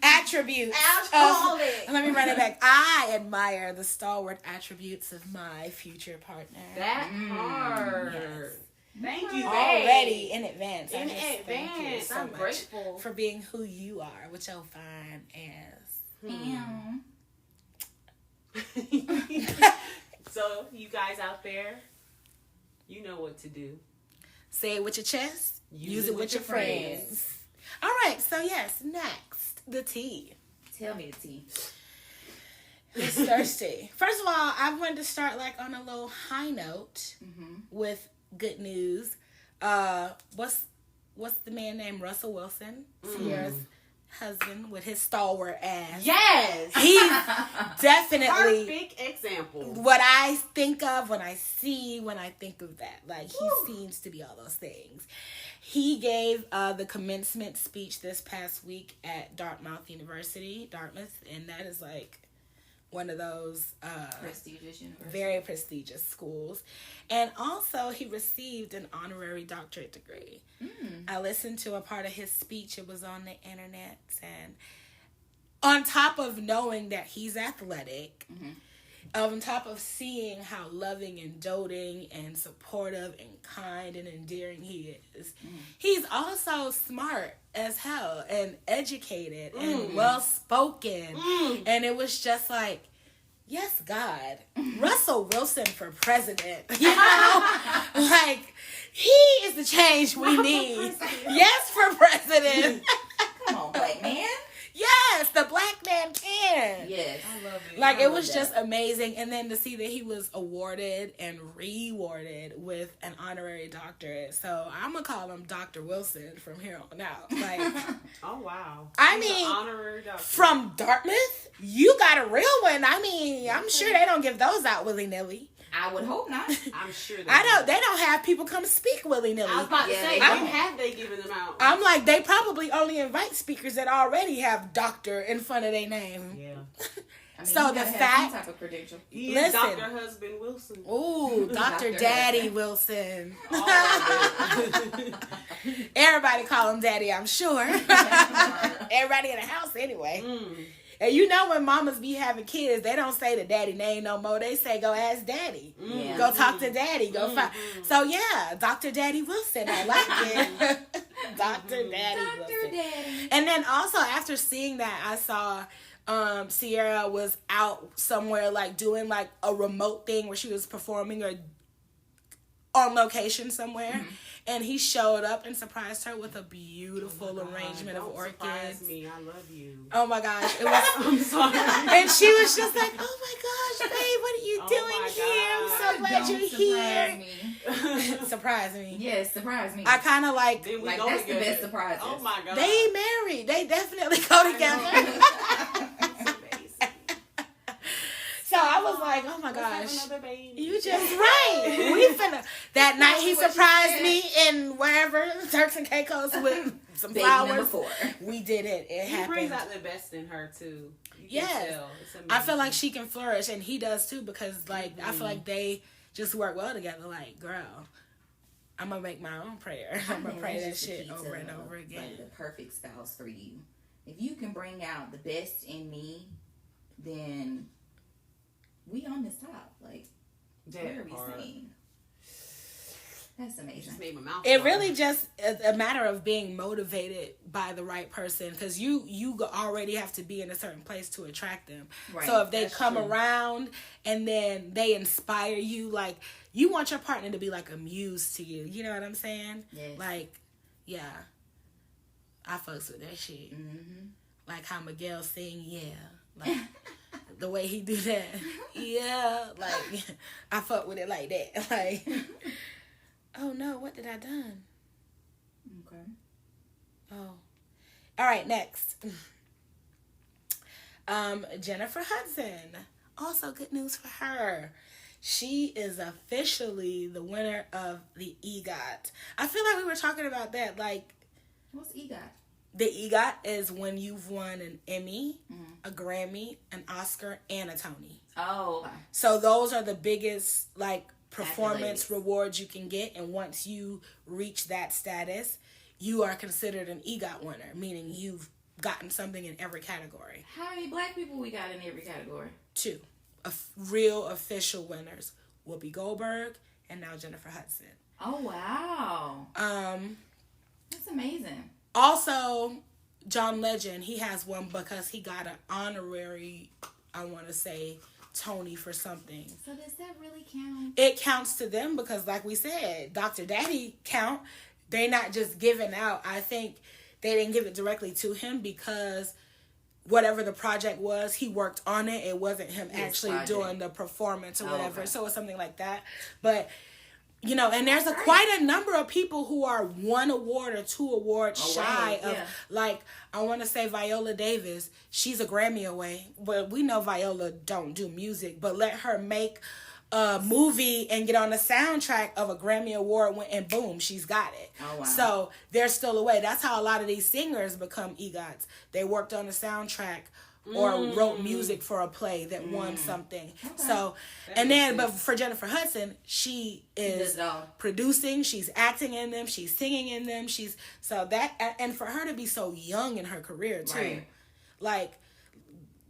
Attributes. Let me run it back. I admire the stalwart attributes of my future partner. That part. Yes. Thank you, Already in advance. In I just thank you advance. so I'm much grateful. for being who you are with your fine ass. So, you guys out there, you know what to do. Say it with your chest. Use Use it with your friends. All right. So yes, next the tea. Tell me the tea. It's thirsty. First of all, I wanted to start like on a little high note with good news. What's the man named Russell Wilson? Sierra's husband with his stalwart ass. Yes. He's definitely Perfect example. what I think of when I think of that. Like, he seems to be all those things. He gave the commencement speech this past week at Dartmouth University, and that is like one of those Prestigious university. very prestigious schools. And also, he received an honorary doctorate degree. I listened to a part of his speech. It was on the internet. And on top of knowing that he's athletic, on top of seeing how loving and doting and supportive and kind and endearing he is, he's also smart as hell and educated and well-spoken. And it was just like, yes, God, Russell Wilson for president. You know? Like, he is the change we need. Yes, for president. Come on, black man. Yes, the black man can. Yes. I love it. Like, I it love was that. just amazing. And then to see that he was awarded and rewarded with an honorary doctorate. So I'm going to call him Dr. Wilson from here on out. Like, Oh, wow. I He's an mean, honorary doctor. from Dartmouth, you got a real one. I mean, I'm sure they don't give those out willy-nilly. I would hope not. I'm sure They don't have people come speak willy-nilly. I was about to Yeah, say, they when don't. have they given them out? I'm like, they probably only invite speakers that already have doctor in front of their name. Yeah. I mean, So you the gotta have fact- some type of credential. He is Listen. Dr. Husband Wilson. Ooh, Dr. Dr. Daddy Wilson. All of it. Everybody call him Daddy, I'm sure. Everybody in the house anyway. Mm. And you know when mamas be having kids, they don't say the daddy name no more. They say, go ask daddy. Yeah. Go talk to daddy. Go find. So yeah, Dr. Daddy Wilson. I like it. Dr. Daddy Dr. Wilson. Daddy. And then also after seeing that, I saw Sierra was out somewhere like doing like a remote thing where she was performing or on location somewhere. And he showed up and surprised her with a beautiful arrangement of Don't orchids. surprise me. I love you. Oh my gosh, it was. I'm sorry. And she was just like, "Oh my gosh, babe, what are you Oh doing my here? I'm so glad Don't you're surprise here." me. Surprise me. Yes, surprise me. I kind of like. Then we Like, go that's the together. best surprises. Oh my god. They married. They definitely go together. It's amazing. So I was like, like, oh my Let's have gosh. another baby. You just right. We finna. That night he surprised me in wherever Turks and Caicos with some Baby flowers. number 4. We did it. It He happened. brings out the best in her too. You can Yes. tell. It's I feel amazing. like she can flourish, and he does too, because like I feel like they just work well together. Like, girl, I'm gonna make my own prayer. I'm gonna pray that That's the shit key over to, and over again. Like, the perfect spouse for you. If you can bring out the best in me, then we on this top. Like, what are we saying? That's amazing. Just made my mouth It water. really just is a matter of being motivated by the right person, because you already have to be in a certain place to attract them. Right, So if they that's come true. around and then they inspire you, like, you want your partner to be like a muse to you. You know what I'm saying? Yes. Like, yeah, I fucks with that shit. Mm-hmm. Like how Miguel sing, yeah, like the way he do that, yeah, like I fuck with it like that. Like, oh no, what did I done? Okay. Oh, all right, next. Jennifer Hudson. Also good news for her. She is officially the winner of the EGOT. I feel like we were talking about that. Like, What's EGOT? the EGOT is when you've won an Emmy, a Grammy, an Oscar, and a Tony. Oh, okay. So those are the biggest, like, performance Accolades. rewards you can get. And once you reach that status, you are considered an EGOT winner, meaning you've gotten something in every category. How many black people we got in every category? 2 real official winners: Whoopi Goldberg and now Jennifer Hudson. Oh, wow. That's amazing. Also, John Legend, he has one because he got an honorary, I want to say, Tony for something. So does that really count? It counts to them because, like we said, Dr. Daddy count. They're not just giving out. I think they didn't give it directly to him because whatever the project was, he worked on it. It wasn't him His actually project. doing the performance or whatever. Okay. So it's something like that. But, you know, and there's quite a number of people who are 1 award or 2 awards shy of, like, I want to say Viola Davis. She's a Grammy away. But we know Viola don't do music. But let her make a movie and get on the soundtrack of a Grammy Award and boom, she's got it. Oh, wow. So they're still away. That's how a lot of these singers become EGOTs. They worked on the soundtrack or wrote music for a play that won something. Okay. So, and then, but for Jennifer Hudson, she is producing, she's acting in them, she's singing in them, so that, and for her to be so young in her career too, Right. like,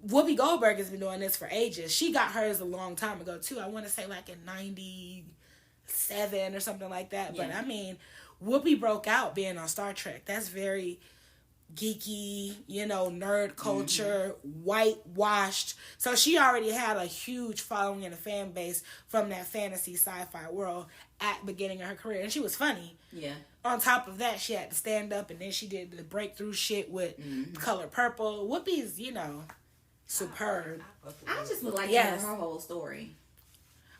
Whoopi Goldberg has been doing this for ages. She got hers a long time ago too. I want to say like in 97 or something like that. Yeah. But I mean, Whoopi broke out being on Star Trek. That's very geeky, you know, nerd culture, whitewashed. So she already had a huge following and a fan base from that fantasy sci-fi world at the beginning of her career. And she was funny. Yeah. On top of that, she had to stand up, and then she did the breakthrough shit with Color Purple. Whoopi's, you know, superb. I just would like to Yes. know her whole story.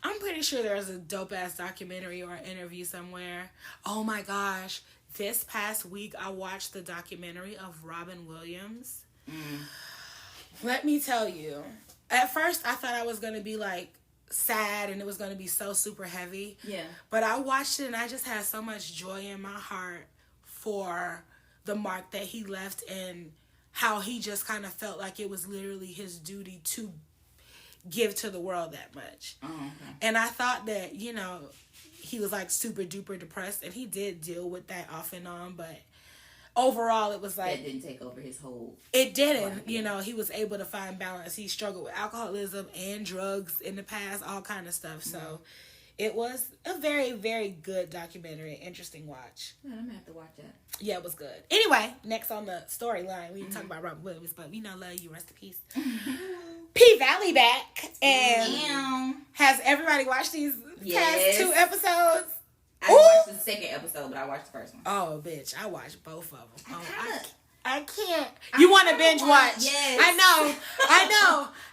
I'm pretty sure there's a dope ass documentary or interview somewhere. Oh my gosh. This past week I watched the documentary of Robin Williams. Let me tell you. At first I thought I was going to be like sad and it was going to be so super heavy. Yeah. But I watched it and I just had so much joy in my heart for the mark that he left and how he just kind of felt like it was literally his duty to give to the world that much. Oh, okay. And I thought that, you know, he was like super duper depressed, and he did deal with that off and on, but overall it was like... That didn't take over his whole... It didn't. Right. You know, he was able to find balance. He struggled with alcoholism and drugs in the past, all kind of stuff. So it was a very, very good documentary. Interesting watch. Yeah, I'm going to have to watch that. Yeah, it was good. Anyway, next on the storyline, we didn't talk about Robin Williams, but we know, love you, rest in peace. P-Valley back. And has everybody watched these past 2 episodes? I watched the second episode, but I watched the first one. Oh, bitch, I watched both of them. I I can't. You want to binge watch? Yes. I know.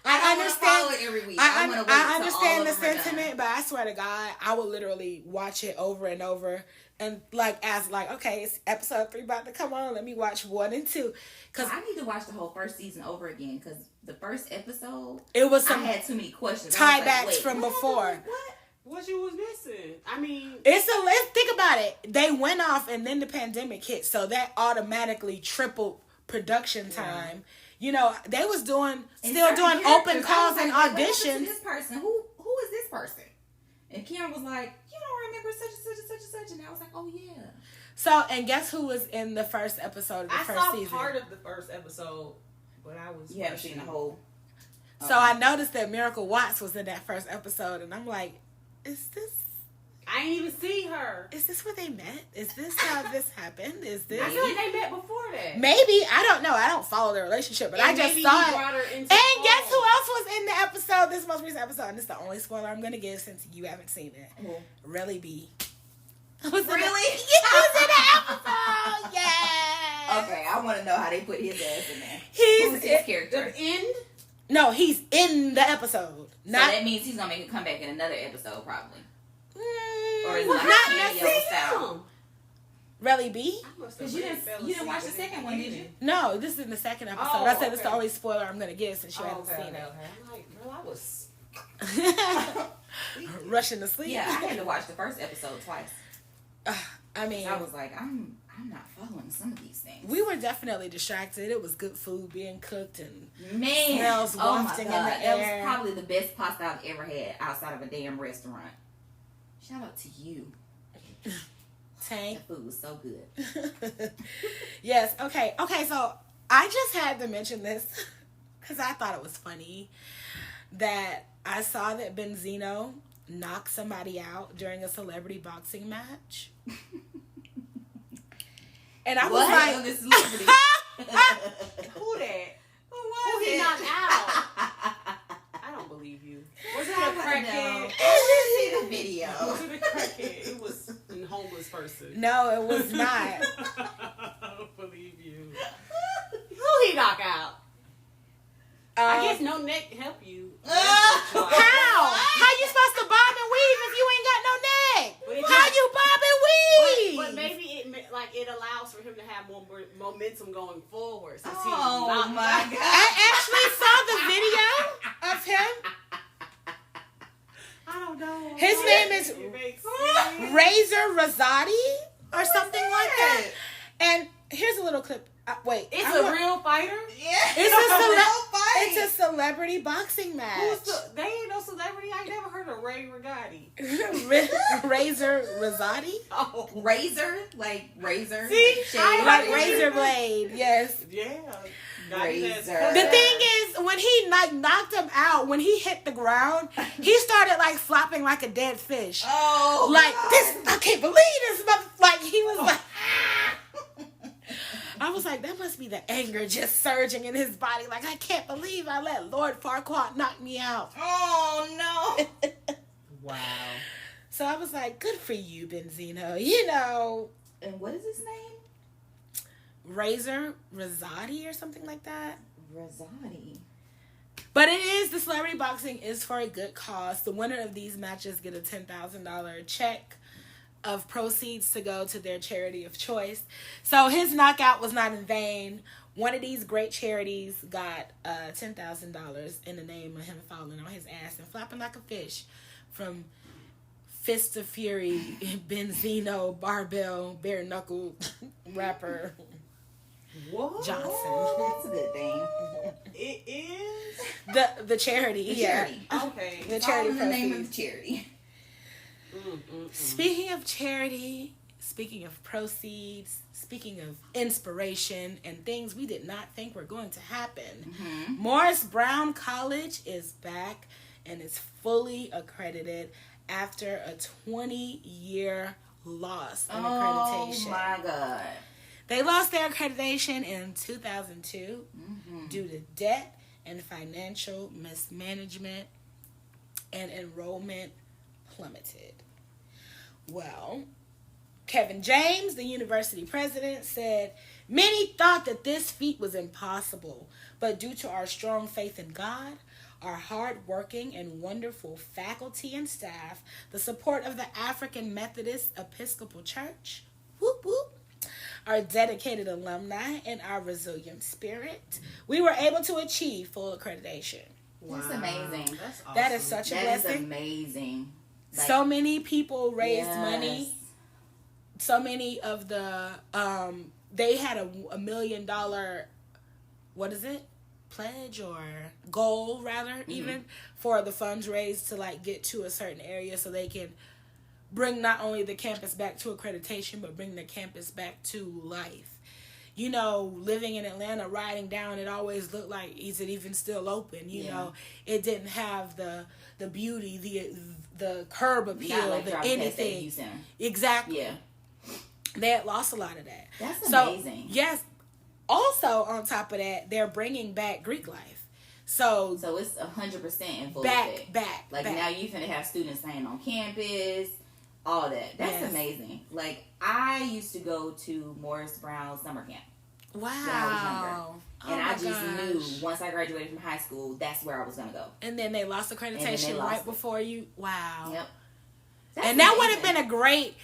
I understand. Follow it every week. I understand the sentiment, but I swear to God, I will literally watch it over and over and like asked like, okay, it's episode 3 about to come on. Let me watch 1 and 2 because I need to watch the whole first season over again because the first episode it was some I had too many questions. tiebacks from before. What you was missing? I mean, Let's think about it. They went off and then the pandemic hit, so that automatically tripled production time. You know, they was still doing open calls and auditions. This person, who is this person? And Karen was like, you don't remember such and such and such and such, and I was like, oh yeah. So, and guess who was in the first episode of the first season? I saw part of the first episode, but I was. You haven't seen the whole. So I noticed that Miracle Watts was in that first episode, and I'm like, is this? I ain't even see her. Is this where they met? Is this how this happened? Is this? I feel like they met before that. Maybe. I don't know. I don't follow their relationship, but I just saw it. And guess who else was in the episode? This most recent episode, and this is the only spoiler I'm gonna give since you haven't seen it. Really B. Really? He was in the episode. Yeah. Okay, I want to know how they put his ass in there. Who's his character? The end? No, he's in the episode. So that means he's gonna make a comeback in another episode, probably. Or is it like not necessarily? Really B? Because you didn't watch the second one, did you? No, this is in the second episode. Oh, I said it's the only spoiler I'm gonna give since you haven't seen it. I'm like, girl, I was rushing to sleep. Yeah, I had to watch the first episode twice. I mean, I was like, I'm not following some of these things. We were definitely distracted. It was good food being cooked and smells wafting in the air. That was probably the best pasta I've ever had outside of a damn restaurant. Shout out to you. Tank. That food was so good. Yes. Okay. So I just had to mention this because I thought it was funny that I saw that Benzino knocked somebody out during a celebrity boxing match. And I was like, this celebrity? who that? Who he knocked out? I don't believe you. Was it a crackhead? I didn't see the video. Was it a crackhead? It was a homeless person. No, it was not. I don't believe you. Who he knock out? I guess no neck help you. How? How you supposed to bob and weave if you ain't got no neck? How you bob and weave? But maybe it allows for him to have more momentum going forward. Since oh my God! I actually saw the video of him. I don't know. His name is Razor Rosati or something like that. And here's a little clip. Wait, it's a real fighter? Yeah, it's a real fight. It's a celebrity boxing match. They ain't no celebrity. I never heard of Ray Regotti. Razor Rosati? Oh. Razor? Like razor? See? Like razor blade, yes. Yeah. Razor. The thing is, when he knocked him out, when he hit the ground, he started flopping like a dead fish. Oh, like this! I can't believe this! Like he was like, I was like, that must be the anger just surging in his body. Like, I can't believe I let Lord Farquaad knock me out. Oh no! Wow. So I was like, good for you, Benzino. You know. And what is his name? Razor Rosati or something like that. Rosati. But it is, the celebrity boxing is for a good cause. The winner of these matches get a $10,000 check of proceeds to go to their charity of choice. So his knockout was not in vain. One of these great charities got $10,000 in the name of him falling on his ass and flapping like a fish from Fist of Fury, Benzino, barbell, bare knuckle rapper What? Johnson. That's a good thing. It is? The charity, charity. Okay. The It's charity all in the name proceeds. of charity. Speaking of charity, speaking of proceeds, speaking of inspiration and things we did not think were going to happen, Morris Brown College is back and is fully accredited after a 20-year loss in accreditation. Oh my God. They lost their accreditation in 2002 due to debt and financial mismanagement, and enrollment plummeted. Well, Kevin James, the university president, said Many thought that this feat was impossible, but due to our strong faith in God, our hard-working and wonderful faculty and staff, the support of the African Methodist Episcopal Church, whoop whoop, our dedicated alumni, and our resilient spirit, we were able to achieve full accreditation. Wow. That's amazing. That's awesome. That is such a blessing. That is amazing. Like, so many people raised money. So many of the, they had a $1 million, what is it? Pledge or goal rather, even for the funds raised to like get to a certain area so they can bring not only the campus back to accreditation, but bring the campus back to life. You know, living in Atlanta, riding down, it always looked like, is it even still open? You know, it didn't have the beauty, the curb appeal, like the anything. Exactly. Yeah. They had lost a lot of that. That's amazing. Yes. Also, on top of that, they're bringing back Greek life. So it's 100% in full back. Like now you finna have students staying on campus, all that. That's amazing. Like I used to go to Morris Brown summer camp. Wow. When I was younger. And I just knew once I graduated from high school, that's where I was gonna go. And then they lost accreditation right before you. Wow. Yep. And that would have been a great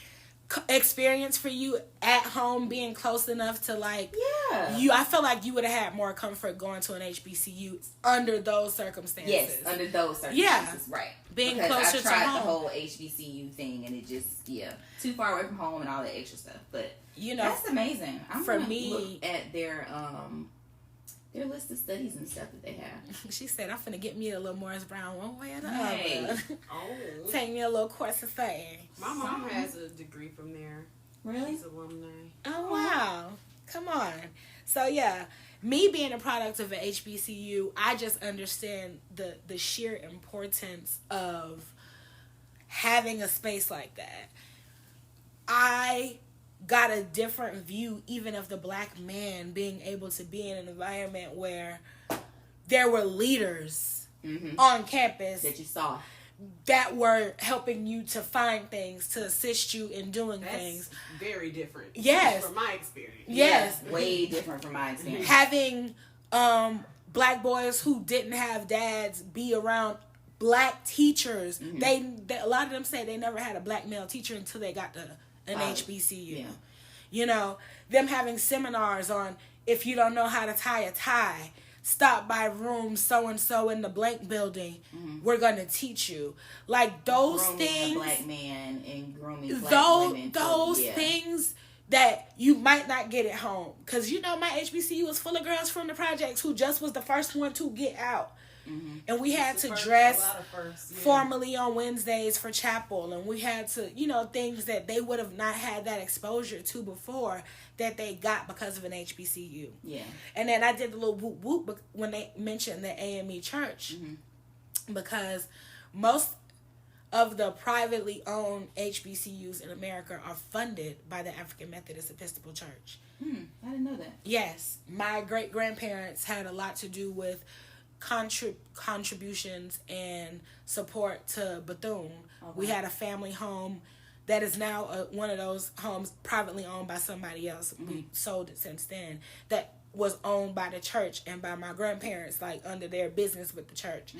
experience for you at home, being close enough to like I feel like you would have had more comfort going to an HBCU under those circumstances. Yes, under those circumstances, right. Being because closer I tried to home. the whole HBCU thing and it just too far away from home and all that extra stuff. But you know, that's amazing. I'm for me look at their list of studies and stuff that they have. She said, I'm finna get me a little Morris Brown one way or the other. Oh. Take me a little course of something. My mom has a degree from there. Really? She's alumni. Oh, wow. Come on. So, yeah, me being a product of an HBCU, I just understand the sheer importance of having a space like that. I got a different view even of the black man being able to be in an environment where there were leaders on campus that you saw that were helping you to find things, to assist you in doing things. Very different. Yes. From my experience. Yes. Yeah, way different from my experience. Having black boys who didn't have dads be around black teachers. They a lot of them say they never had a black male teacher until they got to an HBCU. Yeah. You know, them having seminars on if you don't know how to tie a tie, stop by room so-and-so in the blank building. We're going to teach you. Like those grooming things. A black man and grooming black women. Those things that you might not get at home. Because, you know, my HBCU was full of girls from the projects who just was the first one to get out. And we had to dress formally on Wednesdays for chapel. And we had to, you know, things that they would have not had that exposure to before that they got because of an HBCU. Yeah. And then I did a little whoop whoop when they mentioned the AME church. Because most of the privately owned HBCUs in America are funded by the African Methodist Episcopal Church. I didn't know that. Yes. My great-grandparents had a lot to do with contributions and support to Bethune. We had a family home that is now one of those homes privately owned by somebody else. We sold it since then. That was owned by the church and by my grandparents, like under their business with the church,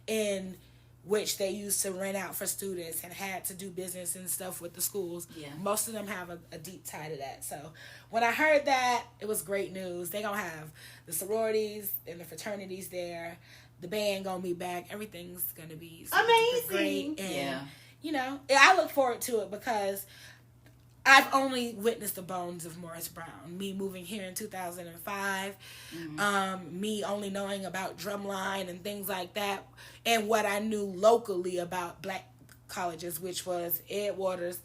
in which they used to rent out for students and had to do business and stuff with the schools. Yeah. Most of them have a deep tie to that. So when I heard that, it was great news. They gonna have the sororities and the fraternities there. The band gonna be back. Everything's gonna be amazing. Great. And, you know, I look forward to it because I've only witnessed the bones of Morris Brown. Me moving here in 2005, me only knowing about Drumline and things like that, and what I knew locally about black colleges, which was Ed Waters,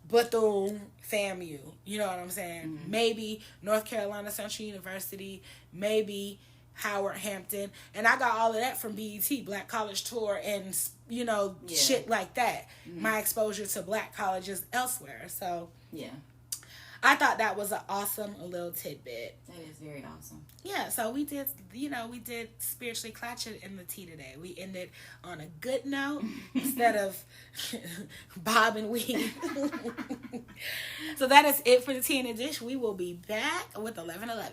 Bethune, FAMU. You know what I'm saying? Maybe North Carolina Central University, maybe Howard Hampton, and I got all of that from BET, Black College Tour, and you know, shit like that. My exposure to black colleges elsewhere. So I thought that was an awesome little tidbit. That is very awesome. Yeah, so we did, we did spiritually Clatchet in the tea today. We ended on a good note instead of bob and weave. So that is it for the tea in the dish. We will be back with 11:11.